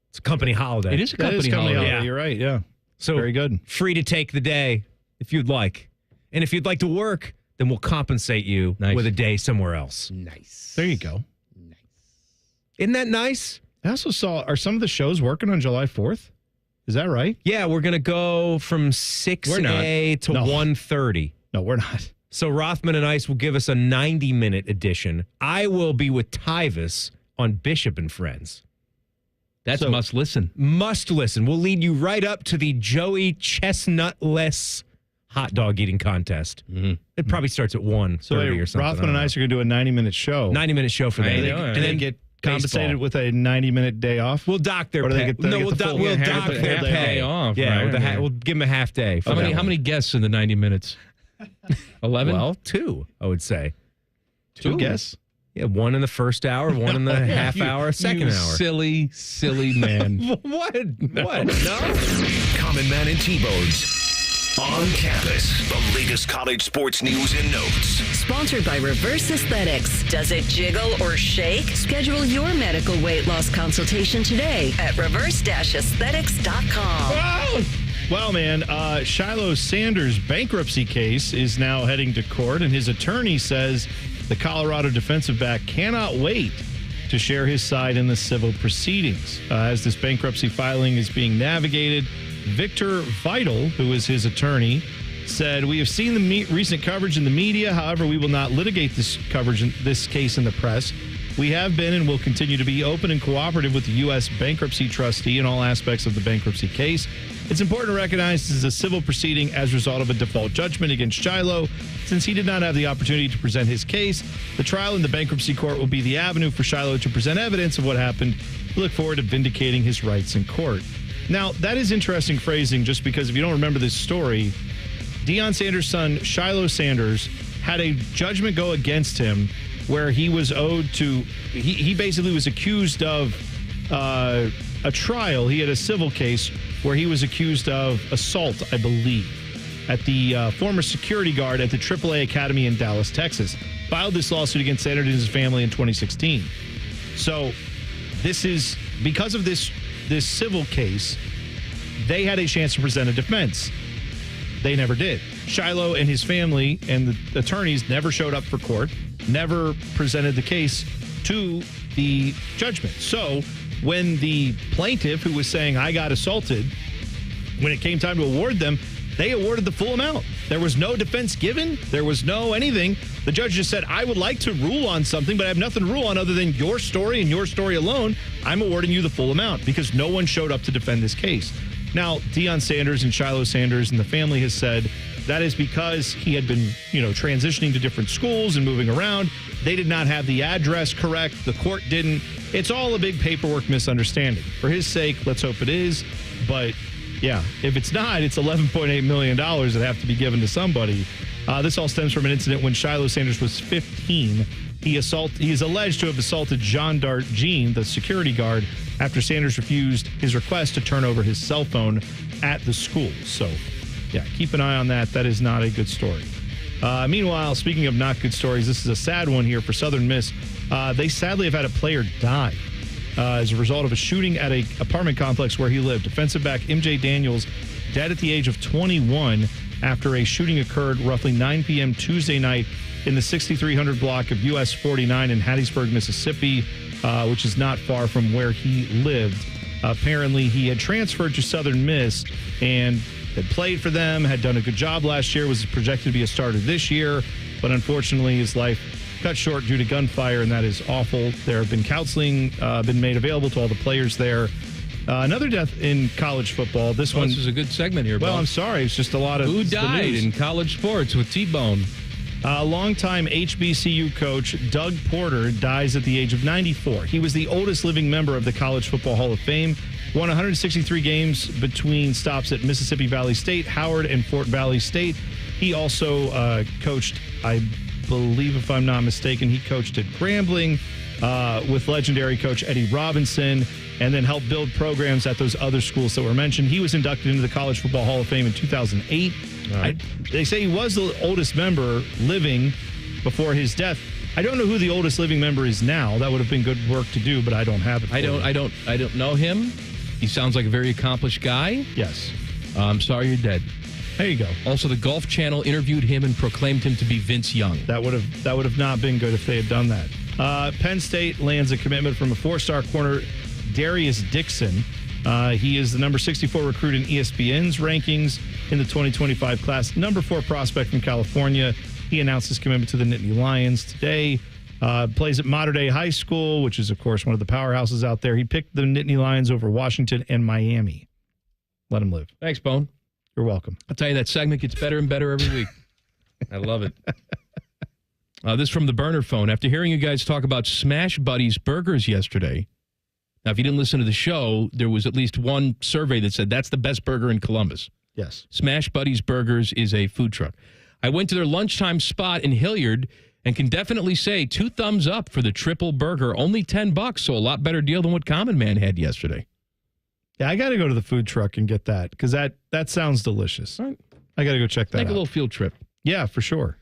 it's a company holiday. It is a company holiday. Yeah. You're right, yeah. So very good. Free to take the day if you'd like. And if you'd like to work, then we'll compensate you with a day somewhere else. Nice. There you go. Isn't that nice? I also saw, are some of the shows working on July 4th? Is that right? Yeah, we're going to go from 6A to 1:30. No, we're not. So Rothman and Ice will give us a 90-minute edition. I will be with Tyvis on Bishop and Friends. That's must listen. Must listen. We'll lead you right up to the Joey Chestnutless hot dog eating contest. Mm-hmm. It probably starts at 1:30 or something. Rothman and Ice are going to do a 90-minute show. 90-minute show for them. And then get compensated with a 90-minute day off? We'll dock their pay. We'll dock their pay off. Yeah, right. We'll give them a half day. How many guests in the 90 minutes? 11? Well, 2, I would say. 2 guests? Yeah, 1 in the first hour, 1 in the half hour, second hour. Silly man. What? No? Common Man and T-Bones. On campus, the latest college sports news and notes. Sponsored by Reverse Aesthetics. Does it jiggle or shake? Schedule your medical weight loss consultation today at reverse-aesthetics.com. Well, man, Shiloh Sanders' bankruptcy case is now heading to court, and his attorney says the Colorado defensive back cannot wait to share his side in the civil proceedings. As this bankruptcy filing is being navigated, Victor Vital, who is his attorney, said, "We have seen the recent coverage in the media. However, we will not litigate this coverage in this case in the press. We have been and will continue to be open and cooperative with the U.S. bankruptcy trustee in all aspects of the bankruptcy case. It's important to recognize this is a civil proceeding as a result of a default judgment against Shiloh. Since he did not have the opportunity to present his case, the trial in the bankruptcy court will be the avenue for Shiloh to present evidence of what happened. We look forward to vindicating his rights in court." Now, that is interesting phrasing, just because if you don't remember this story, Deion Sanders' son, Shiloh Sanders, had a judgment go against him where he was owed to, he basically was accused of a trial. He had a civil case where he was accused of assault, I believe, at the former security guard at the AAA Academy in Dallas, Texas. Filed this lawsuit against Sanders and his family in 2016. So this is, because of this civil case, they had a chance to present a defense. They never did. Shiloh and his family and the attorneys never showed up for court, never presented the case to the judgment. So when the plaintiff, who was saying, "I got assaulted," when it came time to award them, they awarded the full amount. There was no defense given. There was no anything. The judge just said, "I would like to rule on something, but I have nothing to rule on other than your story and your story alone. I'm awarding you the full amount," because no one showed up to defend this case. Now, Deion Sanders and Shiloh Sanders and the family has said that is because he had been, transitioning to different schools and moving around. They did not have the address correct. The court didn't. It's all a big paperwork misunderstanding. For his sake, let's hope it is. But yeah, if it's not, it's $11.8 million that have to be given to somebody. This all stems from an incident when Shiloh Sanders was 15. He is alleged to have assaulted Jean Dart Jean, the security guard, after Sanders refused his request to turn over his cell phone. at the school. So, yeah, keep an eye on that. That is not a good story. Meanwhile, speaking of not good stories, this is a sad one here for Southern Miss. They sadly have had a player die as a result of a shooting at an apartment complex where he lived. Defensive back MJ Daniels dead at the age of 21 after a shooting occurred roughly 9 p.m. Tuesday night in the 6300 block of US 49 in Hattiesburg, Mississippi, which is not far from where he lived. Apparently, he had transferred to Southern Miss and had played for them, had done a good job last year, was projected to be a starter this year, but unfortunately his life cut short due to gunfire, and that is awful. There have been counseling been made available to all the players there. Another death in college football. This one. This is a good segment here, Well, Bo. I'm sorry. It's just a lot of. Who died in college sports with T-Bone? Longtime HBCU coach Doug Porter dies at the age of 94. He was the oldest living member of the College Football Hall of Fame. Won 163 games between stops at Mississippi Valley State, Howard, and Fort Valley State. He also coached, I believe, if I'm not mistaken, he coached at Grambling with legendary coach Eddie Robinson, and then helped build programs at those other schools that were mentioned. He was inducted into the College Football Hall of Fame in 2008. They say he was the oldest member living before his death. I don't know who the oldest living member is now. That would have been good work to do, but I don't have it. I don't know him. He sounds like a very accomplished guy. Yes. I'm sorry you're dead. There you go. Also, the Golf Channel interviewed him and proclaimed him to be Vince Young. That would have not been good if they had done that. Penn State lands a commitment from a 4-star corner, Darius Dixon. He is the number 64 recruit in ESPN's rankings in the 2025 class. Number 4 prospect from California. He announced his commitment to the Nittany Lions today. Plays at Mater Dei High School, which is, of course, one of the powerhouses out there. He picked the Nittany Lions over Washington and Miami. Let him live. Thanks, Bone. You're welcome. I'll tell you, that segment gets better and better every week. I love it. This from the burner phone. After hearing you guys talk about Smash Buddies burgers yesterday, now, if you didn't listen to the show, there was at least one survey that said that's the best burger in Columbus. Yes. Smash Buddies Burgers is a food truck. I went to their lunchtime spot in Hilliard and can definitely say 2 thumbs up for the triple burger. Only $10, so a lot better deal than what Common Man had yesterday. Yeah, I got to go to the food truck and get that because that sounds delicious. Right. I got to go check that out. Take a little field trip. Yeah, for sure.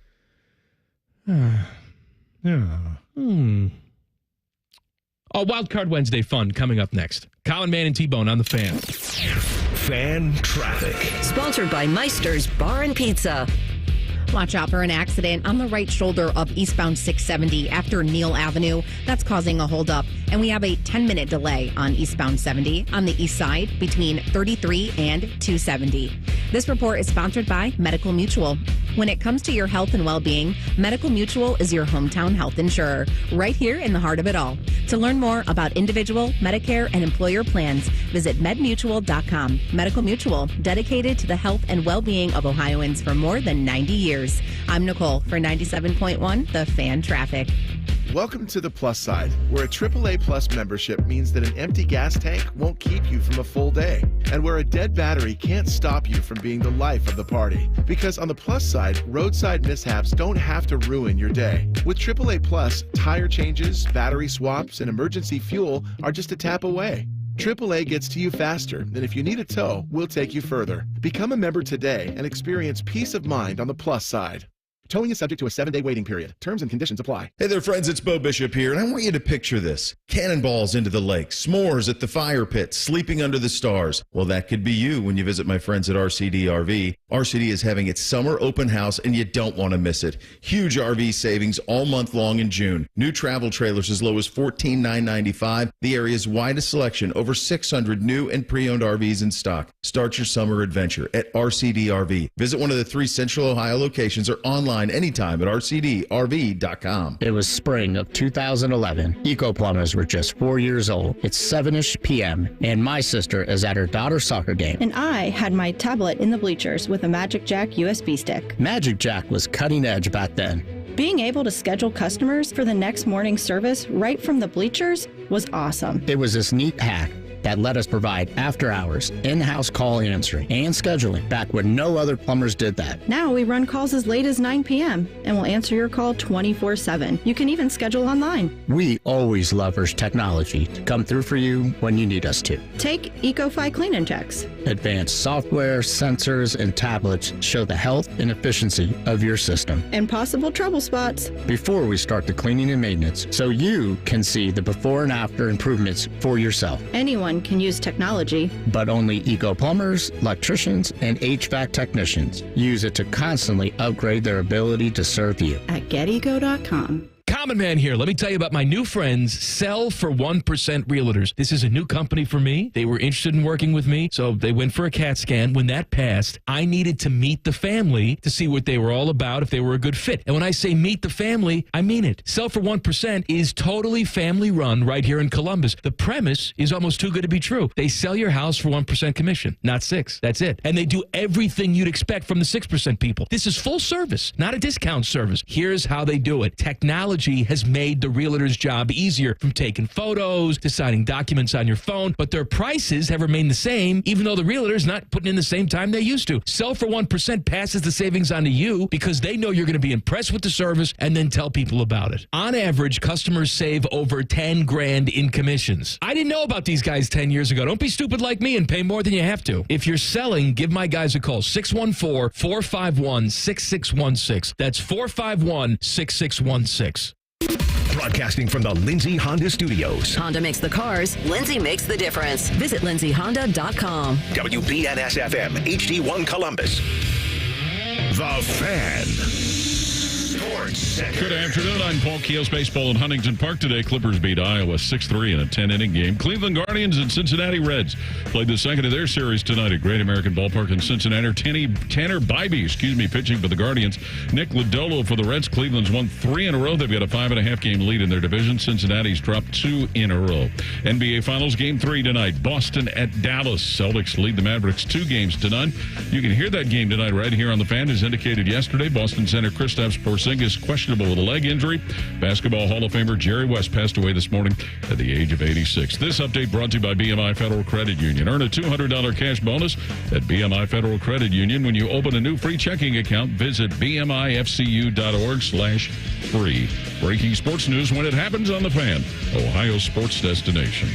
Oh, Wildcard Wednesday fun coming up next. Common Man and T-Bone on the Fan. Fan traffic. Sponsored by Meister's Bar and Pizza. Watch out for an accident on the right shoulder of eastbound 670 after Neal Avenue. That's causing a holdup. And we have a 10-minute delay on eastbound 70 on the east side between 33 and 270. This report is sponsored by Medical Mutual. When it comes to your health and well-being, Medical Mutual is your hometown health insurer, right here in the heart of it all. To learn more about individual, Medicare, and employer plans, visit medmutual.com. Medical Mutual, dedicated to the health and well-being of Ohioans for more than 90 years. I'm Nicole for 97.1 The Fan Traffic. Welcome to the plus side, where a AAA Plus membership means that an empty gas tank won't keep you from a full day, and where a dead battery can't stop you from being the life of the party. Because on the plus side, roadside mishaps don't have to ruin your day. With AAA Plus, tire changes, battery swaps, and emergency fuel are just a tap away. AAA gets to you faster, and if you need a tow, we'll take you further. Become a member today and experience peace of mind on the plus side. Towing is subject to a 7-day waiting period. Terms and conditions apply. Hey there, friends. It's Bo Bishop here, and I want you to picture this. Cannonballs into the lake, s'mores at the fire pit, sleeping under the stars. Well, that could be you when you visit my friends at RCD RV. RCD is having its summer open house, and you don't want to miss it. Huge RV savings all month long in June. New travel trailers as low as $14,995. The area's widest selection, over 600 new and pre-owned RVs in stock. Start your summer adventure at RCD RV. Visit one of the 3 Central Ohio locations or online anytime at rcdrv.com. It was spring of 2011. Eco Plumbers were just 4 years old. It's 7-ish p.m. and my sister is at her daughter's soccer game. And I had my tablet in the bleachers with a Magic Jack USB stick. Magic Jack was cutting edge back then. Being able to schedule customers for the next morning service right from the bleachers was awesome. It was this neat hack. that let us provide after-hours, in-house call answering, and scheduling back when no other plumbers did that. Now we run calls as late as 9 p.m. and we'll answer your call 24/7. You can even schedule online. We always leverage technology to come through for you when you need us to. Take EcoFi Clean & Checks. Advanced software, sensors, and tablets show the health and efficiency of your system And possible trouble spots. before we start the cleaning and maintenance, so you can see the before and after improvements for yourself. Anyone can use technology. But only eco plumbers, electricians, and HVAC technicians use it to constantly upgrade their ability to serve you. At geteco.com. Common Man here. Let me tell you about my new friends, Sell for 1% Realtors. This is a new company for me. They were interested in working with me, so they went for a CAT scan. When that passed, I needed to meet the family to see what they were all about, if they were a good fit. And when I say meet the family, I mean it. Sell for 1% is totally family run right here in Columbus. The premise is almost too good to be true. They sell your house for 1% commission, not 6. That's it. And they do everything you'd expect from the 6% people. This is full service, not a discount service. Here's how they do it. Technology has made the realtor's job easier, from taking photos to signing documents on your phone, but their prices have remained the same, even though the realtor's not putting in the same time they used to. Sell for 1% passes the savings on to you because they know you're going to be impressed with the service and then tell people about it. On average, customers save over $10,000 in commissions. I didn't know about these guys 10 years ago. Don't be stupid like me and pay more than you have to. If you're selling, give my guys a call, 614-451-6616. That's 451-6616. Broadcasting from the Lindsay Honda Studios. Honda makes the cars. Lindsay makes the difference. Visit lindsayhonda.com. WBNS-FM, HD1 Columbus. The Fan. Sports Center. Good afternoon. I'm Paul Keels. Baseball in Huntington Park today. Clippers beat Iowa 6-3 in a 10-inning game. Cleveland Guardians and Cincinnati Reds played the second of their series tonight at Great American Ballpark in Cincinnati. Tanner Bybee, pitching for the Guardians. Nick Lodolo for the Reds. Cleveland's won 3 in a row. They've got a 5.5-game lead in their division. Cincinnati's dropped 2 in a row. NBA Finals Game 3 tonight. Boston at Dallas. Celtics lead the Mavericks 2 games to none. You can hear that game tonight right here on The Fan. As indicated yesterday, Boston center Kristaps Porzingis questionable with a leg injury. Basketball Hall of Famer Jerry West passed away this morning at the age of 86. This update brought to you by BMI Federal Credit Union. Earn a $200 cash bonus at BMI Federal Credit Union when you open a new free checking account. Visit bmifcu.org/free. Breaking sports news when it happens on The Fan, Ohio sports destination.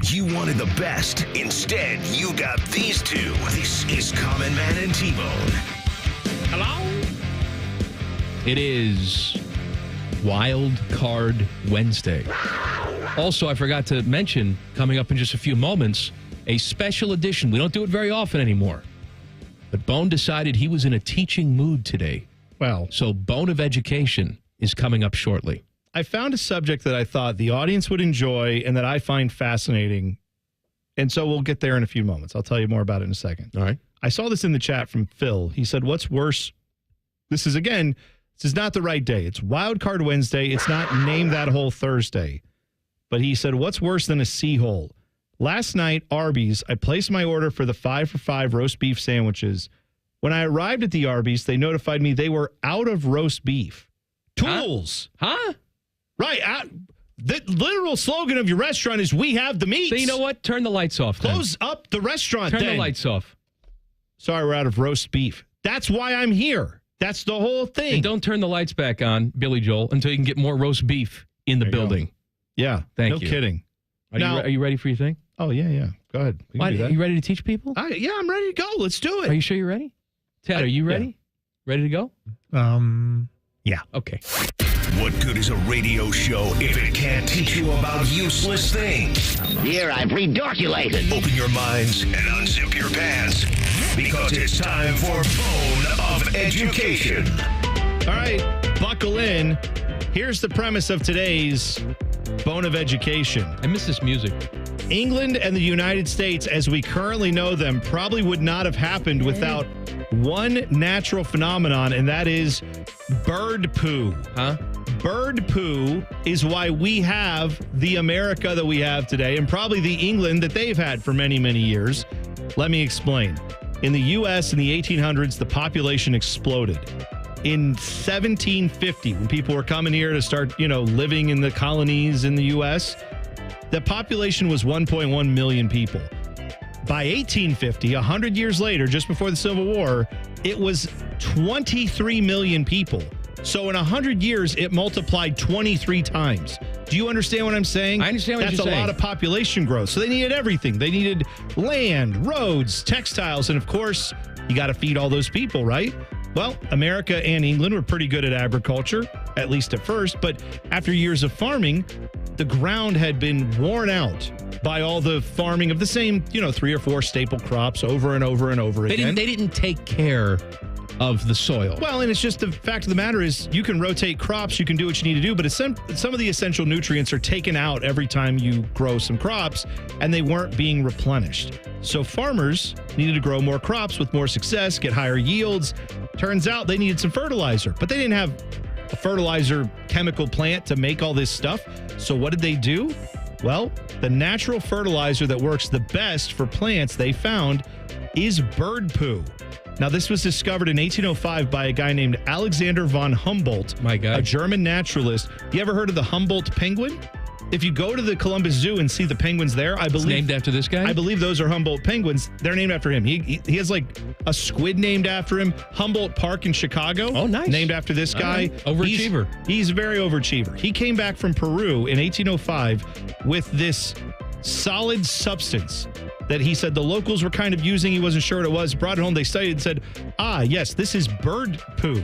You wanted the best. Instead, you got these two. This is Common Man and T-Bone. Hello? It is Wildcard Wednesday. Also, I forgot to mention, coming up in just a few moments, a special edition. We don't do it very often anymore. But Bone decided he was in a teaching mood today. Well, so Bone of Education is coming up shortly. I found a subject that I thought the audience would enjoy and that I find fascinating. And so we'll get there in a few moments. I'll tell you more about it in a second. All right. I saw this in the chat from Phil. He said, what's worse? This is not the right day. It's Wildcard Wednesday. It's not Name That Hole Thursday. But he said, what's worse than a sea hole? Last night, Arby's, I placed my order for the 5-for-5 roast beef sandwiches. When I arrived at the Arby's, they notified me they were out of roast beef. Tools. Huh? Right. The literal slogan of your restaurant is, we have the meats. So you know what? Turn the lights off. Close up the restaurant. Turn the lights off. Sorry, we're out of roast beef. That's why I'm here. That's the whole thing. And don't turn the lights back on, Billy Joel, until you can get more roast beef in the building. Yeah. Thank you. you. No kidding. Are you ready for your thing? Oh, yeah. Go ahead. Are you ready to teach people? Yeah, I'm ready to go. Let's do it. Are you sure you're ready? Ted, are you ready? Yeah. Ready to go? Yeah. Okay. What good is a radio show if it can't teach you about useless things? Here I've redoculated. Open your minds and unzip your pants, because it's time for Bone of Education. All right, buckle in. Here's the premise of today's Bone of Education. I miss this music. England and the United States, as we currently know them, probably would not have happened without one natural phenomenon, and that is bird poo. Huh? Bird poo is why we have the America that we have today, and probably the England that they've had for many, many years. Let me explain. In the U.S. in the 1800s, the population exploded. in 1750, when people were coming here to start, living in the colonies in the U.S., the population was 1.1 million people. By 1850, 100 years later, just before the Civil War, it was 23 million people. So in 100 years, it multiplied 23 times. Do you understand what I'm saying? I understand what you're saying. That's a lot of population growth. So they needed everything. They needed land, roads, textiles, and of course, you got to feed all those people, right? Well, America and England were pretty good at agriculture, at least at first. But after years of farming, the ground had been worn out by all the farming of the same, 3 or 4 staple crops over and over and over again. They didn't take care of the soil. Well, and it's just the fact of the matter is you can rotate crops, you can do what you need to do, but some of the essential nutrients are taken out every time you grow some crops, and they weren't being replenished. So farmers needed to grow more crops with more success, get higher yields. Turns out they needed some fertilizer, but they didn't have a fertilizer chemical plant to make all this stuff. So what did they do? Well, the natural fertilizer that works the best for plants they found is bird poo. Now, this was discovered in 1805 by a guy named Alexander von Humboldt, a German naturalist. You ever heard of the Humboldt penguin? If you go to the Columbus Zoo and see the penguins there, I believe... It's named after this guy? I believe those are Humboldt penguins. They're named after him. He has like a squid named after him. Humboldt Park in Chicago. Oh, nice. Named after this guy. Overachiever. He's a very overachiever. He came back from Peru in 1805 with this solid substance that he said the locals were kind of using. He wasn't sure what it was. Brought it home. They studied and said, yes, this is bird poo.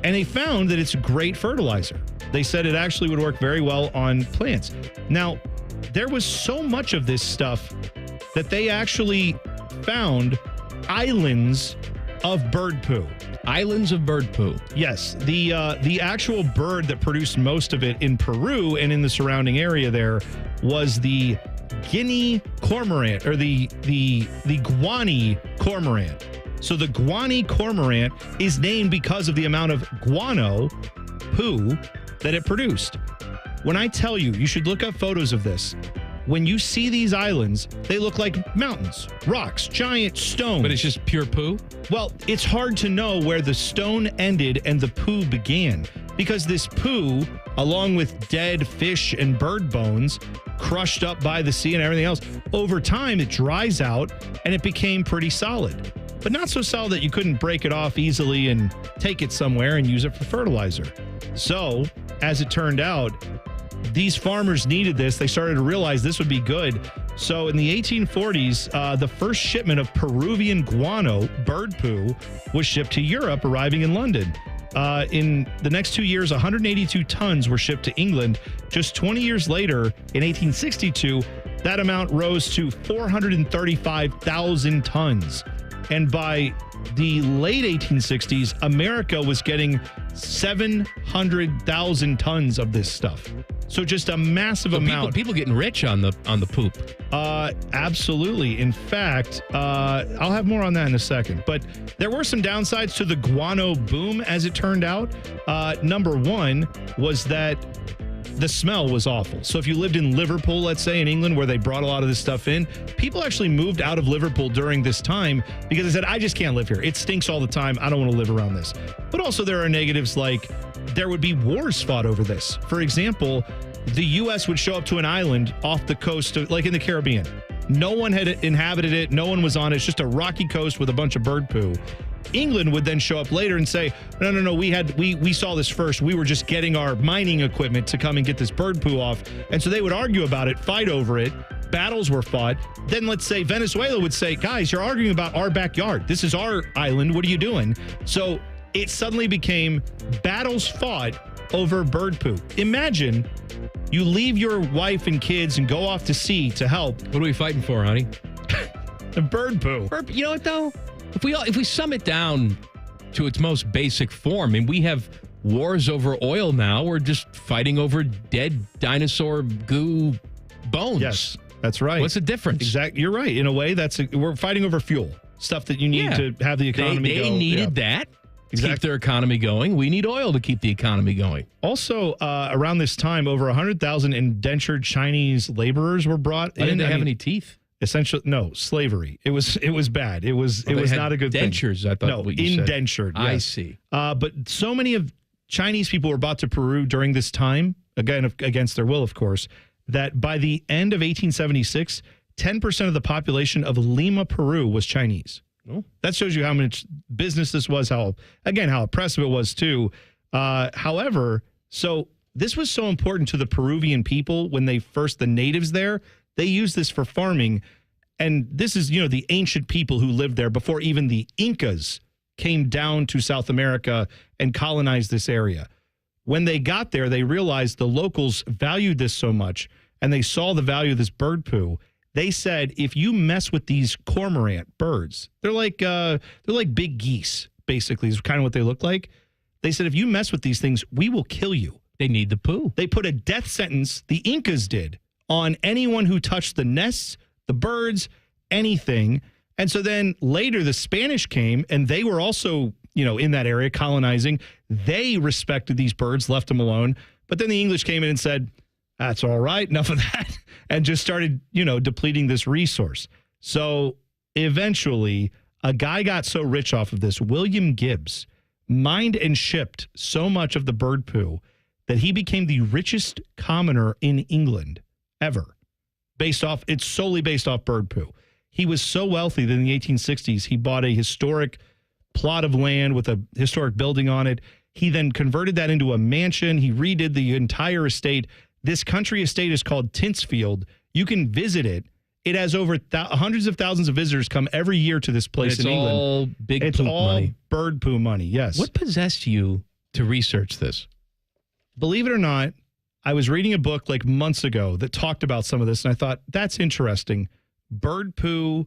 And they found that it's great fertilizer. They said it actually would work very well on plants. Now, there was so much of this stuff that they actually found islands of bird poo. Islands of bird poo. Yes. The actual bird that produced most of it in Peru and in the surrounding area there was the Guinea cormorant, or the Guaney cormorant. So the Guaney cormorant is named because of the amount of guano poo that it produced. When I tell you, you should look up photos of this. When you see these islands, they look like mountains, rocks, giant stones. But it's just pure poo? Well, it's hard to know where the stone ended and the poo began, because this poo, along with dead fish and bird bones, crushed up by the sea and everything else, over time it dries out and it became pretty solid. But not so solid that you couldn't break it off easily and take it somewhere and use it for fertilizer. So, as it turned out, these farmers needed this. They started to realize this would be good. So in the 1840s, the first shipment of Peruvian guano, bird poo, was shipped to Europe, arriving in London. In the next 2 years, 182 tons were shipped to England. Just 20 years later, in 1862, that amount rose to 435,000 tons. And by the late 1860s, America was getting 700,000 tons of this stuff. So just a massive amount. People getting rich on the poop. Absolutely. In fact, I'll have more on that in a second. But there were some downsides to the guano boom, as it turned out. Number one was that the smell was awful. So if you lived in Liverpool, let's say in England, where they brought a lot of this stuff in, people actually moved out of Liverpool during this time because they said, I just can't live here. It stinks all the time. I don't want to live around this. But also there are negatives, like there would be wars fought over this. For example, the U.S. would show up to an island off the coast of, like in the Caribbean. No one had inhabited it. No one was on it. It's just a rocky coast with a bunch of bird poo. England would then show up later and say, no, we saw this first. We were just getting our mining equipment to come and get this bird poo off. And so they would argue about it, fight over it. Battles were fought. Then let's say Venezuela would say, guys, you're arguing about our backyard. This is our island. What are you doing? So it suddenly became battles fought over bird poo. Imagine you leave your wife and kids and go off to sea to help. What are we fighting for, honey? The bird poo. You know what, though? If we sum it down to its most basic form, and we have wars over oil now, we're just fighting over dead dinosaur goo bones. Yes, that's right. What's the difference? Exactly. You're right. In a way, we're fighting over fuel, stuff that you need to have the economy go. They needed that. Exactly. Keep their economy going. We need oil to keep the economy going. Also, around this time, over 100,000 indentured Chinese laborers were brought in. Why didn't they have any teeth? Essentially, no, slavery. It was bad. It was not a good thing. Dentures, I thought. No, what you indentured. Said. Yes. I see. But so many of Chinese people were brought to Peru during this time, again, against their will, of course, that by the end of 1876, 10% of the population of Lima, Peru was Chinese. Oh. That shows you how much business this was, how oppressive it was, too. However, so this was so important to the Peruvian people when the natives there, they used this for farming. And this is, the ancient people who lived there before even the Incas came down to South America and colonized this area. When they got there, they realized the locals valued this so much, and they saw the value of this bird poo. They said, if you mess with these cormorant birds, they're like big geese, basically, is kind of what they look like. They said, if you mess with these things, we will kill you. They need the poo. They put a death sentence, the Incas did, on anyone who touched the nests, the birds, anything. And so then later the Spanish came, and they were also, in that area colonizing. They respected these birds, left them alone. But then the English came in and said, that's all right, enough of that, and just started, depleting this resource. So eventually a guy got so rich off of this, William Gibbs, mined and shipped so much of the bird poo that he became the richest commoner in England ever. It's solely based off bird poo. He was so wealthy that in the 1860s, he bought a historic plot of land with a historic building on it. He then converted that into a mansion. He redid the entire estate. This country estate is called Tintsfield. You can visit it. It has over hundreds of thousands of visitors come every year to this place in England. It's all money. Bird poo money, yes. What possessed you to research this? Believe it or not, I was reading a book like months ago that talked about some of this, and I thought, that's interesting. Bird poo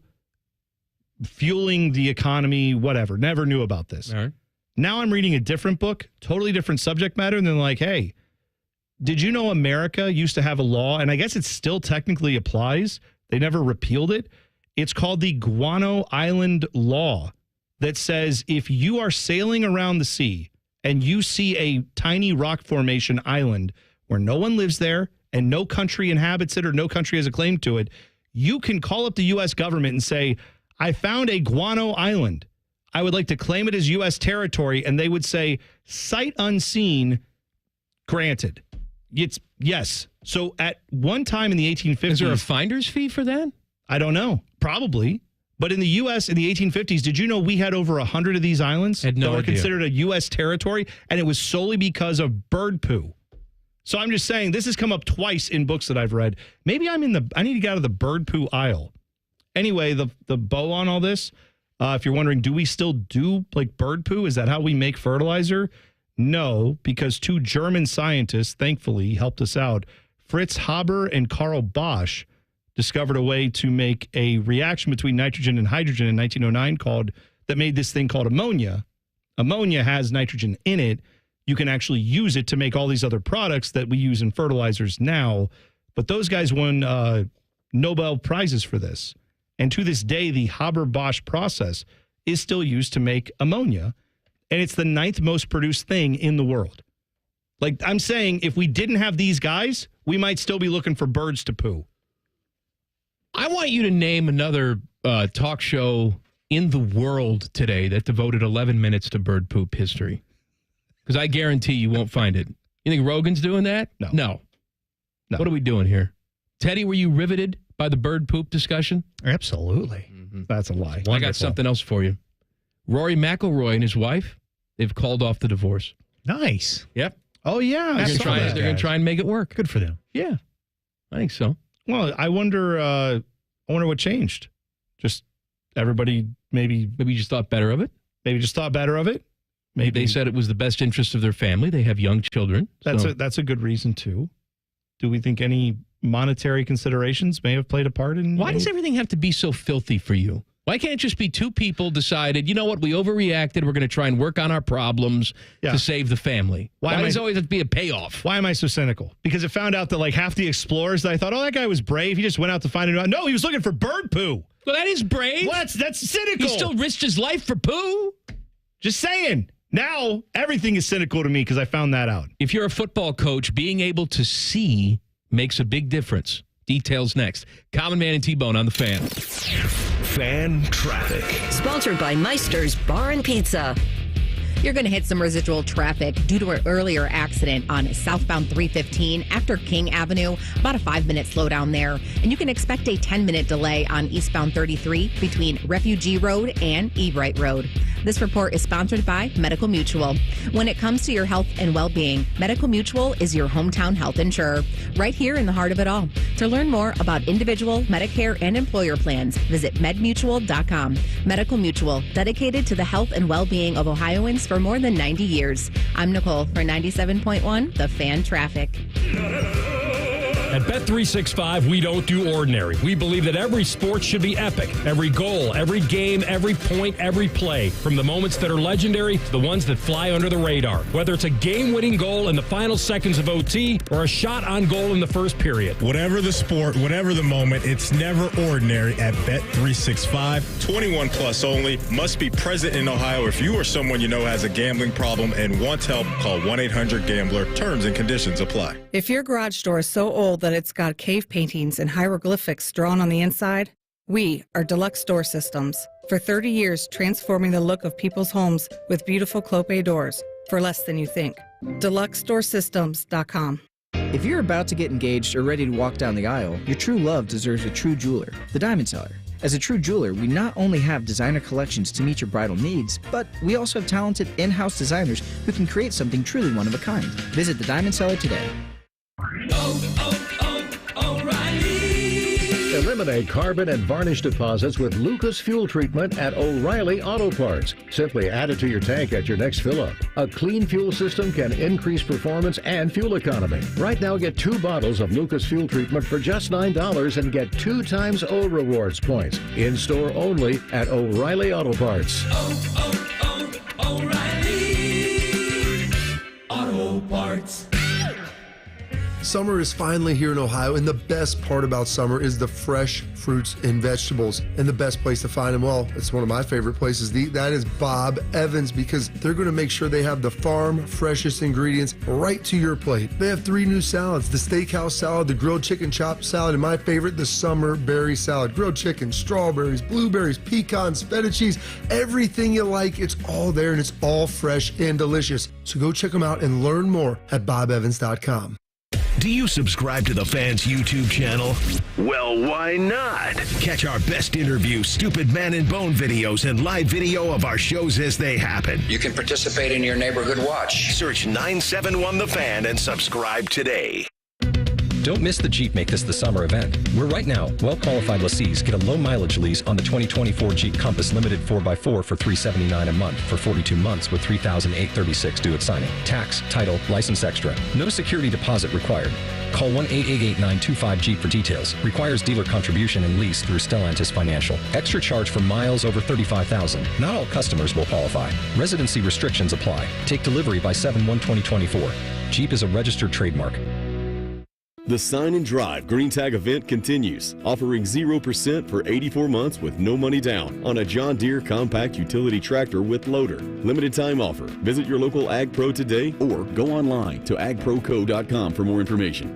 fueling the economy, whatever. Never knew about this. All right. Now I'm reading a different book, totally different subject matter, and then like, hey, did you know America used to have a law, and I guess it still technically applies. They never repealed it. It's called the Guano Island Law that says if you are sailing around the sea and you see a tiny rock formation island where no one lives there and no country inhabits it or no country has a claim to it, you can call up the U.S. government and say, I found a guano island. I would like to claim it as U.S. territory. And they would say, sight unseen, granted. Yes. So at one time in the 1850s. Is there a finder's fee for that? I don't know. Probably. But in the U.S. in the 1850s, did you know we had over 100 of these islands that were considered a U.S. territory? And it was solely because of bird poo. So I'm just saying this has come up twice in books that I've read. Maybe I need to get out of the bird poo aisle. Anyway, the bow on all this, if you're wondering, do we still do like bird poo? Is that how we make fertilizer? No, because two German scientists, thankfully, helped us out. Fritz Haber and Karl Bosch discovered a way to make a reaction between nitrogen and hydrogen in 1909 that made this thing called ammonia. Ammonia has nitrogen in it. You can actually use it to make all these other products that we use in fertilizers now. But those guys won Nobel Prizes for this. And to this day, the Haber-Bosch process is still used to make ammonia. And it's the 9th most produced thing in the world. Like I'm saying, if we didn't have these guys, we might still be looking for birds to poo. I want you to name another talk show in the world today that devoted 11 minutes to bird poop history. Because I guarantee you won't find it. You think Rogan's doing that? No. What are we doing here? Teddy, were you riveted by the bird poop discussion? Absolutely. Mm-hmm. That's a lie. I got something else for you. Rory McIlroy and his wife, they've called off the divorce. Nice. Yep. Oh, yeah. They're going to try and make it work. Good for them. Yeah. I think so. Well, I wonder what changed. Just everybody maybe just thought better of it. Maybe they said it was the best interest of their family. They have young children. That's a good reason too. Do we think any monetary considerations may have played a part in? Why does everything have to be so filthy for you? Why can't it just be two people decided, you know what, we overreacted. We're going to try and work on our problems to save the family. Why does it always have to be a payoff? Why am I so cynical? Because it found out that like half the explorers that I thought, that guy was brave. He just went out to find it. No, he was looking for bird poo. Well, that is brave. Well, that's cynical. He still risked his life for poo. Just saying. Now, everything is cynical to me because I found that out. If you're a football coach, being able to see makes a big difference. Details next. Common Man and T-Bone on the Fan. Fan traffic. Sponsored by Meister's Bar and Pizza. You're going to hit some residual traffic due to an earlier accident on southbound 315 after King Avenue. About a 5-minute slowdown there. And you can expect a 10-minute delay on eastbound 33 between Refugee Road and Ebright Road. This report is sponsored by Medical Mutual. When it comes to your health and well-being, Medical Mutual is your hometown health insurer, right here in the heart of it all. To learn more about individual, Medicare, and employer plans, visit medmutual.com. Medical Mutual, dedicated to the health and well-being of Ohioans for more than 90 years. I'm Nicole for 97.1, The Fan Traffic. At Bet365, we don't do ordinary. We believe that every sport should be epic. Every goal, every game, every point, every play. From the moments that are legendary to the ones that fly under the radar. Whether it's a game-winning goal in the final seconds of OT or a shot on goal in the first period. Whatever the sport, whatever the moment, it's never ordinary at Bet365. 21 plus only. Must be present in Ohio. If you or someone you know has a gambling problem and wants help, call 1-800-GAMBLER. Terms and conditions apply. If your garage door is so old that it's got cave paintings and hieroglyphics drawn on the inside, we are Deluxe Door Systems. For 30 years, transforming the look of people's homes with beautiful Clopay doors for less than you think. DeluxeDoorSystems.com. If you're about to get engaged or ready to walk down the aisle, your true love deserves a true jeweler, the Diamond Seller. As a true jeweler, we not only have designer collections to meet your bridal needs, but we also have talented in-house designers who can create something truly one of a kind. Visit the Diamond Seller today. Eliminate carbon and varnish deposits with Lucas Fuel Treatment at O'Reilly Auto Parts. Simply add it to your tank at your next fill-up. A clean fuel system can increase performance and fuel economy. Right now, get 2 bottles of Lucas Fuel Treatment for just $9 and get 2 times O Rewards points. In-store only at O'Reilly Auto Parts. O'Reilly Auto Parts. Summer is finally here in Ohio, and the best part about summer is the fresh fruits and vegetables. And the best place to find them, well, it's one of my favorite places to eat. That is Bob Evans, because they're going to make sure they have the farm freshest ingredients right to your plate. They have 3 new salads: the steakhouse salad, the grilled chicken chop salad, and my favorite, the summer berry salad. Grilled chicken, strawberries, blueberries, pecans, feta cheese, everything you like, it's all there, and it's all fresh and delicious. So go check them out and learn more at bobevans.com. Do you subscribe to the Fans YouTube channel? Well, why not? Catch our best interview, Stupid Man and Bone videos, and live video of our shows as they happen. You can participate in your neighborhood watch. Search 971 The Fan and subscribe today. Don't miss the Jeep Make This the Summer event, where right now, well-qualified lessees get a low-mileage lease on the 2024 Jeep Compass Limited 4x4 for $379 a month for 42 months with $3,836 due at signing. Tax, title, license extra. No security deposit required. Call 1-888-925-JEEP for details. Requires dealer contribution and lease through Stellantis Financial. Extra charge for miles over 35,000. Not all customers will qualify. Residency restrictions apply. Take delivery by 7/1/2024. Jeep is a registered trademark. The Sign and Drive Green Tag event continues, offering 0% for 84 months with no money down on a John Deere compact utility tractor with loader. Limited time offer. Visit your local Ag Pro today or go online to agproco.com for more information.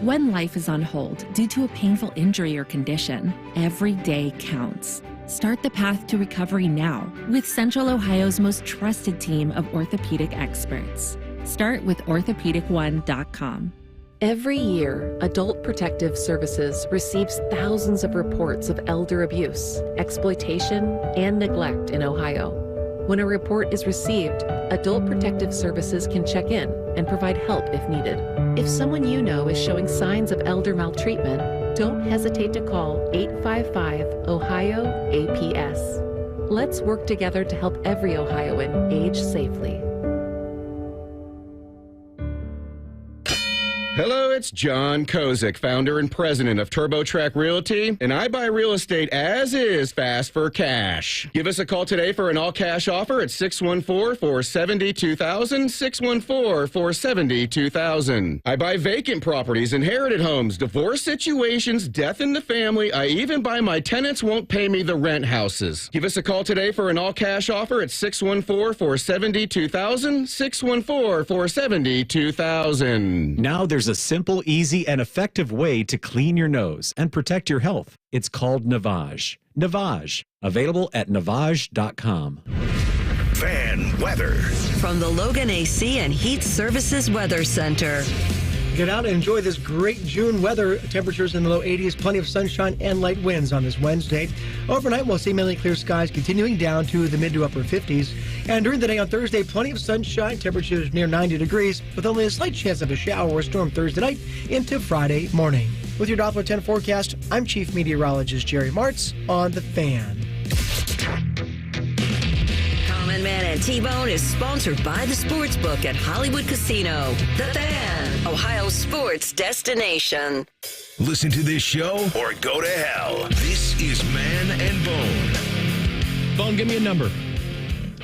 When life is on hold due to a painful injury or condition, every day counts. Start the path to recovery now with Central Ohio's most trusted team of orthopedic experts. Start with orthopedic1.com. Every year, Adult Protective Services receives thousands of reports of elder abuse, exploitation, and neglect in Ohio. When a report is received, Adult Protective Services can check in and provide help if needed. If someone you know is showing signs of elder maltreatment, don't hesitate to call 855-OHIO-APS. Let's work together to help every Ohioan age safely. Hello, it's John Kozik, founder and president of TurboTrack Realty, and I buy real estate as is, fast for cash. Give us a call today for an all-cash offer at 614-470-2000, 614-470-2000. I buy vacant properties, inherited homes, divorce situations, death in the family. I even buy my tenants won't pay me the rent houses. Give us a call today for an all-cash offer at 614-470-2000, 614-470-2000. Now there's a simple simple, easy, and effective way to clean your nose and protect your health. It's called Navage. Navage. Available at Navage.com. Fan weather. From the Logan AC and Heat Services Weather Center. Get out and enjoy this great June weather. Temperatures in the low 80s, plenty of sunshine and light winds on this Wednesday. Overnight, we'll see mainly clear skies continuing down to the mid to upper 50s. And during the day on Thursday, plenty of sunshine, temperatures near 90 degrees, with only a slight chance of a shower or storm Thursday night into Friday morning. With your Doppler 10 forecast, I'm Chief Meteorologist Jerry Martz on The Fan. Common Man and T-Bone is sponsored by the Sportsbook at Hollywood Casino. The Fan, Ohio sports destination. Listen to this show or go to hell. This is Man and Bone. Bone, give me a number.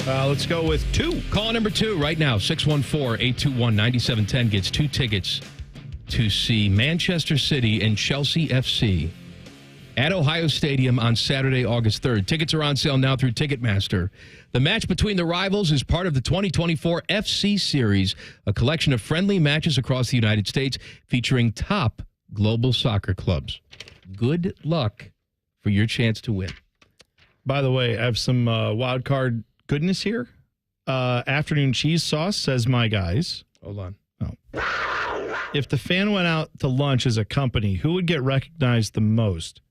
Let's go with 2. Call number 2 right now. 614-821-9710 gets 2 tickets to see Manchester City and Chelsea FC at Ohio Stadium on Saturday, August 3rd. Tickets are on sale now through Ticketmaster. The match between the rivals is part of the 2024 FC Series, a collection of friendly matches across the United States featuring top global soccer clubs. Good luck for your chance to win. By the way, I have some wild card goodness here. Afternoon cheese sauce, says my guys. Hold on. Oh. If the Fan went out to lunch as a company, who would get recognized the most?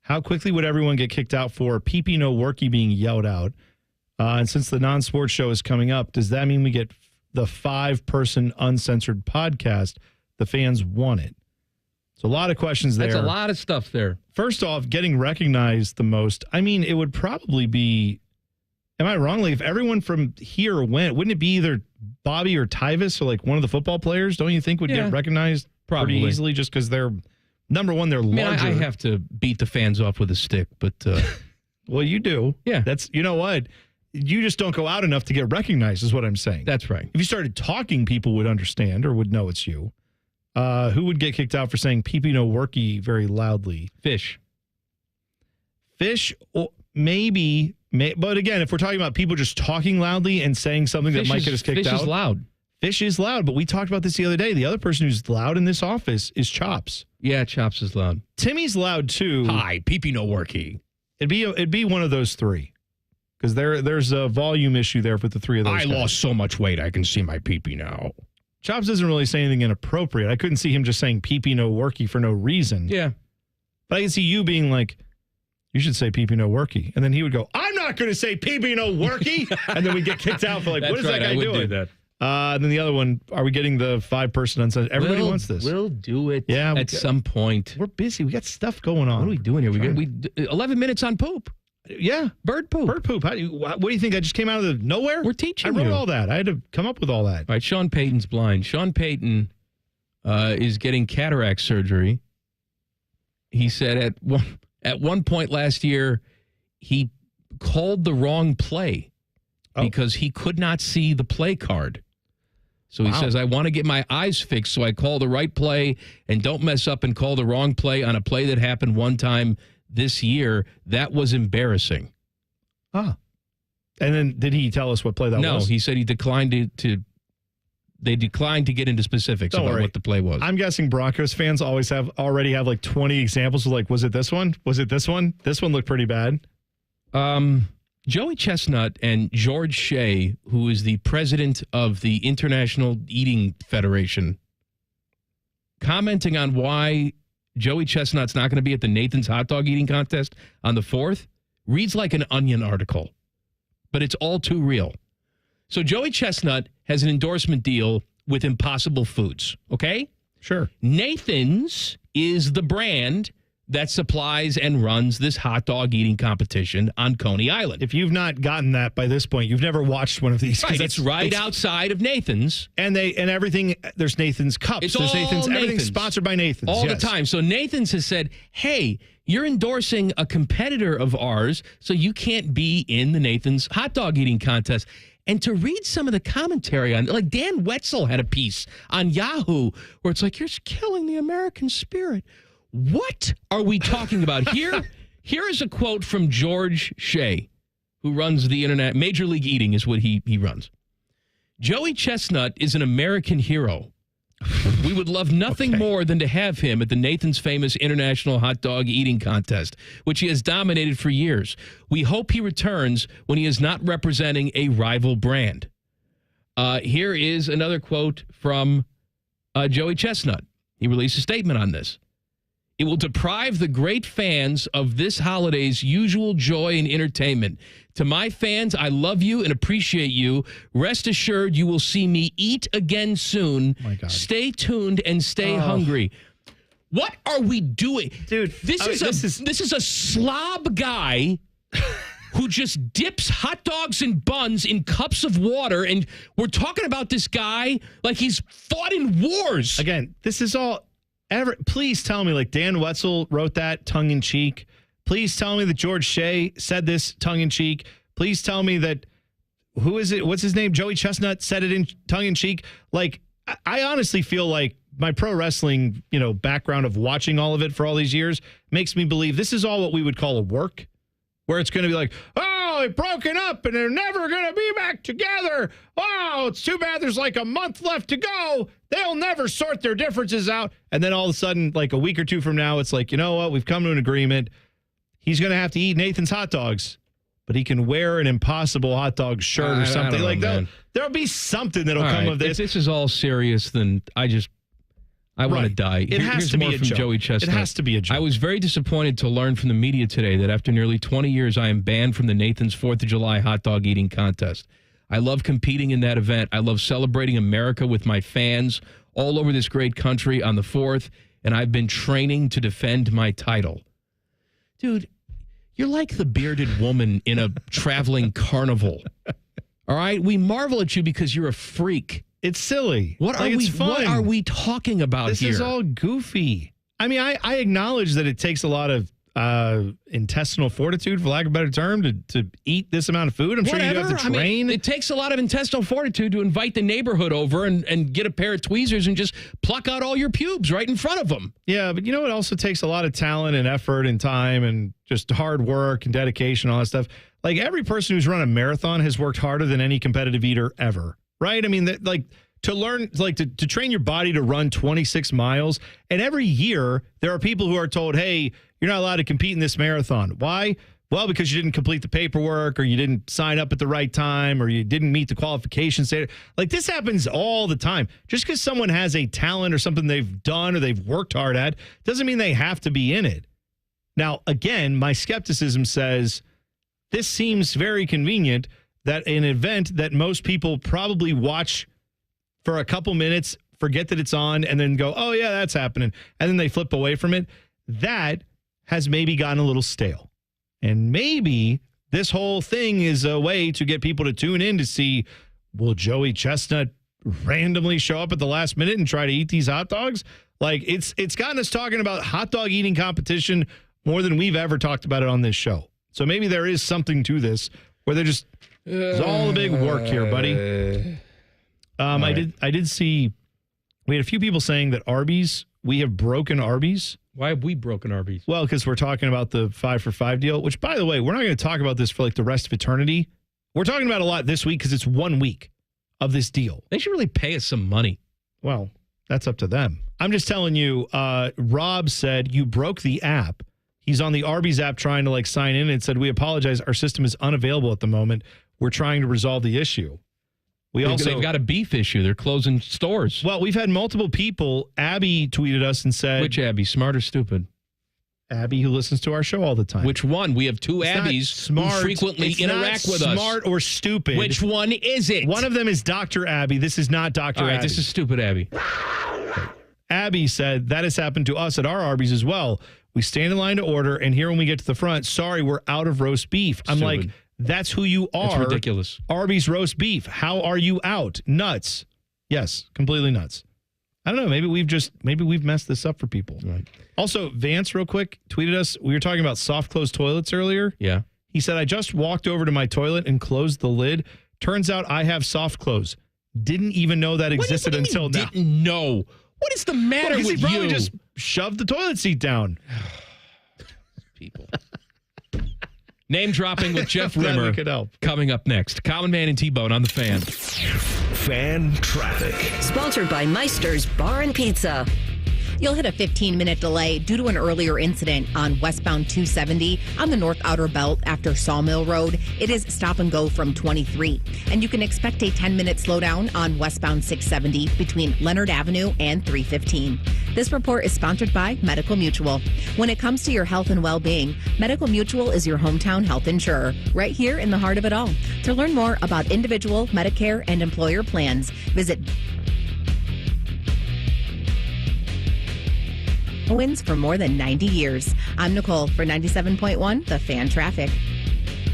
How quickly would everyone get kicked out for pee-pee no worky being yelled out? And since the non-sports show is coming up, does that mean we get the 5-person uncensored podcast? The Fans want it. So a lot of questions there. That's a lot of stuff there. First off, getting recognized the most, I mean, it would probably be, am I wrong? Like if everyone from here went, wouldn't it be either Bobby or Tyvis or like one of the football players, don't you think would get recognized pretty easily just because they're, number one, they're larger. I have to beat the fans off with a stick, but... well, you do. Yeah. That's, you know what? You just don't go out enough to get recognized is what I'm saying. That's right. If you started talking, people would understand or would know it's you. Who would get kicked out for saying pee-pee no worky very loudly? Fish. Fish, maybe. But again, if we're talking about people just talking loudly and saying something that might get us kicked out. Fish is loud. Fish is loud, but we talked about this the other day. The other person who's loud in this office is Chops. Yeah, Chops is loud. Timmy's loud too. Hi, pee-pee no worky. It'd be one of those 3. Because there's a volume issue there with the 3 of those I lost so much weight, I can see my pee-pee now. Chops doesn't really say anything inappropriate. I couldn't see him just saying pee-pee no worky for no reason. Yeah. But I can see you being like, you should say pee-pee no worky. And then he would go, I'm not going to say pee-pee no worky. And then we get kicked out for like, what is that guy doing? Do that. And then the other one, are we getting the 5-person uncensored? Everybody wants this. We'll do it at some point. We're busy. We got stuff going on. What are we doing here? We 11 minutes on poop. Yeah. Bird poop. Bird poop. What do you think? I just came out of the nowhere? We're teaching I wrote you. all that. I had to come up with all that. All right, Sean Payton's blind. Sean Payton is getting cataract surgery. He said at one point last year, he called the wrong play because he could not see the play card. So he says, I want to get my eyes fixed, so I call the right play and don't mess up and call the wrong play on a play that happened one time this year. That was embarrassing. And then did he tell us what play that was? No, he said he declined they declined to get into specifics about what the play was. I'm guessing Broncos fans already have like 20 examples of like, was it this one? Was it this one? This one looked pretty bad. Joey Chestnut and George Shea, who is the president of the International Eating Federation, commenting on why Joey Chestnut's not going to be at the Nathan's hot dog eating contest on the 4th, reads like an Onion article, but it's all too real. So Joey Chestnut has an endorsement deal with Impossible Foods, okay? Sure. Nathan's is the brand that supplies and runs this hot dog eating competition on Coney Island. If you've not gotten that by this point, you've never watched one of these. Right, it's outside of Nathan's. And everything, there's Nathan's cups. There's Nathan's. Everything's sponsored by Nathan's. All the time. So Nathan's has said, hey, you're endorsing a competitor of ours, so you can't be in the Nathan's hot dog eating contest. And to read some of the commentary on, like Dan Wetzel had a piece on Yahoo where it's like, you're killing the American spirit. What are we talking about here? Here is a quote from George Shea, who runs the internet. Major League Eating is what he runs. Joey Chestnut is an American hero. We would love nothing more than to have him at the Nathan's Famous International Hot Dog Eating Contest, which he has dominated for years. We hope he returns when he is not representing a rival brand. Here is another quote from Joey Chestnut. He released a statement on this. It will deprive the great fans of this holiday's usual joy and entertainment. To my fans, I love you and appreciate you. Rest assured you will see me eat again soon. My God. Stay tuned and stay hungry. What are we doing? Dude, This is a slob guy who just dips hot dogs and buns in cups of water, and we're talking about this guy like he's fought in wars. Again, this is all... Please tell me, like, Dan Wetzel wrote that tongue-in-cheek. Please tell me that George Shea said this tongue-in-cheek. Please tell me that, who is it? What's his name? Joey Chestnut said it in tongue-in-cheek. Like, I honestly feel like my pro wrestling, background of watching all of it for all these years makes me believe this is all what we would call a work, where it's going to be like, oh, they've broken up and they're never going to be back together. Oh, it's too bad there's like a month left to go. They'll never sort their differences out. And then all of a sudden, like a week or two from now, it's like, you know what? We've come to an agreement. He's going to have to eat Nathan's hot dogs, but he can wear an Impossible hot dog shirt or something. Like that. There'll be something that'll come of this. If this is all serious, then I want to die. It has to be a joke. Joey Chestnut. It has to be a joke. I was very disappointed to learn from the media today that after nearly 20 years, I am banned from the Nathan's 4th of July hot dog eating contest. I love competing in that event. I love celebrating America with my fans all over this great country on the 4th, and I've been training to defend my title. Dude, you're like the bearded woman in a traveling carnival. All right? We marvel at you because you're a freak. It's silly. What are we talking about here? This is all goofy. I mean, I acknowledge that it takes a lot of intestinal fortitude, for lack of a better term, to eat this amount of food. I'm sure you have to train. I mean, it takes a lot of intestinal fortitude to invite the neighborhood over and get a pair of tweezers and just pluck out all your pubes right in front of them. Yeah, but it also takes a lot of talent and effort and time and just hard work and dedication, all that stuff. Like, every person who's run a marathon has worked harder than any competitive eater ever. Right? I mean, to learn, to train your body to run 26 miles. And every year, there are people who are told, hey, you're not allowed to compete in this marathon. Why? Well, because you didn't complete the paperwork, or you didn't sign up at the right time, or you didn't meet the qualification standard. Like, this happens all the time. Just because someone has a talent or something they've done or they've worked hard at doesn't mean they have to be in it. Now, again, my skepticism says this seems very convenient, that an event that most people probably watch for a couple minutes, forget that it's on, and then go, oh, yeah, that's happening. And then they flip away from it. That has maybe gotten a little stale. And maybe this whole thing is a way to get people to tune in to see, will Joey Chestnut randomly show up at the last minute and try to eat these hot dogs? Like, it's gotten us talking about hot dog eating competition more than we've ever talked about it on this show. So maybe there is something to this where they're just... It's all a big work here, buddy. I did see, we had a few people saying that Arby's, we have broken Arby's. Why have we broken Arby's? Well, because we're talking about the 5 for $5 deal, which, by the way, we're not going to talk about this for like the rest of eternity. We're talking about a lot this week because it's 1 week of this deal. They should really pay us some money. Well, that's up to them. I'm just telling you, Rob said you broke the app. He's on the Arby's app trying to sign in and said, we apologize. Our system is unavailable at the moment. We're trying to resolve the issue. They've got a beef issue. They're closing stores. Well, we've had multiple people. Abby tweeted us and said... Which Abby? Smart or stupid? Abby, who listens to our show all the time. Which one? We have two Abbies who frequently interact with us. Smart or stupid. Which one is it? One of them is Dr. Abby. This is not Dr. All right, Abby. this is stupid Abby. Abby said that has happened to us at our Arby's as well. We stand in line to order, and here when we get to the front, sorry, we're out of roast beef. I'm like... That's who you are. It's ridiculous. Arby's roast beef. How are you out? Nuts. Yes, completely nuts. I don't know. Maybe we've messed this up for people. Right. Also, Vance, real quick, tweeted us. We were talking about soft close toilets earlier. Yeah. He said, I just walked over to my toilet and closed the lid. Turns out I have soft close. Didn't even know that existed until now. Didn't know. What is the matter with you? He probably just shoved the toilet seat down. People. Name dropping with Jeff Rimmer could help. coming up next. Common Man and T-Bone on the Fan. Fan traffic. Sponsored by Meister's Bar and Pizza. You'll hit a 15-minute delay due to an earlier incident on westbound 270 on the North Outer Belt after Sawmill Road. It is stop and go from 23. And you can expect a 10-minute slowdown on westbound 670 between Leonard Avenue and 315. This report is sponsored by Medical Mutual. When it comes to your health and well-being, Medical Mutual is your hometown health insurer, right here in the heart of it all. To learn more about individual, Medicare, and employer plans, visit wins for more than 90 years. I'm Nicole for 97.1, The Fan Traffic.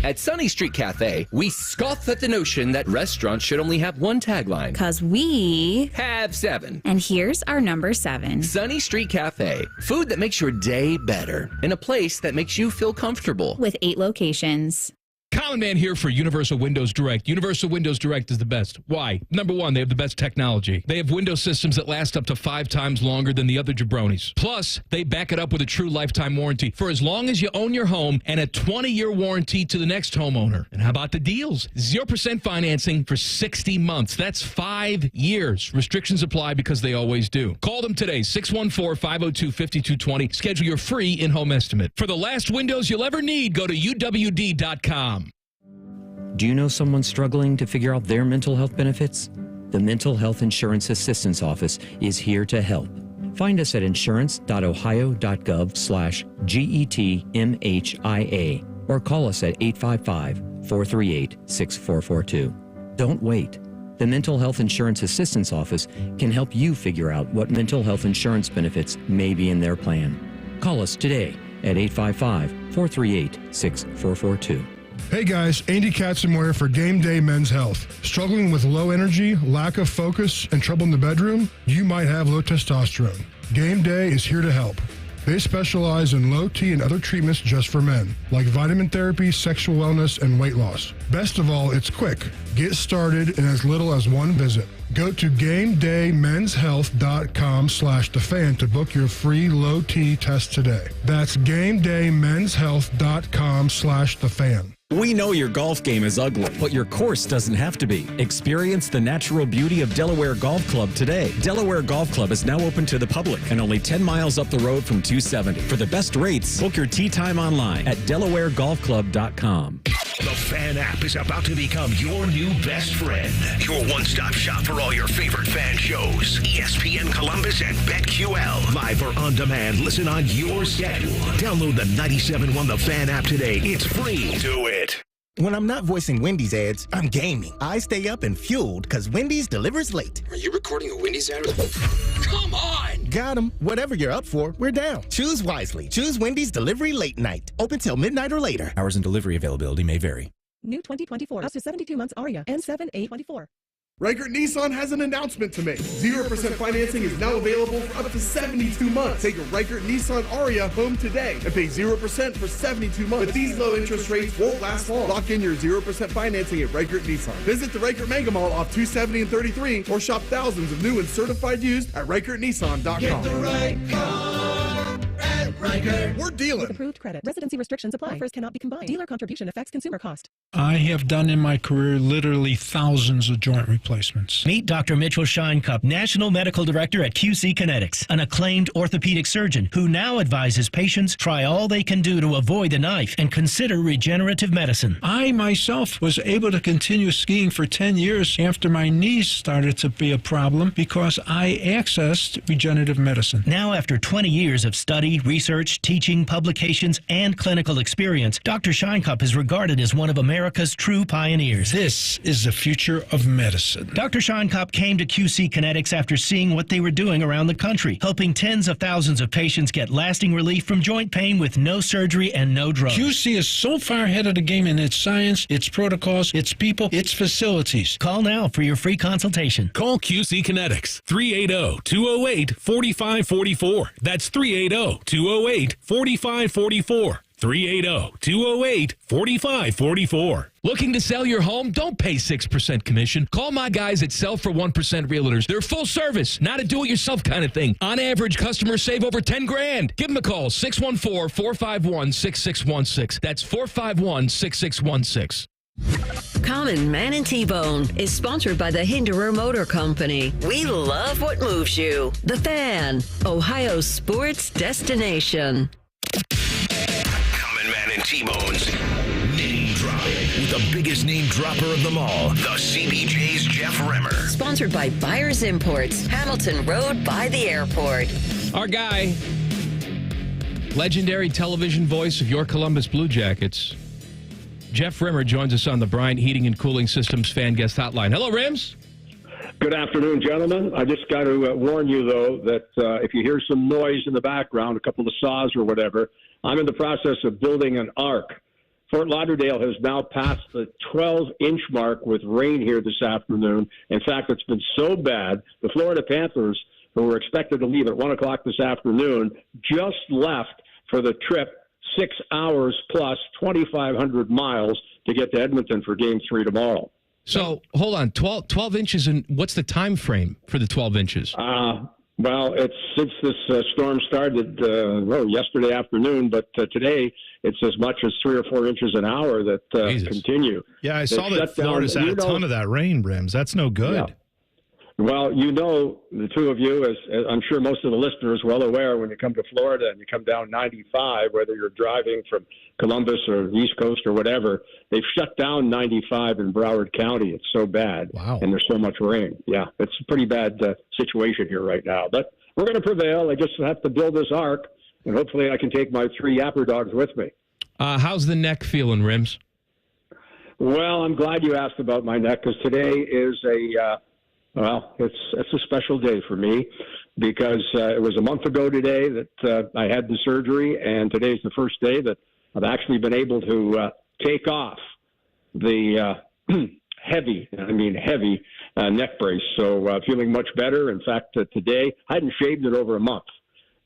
At Sunny Street Cafe, we scoff at the notion that restaurants should only have one tagline. 'Cause we have 7. And here's our number 7. Sunny Street Cafe. Food that makes your day better. In a place that makes you feel comfortable. With 8 locations. Common Man here for Universal Windows Direct. Universal Windows Direct is the best. Why? Number one, they have the best technology. They have window systems that last up to 5 times longer than the other jabronis. Plus, they back it up with a true lifetime warranty for as long as you own your home and a 20-year warranty to the next homeowner. And how about the deals? 0% financing for 60 months. That's 5 years. Restrictions apply because they always do. Call them today, 614-502-5220. Schedule your free in-home estimate. For the last windows you'll ever need, go to uwd.com. Do you know someone struggling to figure out their mental health benefits? The Mental Health Insurance Assistance Office is here to help. Find us at insurance.ohio.gov/GETMHIA or call us at 855-438-6442. Don't wait. The Mental Health Insurance Assistance Office can help you figure out what mental health insurance benefits may be in their plan. Call us today at 855-438-6442. Hey guys, Andy Katzenmoyer for Game Day Men's Health. Struggling with low energy, lack of focus, and trouble in the bedroom? You might have low testosterone. Game Day is here to help. They specialize in low T and other treatments just for men, like vitamin therapy, sexual wellness, and weight loss. Best of all, it's quick. Get started in as little as 1 visit. Go to GameDayMen'sHealth.com/thefan to book your free low T test today. That's GameDayMen'sHealth.com/thefan. We know your golf game is ugly, but your course doesn't have to be. Experience the natural beauty of Delaware Golf Club today. Delaware Golf Club is now open to the public and only 10 miles up the road from 270. For the best rates, book your tee time online at DelawareGolfClub.com. The Fan app is about to become your new best friend. Your one-stop shop for all your favorite fan shows. ESPN Columbus and BetQL. Live or on demand, listen on your schedule. Download the 97.1 The Fan app today. It's free. Do it. When I'm not voicing Wendy's ads, I'm gaming. I stay up and fueled because Wendy's delivers late. Are you recording a Wendy's ad? Come on! Got 'em. Whatever you're up for, we're down. Choose wisely. Choose Wendy's Delivery Late Night. Open till midnight or later. Hours and delivery availability may vary. New 2024, up to 72 months Aria and 7/8/24. Reichert Nissan has an announcement to make. 0% financing is now available for up to 72 months. Take a Reichert Nissan Aria home today and pay 0% for 72 months. But these low interest rates won't last long. Lock in your 0% financing at Reichert Nissan. Visit the Reichert Mega Mall off 270 and 33 or shop thousands of new and certified used at ReichertNissan.com. Get the right car at Reichert. We're dealing. With approved credit. Residency restrictions apply. Offers cannot be combined. Dealer contribution affects consumer cost. I have done in my career literally thousands of joint replacements. Meet Dr. Mitchell Scheinkup, National Medical Director at QC Kinetics, an acclaimed orthopedic surgeon who now advises patients try all they can do to avoid the knife and consider regenerative medicine. I myself was able to continue skiing for 10 years after my knees started to be a problem because I accessed regenerative medicine. Now, after 20 years of study, research, teaching, publications, and clinical experience, Dr. Scheinkup is regarded as one of America's true pioneers. This is the future of medicine. Dr. Scheinkup came to QC Kinetics after seeing what they were doing around the country, helping tens of thousands of patients get lasting relief from joint pain with no surgery and no drugs. QC is so far ahead of the game in its science, its protocols, its people, its facilities. Call now for your free consultation. Call QC Kinetics, 380-208-4544. That's 380-208-4544. 380-208-4544. Looking to sell your home? Don't pay 6% commission. Call my guys at Sell for 1% Realtors. They're full service, not a do-it-yourself kind of thing. On average, customers save over $10,000. Give them a call, 614-451-6616. That's 451-6616. Common Man and T-Bone is sponsored by the Hinderer Motor Company. We love what moves you. The Fan, Ohio sports destination. Common Man and T-Bone's Name Drop with the biggest name dropper of them all, the CBJ's Jeff Remmer. Sponsored by Buyers Imports, Hamilton Road by the airport. Our guy, legendary television voice of your Columbus Blue Jackets, Jeff Rimmer, joins us on the Bryant Heating and Cooling Systems Fan Guest Hotline. Hello, Rims. Good afternoon, gentlemen. I just got to warn you, though, that if you hear some noise in the background, a couple of saws or whatever, I'm in the process of building an ark. Fort Lauderdale has now passed the 12-inch mark with rain here this afternoon. In fact, it's been so bad, the Florida Panthers, who were expected to leave at 1 o'clock this afternoon, just left for the trip 6 hours plus 2,500 miles to get to Edmonton for Game 3 tomorrow. So, hold on, 12 inches, and what's the time frame for the 12 inches? Well, it's since this storm started yesterday afternoon, but today it's as much as 3 or 4 inches an hour that continue. Yeah, I saw that Florida's had a ton of that rain, Rims. That's no good. Yeah. Well, you know, the two of you, as I'm sure most of the listeners are well aware, when you come to Florida and you come down 95, whether you're driving from Columbus or the East Coast or whatever, they've shut down 95 in Broward County. It's so bad. Wow. And there's so much rain. Yeah, it's a pretty bad situation here right now. But we're going to prevail. I just have to build this ark, and hopefully I can take my 3 yapper dogs with me. How's the neck feeling, Rims? Well, I'm glad you asked about my neck, because today is it's a special day for me, because it was a month ago today that I had the surgery, and today's the first day that I've actually been able to take off the heavy neck brace. So feeling much better. In fact, today I hadn't shaved it over a month,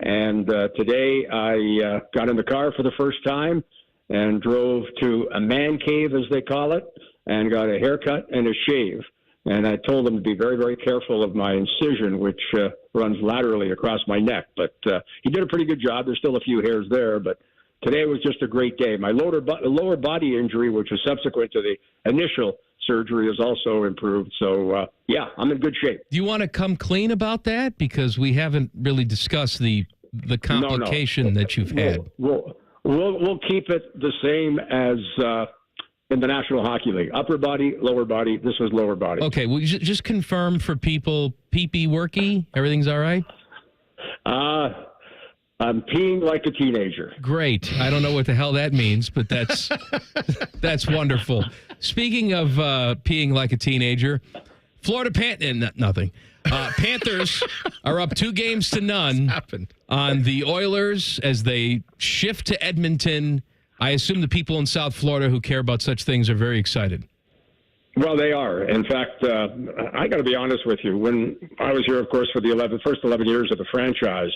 and today I got in the car for the first time and drove to a man cave, as they call it, and got a haircut and a shave. And I told them to be very, very careful of my incision, which runs laterally across my neck. But he did a pretty good job. There's still a few hairs there, but today was just a great day. My lower body injury, which was subsequent to the initial surgery, has also improved. So, I'm in good shape. Do you want to come clean about that? Because we haven't really discussed the complication that you've had. We'll keep it the same as in the National Hockey League. Upper body, lower body. This was lower body. Okay, well, just confirm for people, pee-pee worky? Everything's all right? I'm peeing like a teenager. Great. I don't know what the hell that means, but that's that's wonderful. Speaking of peeing like a teenager, Panthers are up 2-0 on the Oilers as they shift to Edmonton. I assume the people in South Florida who care about such things are very excited. Well, they are. In fact, I got to be honest with you. When I was here, of course, for the first 11 years of the franchise,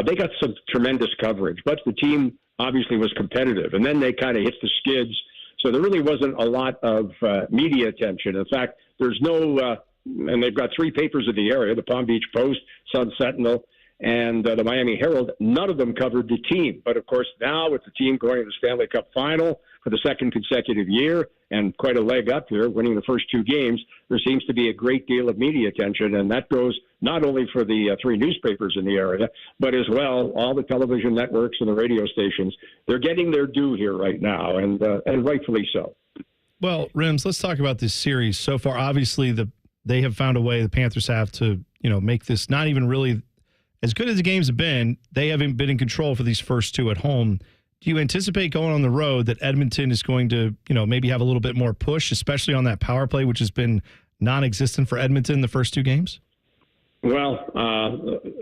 they got some tremendous coverage. But the team obviously was competitive. And then they kind of hit the skids. So there really wasn't a lot of media attention. In fact, there's no and they've got 3 papers in the area, the Palm Beach Post, Sun Sentinel, and the Miami Herald. None of them covered the team. But, of course, now with the team going to the Stanley Cup Final for the second consecutive year and quite a leg up here, winning the first 2 games, there seems to be a great deal of media attention. And that goes not only for the 3 newspapers in the area, but as well all the television networks and the radio stations. They're getting their due here right now, and rightfully so. Well, Rims, let's talk about this series so far. Obviously, they have found a way, the Panthers have, to make this not even really as good as the games have been. They haven't been in control for these first 2 at home. Do you anticipate going on the road that Edmonton is going to, maybe have a little bit more push, especially on that power play, which has been non-existent for Edmonton the first 2 games? Well,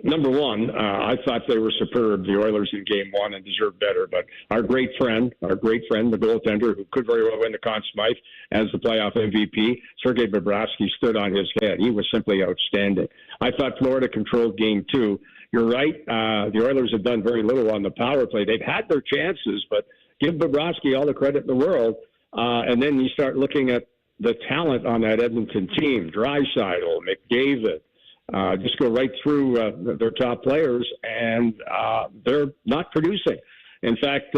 number one, I thought they were superb, the Oilers, in Game 1 and deserved better. But our great friend, the goaltender, who could very well win the Conn Smythe as the playoff MVP, Sergei Bobrovsky, stood on his head. He was simply outstanding. I thought Florida controlled Game 2. You're right. The Oilers have done very little on the power play. They've had their chances, but give Bobrovsky all the credit in the world. And then you start looking at the talent on that Edmonton team, Draisaitl, McDavid, just go right through their top players, and they're not producing. In fact,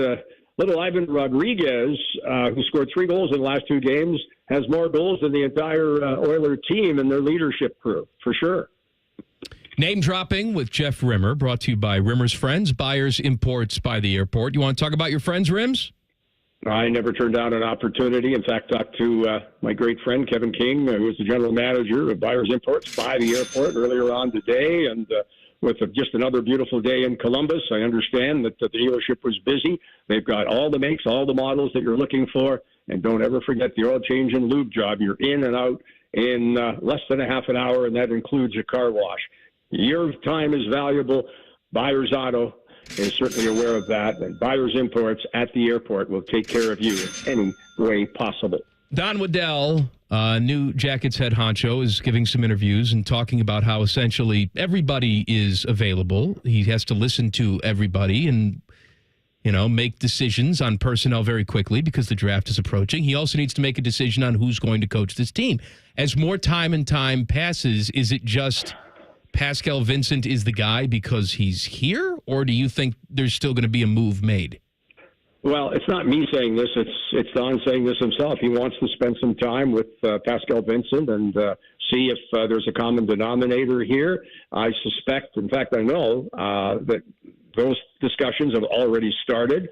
little Ivan Rodriguez, who scored 3 goals in the last 2 games, has more goals than the entire Oiler team and their leadership crew, for sure. Name dropping with Jeff Rimmer, brought to you by Rimmer's Friends, Buyers Imports by the Airport. You want to talk about your friends, Rims? I never turned down an opportunity. In fact, talked to my great friend, Kevin King, who was the general manager of Buyers Imports by the Airport earlier on today. And with just another beautiful day in Columbus, I understand that the dealership was busy. They've got all the makes, all the models that you're looking for. And don't ever forget the oil change and lube job. You're in and out in less than a half an hour, and that includes a car wash. Your time is valuable. Buyers Auto is certainly aware of that. And Buyers Imports at the airport will take care of you in any way possible. Don Waddell, new Jackets head honcho, is giving some interviews and talking about how essentially everybody is available. He has to listen to everybody and, make decisions on personnel very quickly because the draft is approaching. He also needs to make a decision on who's going to coach this team. As more time passes, is it just Pascal Vincent is the guy because he's here, or do you think there's still going to be a move made? Well, it's not me saying this. It's Don saying this himself. He wants to spend some time with Pascal Vincent and see if there's a common denominator here. I suspect, in fact, I know that those discussions have already started.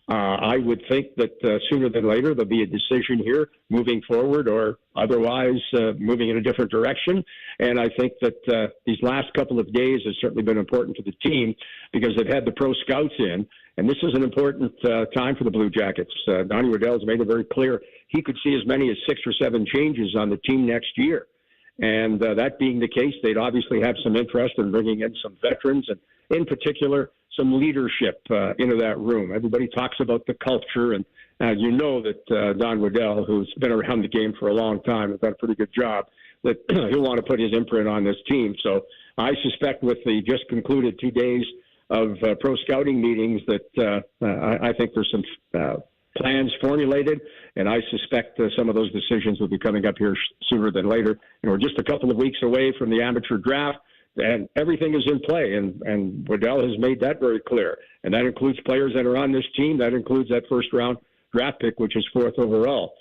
I would think that sooner than later there'll be a decision here moving forward or otherwise moving in a different direction. And I think that these last couple of days has certainly been important to the team because they've had the pro scouts in. And this is an important time for the Blue Jackets. Donnie Waddell has made it very clear he could see as many as 6 or 7 changes on the team next year. And that being the case, they'd obviously have some interest in bringing in some veterans and, in particular, some leadership into that room. Everybody talks about the culture, and you know that Don Waddell, who's been around the game for a long time, has done a pretty good job, that he'll want to put his imprint on this team. So I suspect with the just concluded 2 days of pro scouting meetings that I think there's some plans formulated, and I suspect some of those decisions will be coming up here sooner than later. And we're just a couple of weeks away from the amateur draft, and everything is in play, and Waddell has made that very clear. And that includes players that are on this team. That includes that first-round draft pick, which is 4th overall.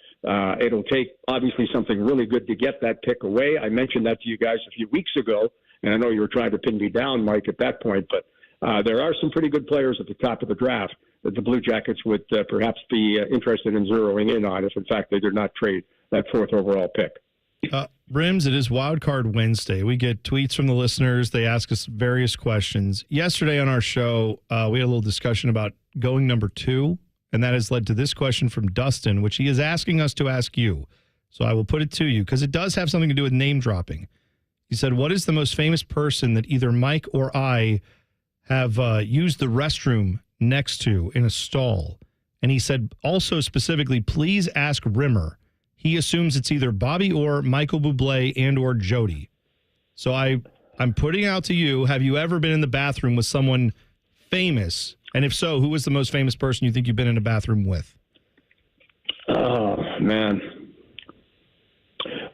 It'll take, obviously, something really good to get that pick away. I mentioned that to you guys a few weeks ago, and I know you were trying to pin me down, Mike, at that point, but there are some pretty good players at the top of the draft that the Blue Jackets would perhaps be interested in zeroing in on if, in fact, they did not trade that 4th overall pick. Rims, it is Wildcard Wednesday. We get tweets from the listeners. They ask us various questions. Yesterday on our show, we had a little discussion about going number 2, and that has led to this question from Dustin, which he is asking us to ask you. So I will put it to you because it does have something to do with name dropping. He said, what is the most famous person that either Mike or I have used the restroom next to in a stall? And he said, also specifically, please ask Rimmer. He assumes it's either Bobby Orr, Michael Bublé, and or Jody. So I'm putting out to you, have you ever been in the bathroom with someone famous? And if so, who was the most famous person you think you've been in a bathroom with? Oh, man.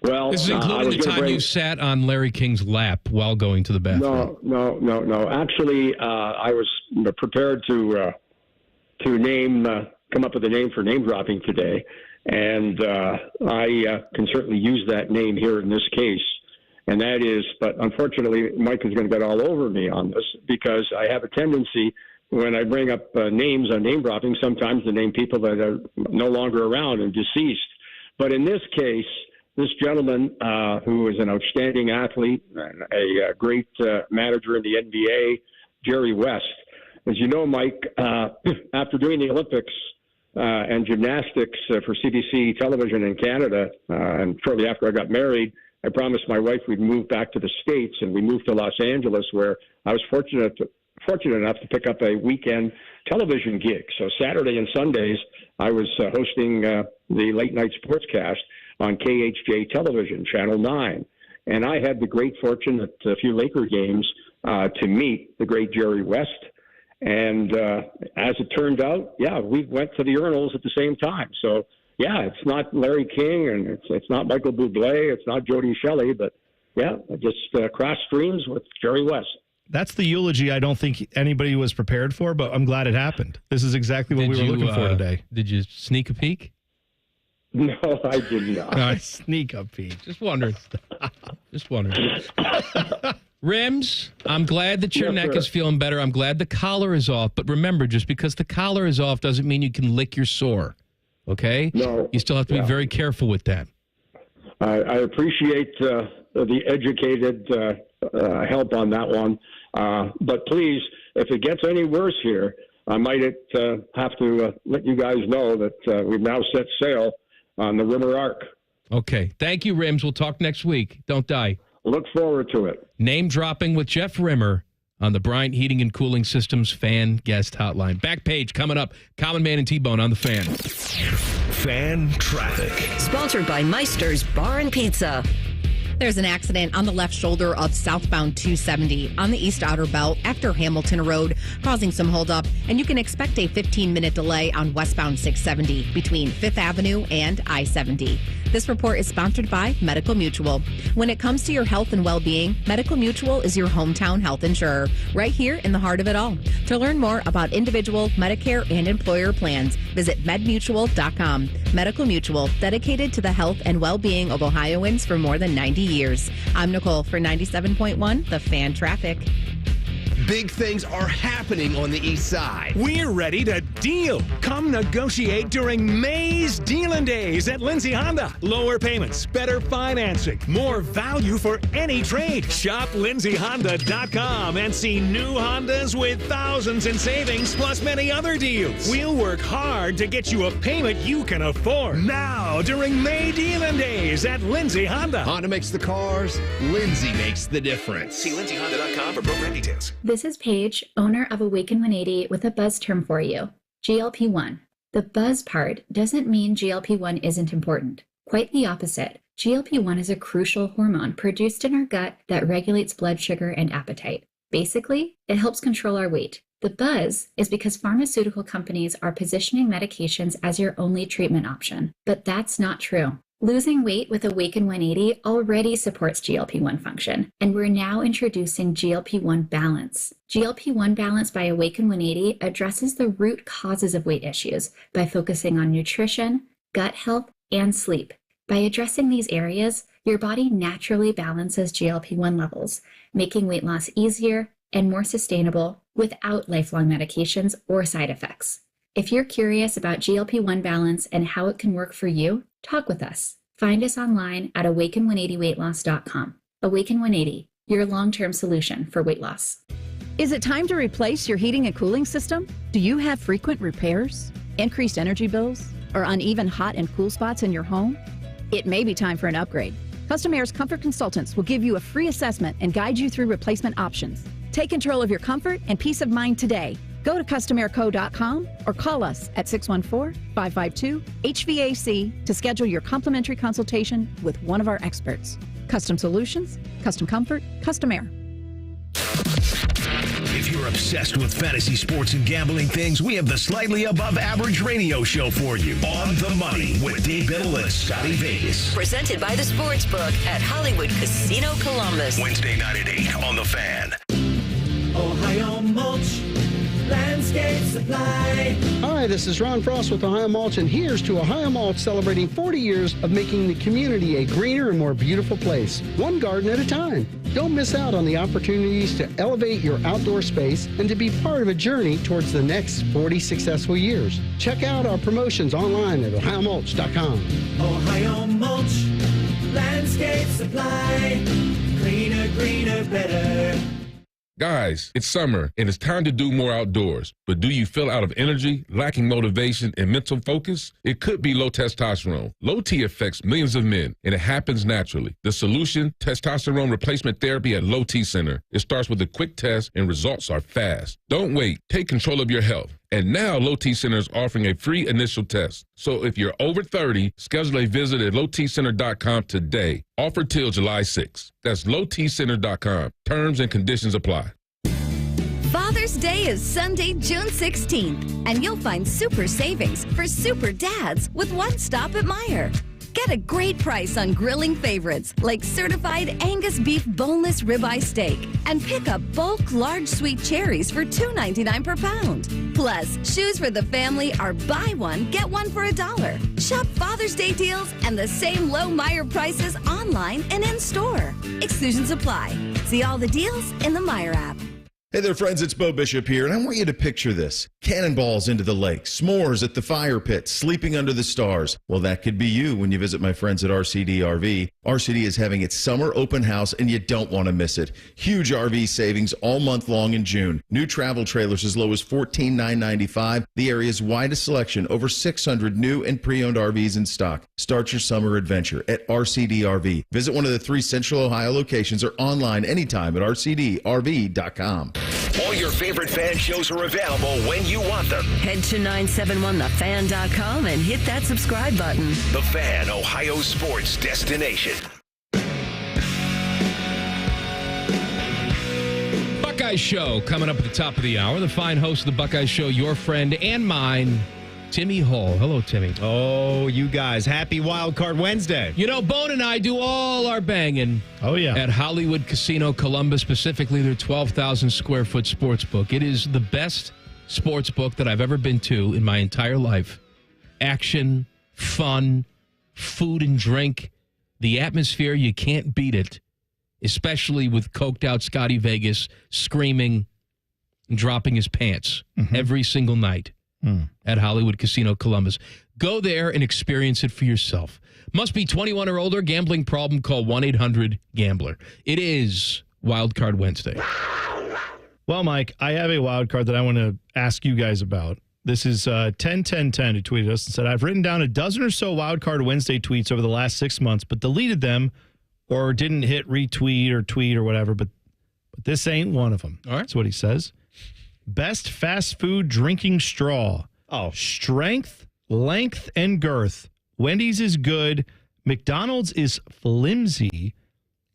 Well, this is including the time you sat on Larry King's lap while going to the bathroom. No. Actually, I was prepared to come up with a name for name dropping today, and I can certainly use that name here in this case. And that is, but unfortunately, Mike is going to get all over me on this because I have a tendency when I bring up names on name dropping, sometimes to name people that are no longer around and deceased. But in this case, this gentleman, who is an outstanding athlete and a great manager in the NBA, Jerry West. As you know, Mike, after doing the Olympics and gymnastics for CBC television in Canada, and shortly after I got married, I promised my wife we'd move back to the States, and we moved to Los Angeles, where I was fortunate enough to pick up a weekend television gig. So Saturday and Sundays, I was hosting the late night sportscast on KHJ Television, Channel 9. And I had the great fortune at a few Laker games to meet the great Jerry West. And as it turned out, we went to the urinals at the same time. So, it's not Larry King, and it's not Michael Bublé, it's not Jody Shelley, but, just cross streams with Jerry West. That's the eulogy I don't think anybody was prepared for, but I'm glad it happened. This is exactly what we were looking for today. Did you sneak a peek? No, I did not. Sneak a peek. Just wondering. Rims, I'm glad that your neck is feeling better. I'm glad the collar is off. But remember, just because the collar is off doesn't mean you can lick your sore. Okay? No. You still have to be very careful with that. I appreciate the educated help on that one. But please, if it gets any worse here, I might have to let you guys know that we've now set sail on the River Arc. Okay. Thank you, Rims. We'll talk next week. Don't die. Look forward to it. Name dropping with Jeff Rimmer on the Bryant Heating and Cooling Systems fan guest hotline. Back page coming up. Common Man and T-Bone on the Fan. Fan traffic. Sponsored by Meister's Bar and Pizza. There's an accident on the left shoulder of southbound 270 on the East Outer Belt after Hamilton Road, causing some holdup, and you can expect a 15-minute delay on westbound 670 between 5th Avenue and I-70. This report is sponsored by Medical Mutual. When it comes to your health and well-being, Medical Mutual is your hometown health insurer, right here in the heart of it all. To learn more about individual, Medicare, and employer plans, visit medmutual.com. Medical Mutual, dedicated to the health and well-being of Ohioans for more than 90 years. I'm Nicole for 97.1, The Fan Traffic. Big things are happening on the east side. We're ready to deal. Come negotiate during May's Dealin' Days at Lindsay Honda. Lower payments, better financing, more value for any trade. Shop lindsayhonda.com and see new Hondas with thousands in savings plus many other deals. We'll work hard to get you a payment you can afford. Now during May Dealin' Days at Lindsay Honda. Honda makes the cars, Lindsay makes the difference. See lindsayhonda.com for program details. This is Paige, owner of Awaken 180, with a buzz term for you, GLP-1. The buzz part doesn't mean GLP-1 isn't important. Quite the opposite. GLP-1 is a crucial hormone produced in our gut that regulates blood sugar and appetite. Basically, it helps control our weight. The buzz is because pharmaceutical companies are positioning medications as your only treatment option. But that's not true. Losing weight with Awaken 180 already supports GLP-1 function, and we're now introducing GLP-1 Balance. GLP-1 Balance by Awaken 180 addresses the root causes of weight issues by focusing on nutrition, gut health, and sleep. By addressing these areas, your body naturally balances GLP-1 levels, making weight loss easier and more sustainable without lifelong medications or side effects. If you're curious about GLP-1 Balance and how it can work for you, talk with us. Find us online at awaken180weightloss.com. Awaken 180, your long-term solution for weight loss. Is it time to replace your heating and cooling system? Do you have frequent repairs, increased energy bills, or uneven hot and cool spots in your home? It may be time for an upgrade. Custom Air's Comfort Consultants will give you a free assessment and guide you through replacement options. Take control of your comfort and peace of mind today. Go to customairco.com or call us at 614-552-HVAC to schedule your complimentary consultation with one of our experts. Custom solutions, custom comfort, Custom Air. If you're obsessed with fantasy sports and gambling things, we have the slightly above average radio show for you. On the Money with Dave Biddle and Scotty Vegas. Presented by the Sportsbook at Hollywood Casino Columbus. Wednesday night at 8 on The Fan. Ohio Mulch Landscape Supply. Hi, this is Ron Frost with Ohio Mulch, and here's to Ohio Mulch celebrating 40 years of making the community a greener and more beautiful place, one garden at a time. Don't miss out on the opportunities to elevate your outdoor space and to be part of a journey towards the next 40 successful years. Check out our promotions online at ohiomulch.com. Ohio Mulch Landscape Supply. Cleaner, greener, better. Guys, it's summer and it's time to do more outdoors. But do you feel out of energy, lacking motivation, and mental focus? It could be low testosterone. Low T affects millions of men, and it happens naturally. The solution, testosterone replacement therapy at Low T Center. It starts with a quick test and results are fast. Don't wait. Take control of your health. And now Low T Center is offering a free initial test. So if you're over 30, schedule a visit at lowtcenter.com today. Offer till July 6th. That's lowtcenter.com. Terms and conditions apply. Father's Father's Day is Sunday, June 16th, and you'll find super savings for super dads with one stop at Meijer. Get a great price on grilling favorites like certified Angus beef boneless ribeye steak, and pick up bulk large sweet cherries for $2.99 per pound. Plus, shoes for the family are buy one, get one for $1. Shop Father's Day deals and the same low Meijer prices online and in-store. Exclusions apply. See all the deals in the Meijer app. Hey there, friends. It's Bo Bishop here, and I want you to picture this. Cannonballs into the lake, s'mores at the fire pit, sleeping under the stars. Well, that could be you when you visit my friends at RCD RV. RCD is having its summer open house, and you don't want to miss it. Huge RV savings all month long in June. New travel trailers as low as $14,995. The area's widest selection, over 600 new and pre-owned RVs in stock. Start your summer adventure at RCD RV. Visit one of the 3 Central Ohio locations or online anytime at rcdrv.com. All your favorite fan shows are available when you want them. Head to 971thefan.com and hit that subscribe button. The Fan, Ohio sports destination. Buckeye Show coming up at the top of the hour. The fine host of the Buckeye Show, your friend and mine, Timmy Hall. Hello, Timmy. Oh, you guys. Happy Wildcard Wednesday. You know, Bone and I do all our banging. Oh, yeah. At Hollywood Casino Columbus, specifically their 12,000 square foot sports book. It is the best sports book that I've ever been to in my entire life. Action, fun, food and drink. The atmosphere, you can't beat it. Especially with coked out Scotty Vegas screaming and dropping his pants every single night. At Hollywood Casino Columbus. Go there and experience it for yourself. Must be 21 or older. Gambling problem, call 1-800-GAMBLER. It is Wildcard Wednesday. Well, Mike, I have a wild card that I want to ask you guys about. This is 101010 who tweeted us and said, I've written down a dozen or so Wildcard Wednesday tweets over the last 6 months, but deleted them or didn't hit retweet or tweet or whatever, but this ain't one of them. All right. That's what he says. Best fast food drinking straw. Oh. Strength, length, and girth. Wendy's is good. McDonald's is flimsy.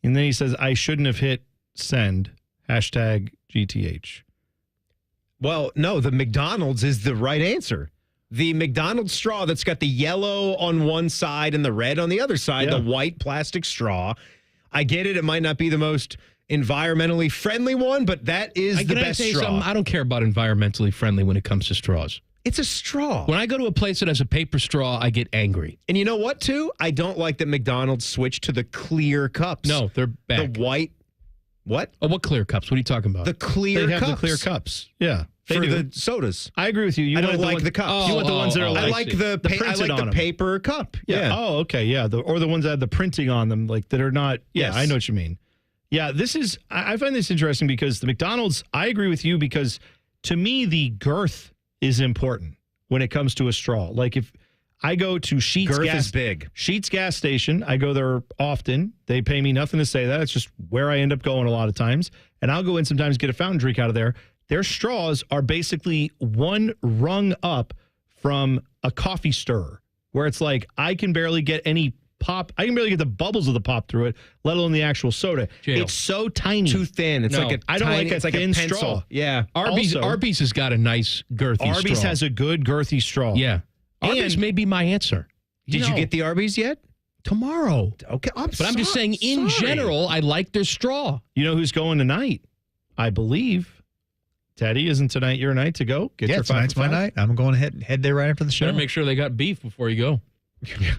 And then he says, I shouldn't have hit send. Hashtag GTH. Well, no, the McDonald's is the right answer. The McDonald's straw that's got the yellow on one side and the red on the other side, the white plastic straw. I get it. It might not be the most environmentally friendly one, but that is the best straw. I don't care about environmentally friendly when it comes to straws. It's a straw. When I go to a place that has a paper straw, I get angry. And you know what, too? I don't like that McDonald's switched to the clear cups. No, they're back. The white. What? Oh, what clear cups? What are you talking about? The clear cups. They have the clear cups. Yeah. For the sodas. I agree with you. I don't like the cups. You want the ones that are like I like the paper cup. Yeah. Oh, okay. Yeah. Or the ones that have the printing on them, like that are not. Yeah, I know what you mean. Yeah, this is. I find this interesting because the McDonald's. I agree with you because to me the girth is important when it comes to a straw. Like if I go to Sheetz gas station, I go there often. They pay me nothing to say that. It's just where I end up going a lot of times. And I'll go in sometimes get a fountain drink out of there. Their straws are basically one rung up from a coffee stirrer, where it's like I can barely get any pop. I can barely get the bubbles of the pop through it, let alone the actual soda. It's so tiny. Too thin. It's like a I don't like a thin pencil. straw. Yeah. Arby's has got a nice girthy straw. Arby's has a good girthy straw. Yeah. Arby's may be my answer. Did you get the Arby's yet? Tomorrow. Okay. I'm just saying, in general, I like their straw. You know who's going tonight? I believe. Teddy, isn't tonight your night to go? Tonight's my night. I'm going to head there right after the show. Better make sure they got beef before you go.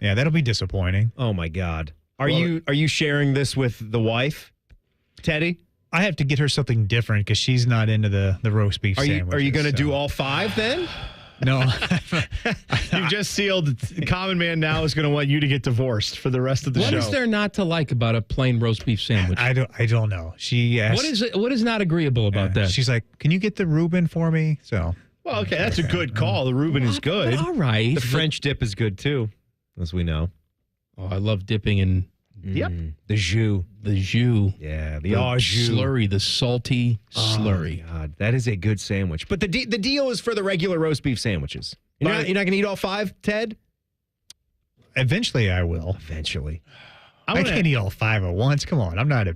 Yeah, that'll be disappointing. Oh my God. Are you sharing this with the wife, Teddy? I have to get her something different because she's not into the roast beef sandwich. Are you going to do all 5 then? No. You've just sealed. The common man now is going to want you to get divorced for the rest of the show. What is there not to like about a plain roast beef sandwich? I don't know. She asked, What is not agreeable about that? She's like, can you get the Reuben for me? So. Well, okay, that's a good call. The Reuben is good. All right. The French dip is good too, as we know. Oh, I love dipping in. The jus. The jus. Yeah, the jus. Slurry, the salty slurry. Oh, God, that is a good sandwich. But the deal is for the regular roast beef sandwiches. You're not going to eat all 5, Ted? Eventually, I will. Eventually. I can't eat all 5 at once. Come on. I'm not a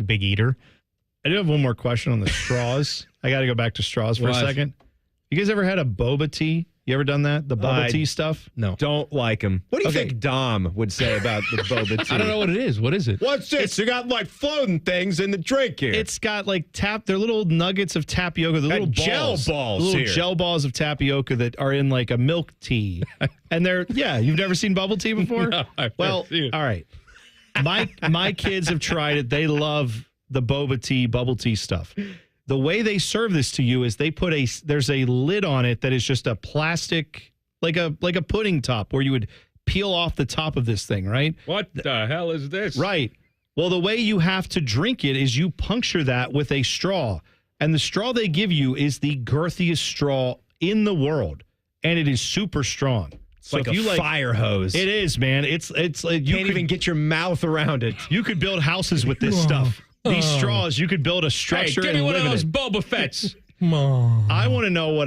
big eater. I do have one more question on the straws. I got to go back to straws for a second. You guys ever had a boba tea? You ever done that? The boba tea stuff? No. Don't like them. What do you think Dom would say about the boba tea? I don't know what it is. What is it? What's this? You got like floating things in the drink here. It's got like they're little nuggets of tapioca, the little gel balls little here. gel balls of tapioca that are in like a milk tea. And you've never seen bubble tea before? No, all right. My kids have tried it. They love the boba tea, bubble tea stuff. The way they serve this to you is they put there's a lid on it that is just a plastic, like a pudding top where you would peel off the top of this thing, right? What the hell is this? Right. Well, the way you have to drink it is you puncture that with a straw. And the straw they give you is the girthiest straw in the world. And it is super strong. It's like a fire hose. It is, man. It's like you can't even get your mouth around it. You could build houses with this stuff. These straws, you could build a structure give and me one live of those in it. Boba Fetts. I want to know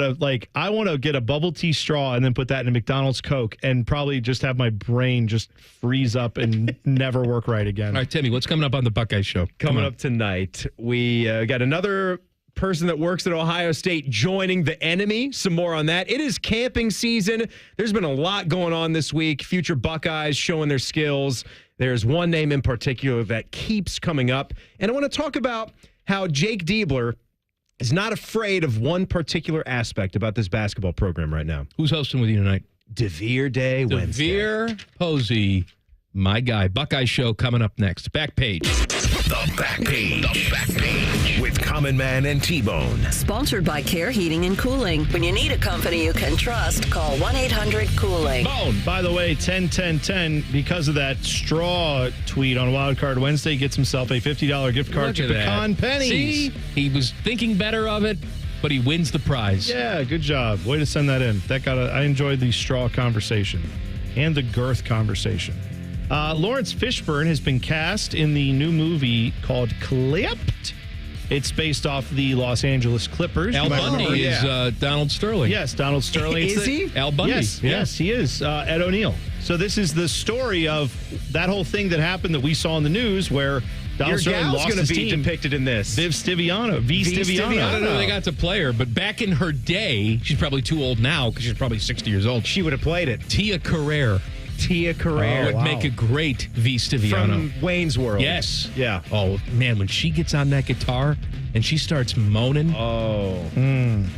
I want to get a bubble tea straw and then put that in a McDonald's Coke and probably just have my brain just freeze up and never work right again. All right, Timmy, what's coming up on the Buckeye Show? Coming up tonight, we got another person that works at Ohio State joining the enemy. Some more on that. It is camping season. There's been a lot going on this week. Future Buckeyes showing their skills. There's one name in particular that keeps coming up. And I want to talk about how Jake Diebler is not afraid of one particular aspect about this basketball program right now. Who's hosting with you tonight? DeVere Day Wednesday. DeVere Posey, my guy. Buckeye Show coming up next. Back page. The Back Page. The Back Page with Common Man and T-Bone. Sponsored by Care Heating and Cooling. When you need a company you can trust, call 1-800-COOLING. Bone. By the way, 10-10-10, because of that straw tweet on Wildcard Wednesday, gets himself a $50 gift card to Pecan Pennies. See? He was thinking better of it, but he wins the prize. Yeah, good job. Way to send that in. I enjoyed the straw conversation and the girth conversation. Lawrence Fishburne has been cast in the new movie called Clipped. It's based off the Los Angeles Clippers. Al Bundy is Donald Sterling. Yes, Donald Sterling. Is he? Al Bundy. Yes, he is. Ed O'Neill. So this is the story of that whole thing that happened that we saw in the news where Donald Sterling lost his team. Depicted in this. Viv Stiviano. I don't know if they got to play her, but back in her day, she's probably too old now because she's probably 60 years old. She would have played it. Tia Carrere would make a great V. Stiviano. From Wayne's World. Yes. Yeah. Oh, man, when she gets on that guitar and she starts moaning. Oh.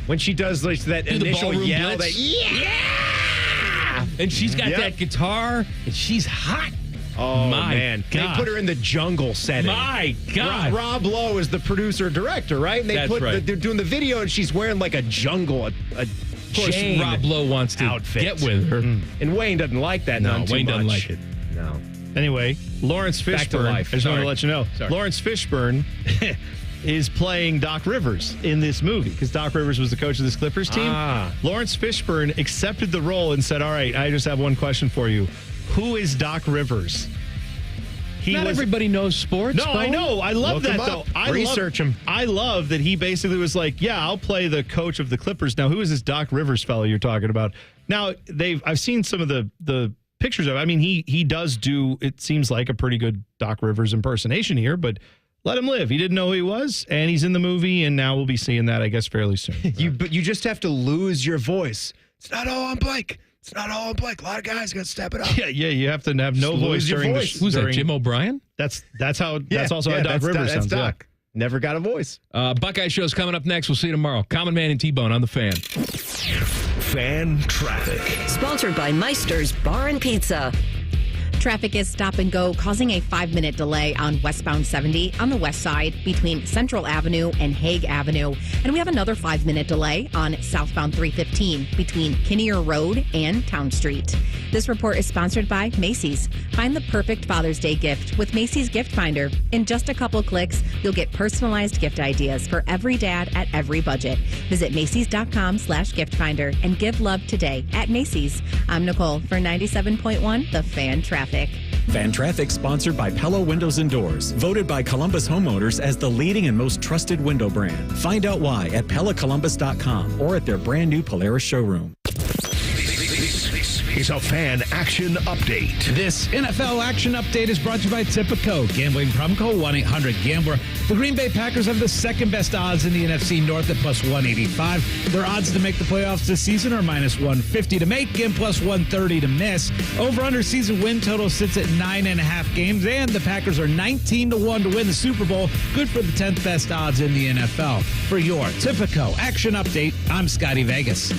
When she does like that initial yell. Yeah! And she's got that guitar and she's hot. Oh, my man. God. They put her in the jungle setting. My God. Rob Lowe is the producer-director, right? And they're doing the video and she's wearing like a jungle, Of course, Rob Lowe wants to get with her. And Wayne doesn't like that. No, Wayne doesn't like it. No. Anyway, Lawrence Fishburne. I just want to let you know. Sorry. Lawrence Fishburne is playing Doc Rivers in this movie because Doc Rivers was the coach of this Clippers team. Lawrence Fishburne accepted the role and said, all right, I just have one question for you. Who is Doc Rivers? Not everybody knows sports. No, I know. I love that, though. Research him. I love that he basically was like, yeah, I'll play the coach of the Clippers. Now, who is this Doc Rivers fellow you're talking about? Now, I've seen some of the pictures of it. I mean, he does do, it seems like, a pretty good Doc Rivers impersonation here, but let him live. He didn't know who he was, and he's in the movie, and now we'll be seeing that, I guess, fairly soon. But you just have to lose your voice. It's not all on Blake. It's not all on Blake. A lot of guys got to step it up. Yeah, you have to have no voice during the Who's that, Jim O'Brien? That's also how Doc Rivers sounds. Doc. Never got a voice. Buckeye Show's coming up next. We'll see you tomorrow. Common Man and T-Bone on the Fan. Fan traffic. Sponsored by Meister's Bar and Pizza. Traffic is stop and go, causing a 5-minute delay on westbound 70 on the west side between Central Avenue and Hague Avenue. And we have another 5-minute delay on southbound 315 between Kinnear Road and Town Street. This report is sponsored by Macy's. Find the perfect Father's Day gift with Macy's Gift Finder. In just a couple clicks, you'll get personalized gift ideas for every dad at every budget. Visit Macys.com/gift finder and give love today at Macy's. I'm Nicole for 97.1 The Fan Traffic. Fan Traffic sponsored by Pella Windows and Doors, voted by Columbus homeowners as the leading and most trusted window brand. Find out why at PellaColumbus.com or at their brand new Polaris showroom. This is a Fan Action Update. This NFL Action Update is brought to you by Tipico. Gambling problem, call 1-800-GAMBLER. The Green Bay Packers have the second best odds in the NFC North at plus 185. Their odds to make the playoffs this season are minus 150 to make and plus 130 to miss. Over-under season win total sits at 9.5 games, and the Packers are 19-1 to win the Super Bowl. Good for the 10th best odds in the NFL. For your Tipico Action Update, I'm Scotty Vegas.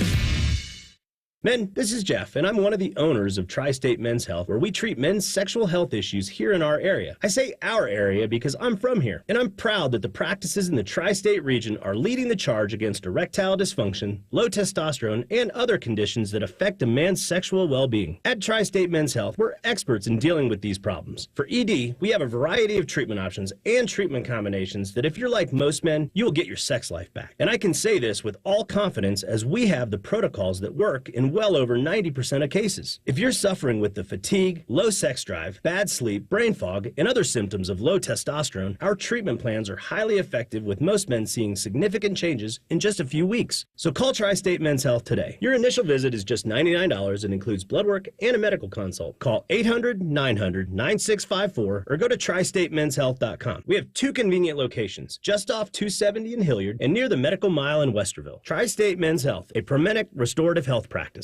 Men, this is Jeff, and I'm one of the owners of Tri-State Men's Health, where we treat men's sexual health issues here in our area. I say our area because I'm from here, and I'm proud that the practices in the Tri-State region are leading the charge against erectile dysfunction, low testosterone, and other conditions that affect a man's sexual well-being. At Tri-State Men's Health, we're experts in dealing with these problems. For ED, we have a variety of treatment options and treatment combinations that if you're like most men, you will get your sex life back. And I can say this with all confidence as we have the protocols that work in well over 90% of cases. If you're suffering with the fatigue, low sex drive, bad sleep, brain fog, and other symptoms of low testosterone, our treatment plans are highly effective with most men seeing significant changes in just a few weeks. So call Tri-State Men's Health today. Your initial visit is just $99 and includes blood work and a medical consult. Call 800-900-9654 or go to tristatemenshealth.com. We have 2 convenient locations, just off 270 in Hilliard and near the Medical Mile in Westerville. Tri-State Men's Health, a Promenic restorative health practice.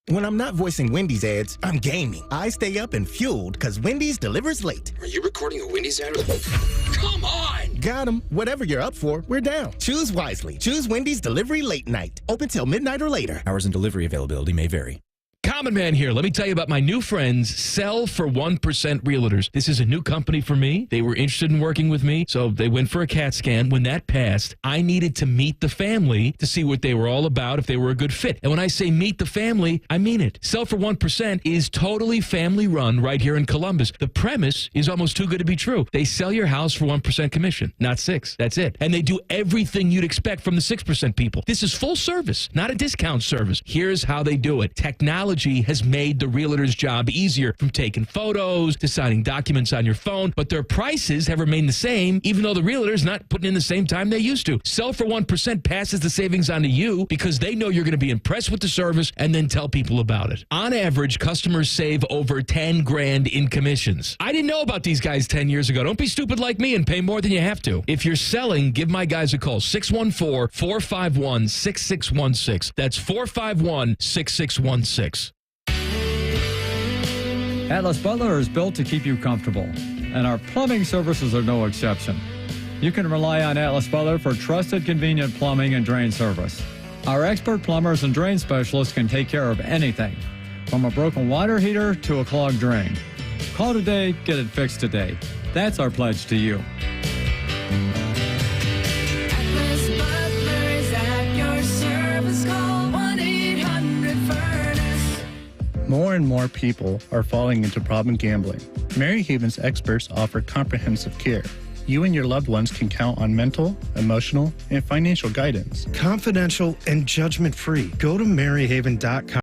When I'm not voicing Wendy's ads, I'm gaming. I stay up and fueled because Wendy's delivers late. Are you recording a Wendy's ad? Come on! Got 'em. Whatever you're up for, we're down. Choose wisely. Choose Wendy's Delivery Late Night. Open till midnight or later. Hours and delivery availability may vary. Common Man here. Let me tell you about my new friends, Sell for 1% Realtors. This is a new company for me. They were interested in working with me, so they went for a CAT scan. When that passed, I needed to meet the family to see what they were all about, if they were a good fit. And when I say meet the family, I mean it. Sell for 1% is totally family run right here in Columbus. The premise is almost too good to be true. They sell your house for 1% commission, not 6. That's it. And they do everything you'd expect from the 6% people. This is full service, not a discount service. Here's how they do it. Technology has made the realtor's job easier, from taking photos to signing documents on your phone, but their prices have remained the same, even though the realtor's not putting in the same time they used to. Sell for 1% passes the savings on to you because they know you're going to be impressed with the service and then tell people about it. On average, customers save over $10,000 in commissions. I didn't know about these guys 10 years ago. Don't be stupid like me and pay more than you have to. If you're selling, give my guys a call, 614-451-6616. That's 451-6616. Atlas Butler is built to keep you comfortable, and our plumbing services are no exception. You can rely on Atlas Butler for trusted, convenient plumbing and drain service. Our expert plumbers and drain specialists can take care of anything, from a broken water heater to a clogged drain. Call today, get it fixed today. That's our pledge to you. Atlas Butler is at your service. Call 1-800-FURNACE. More and more people are falling into problem gambling. Mary Haven's experts offer comprehensive care. You and your loved ones can count on mental, emotional, and financial guidance. Confidential and judgment-free. Go to maryhaven.com.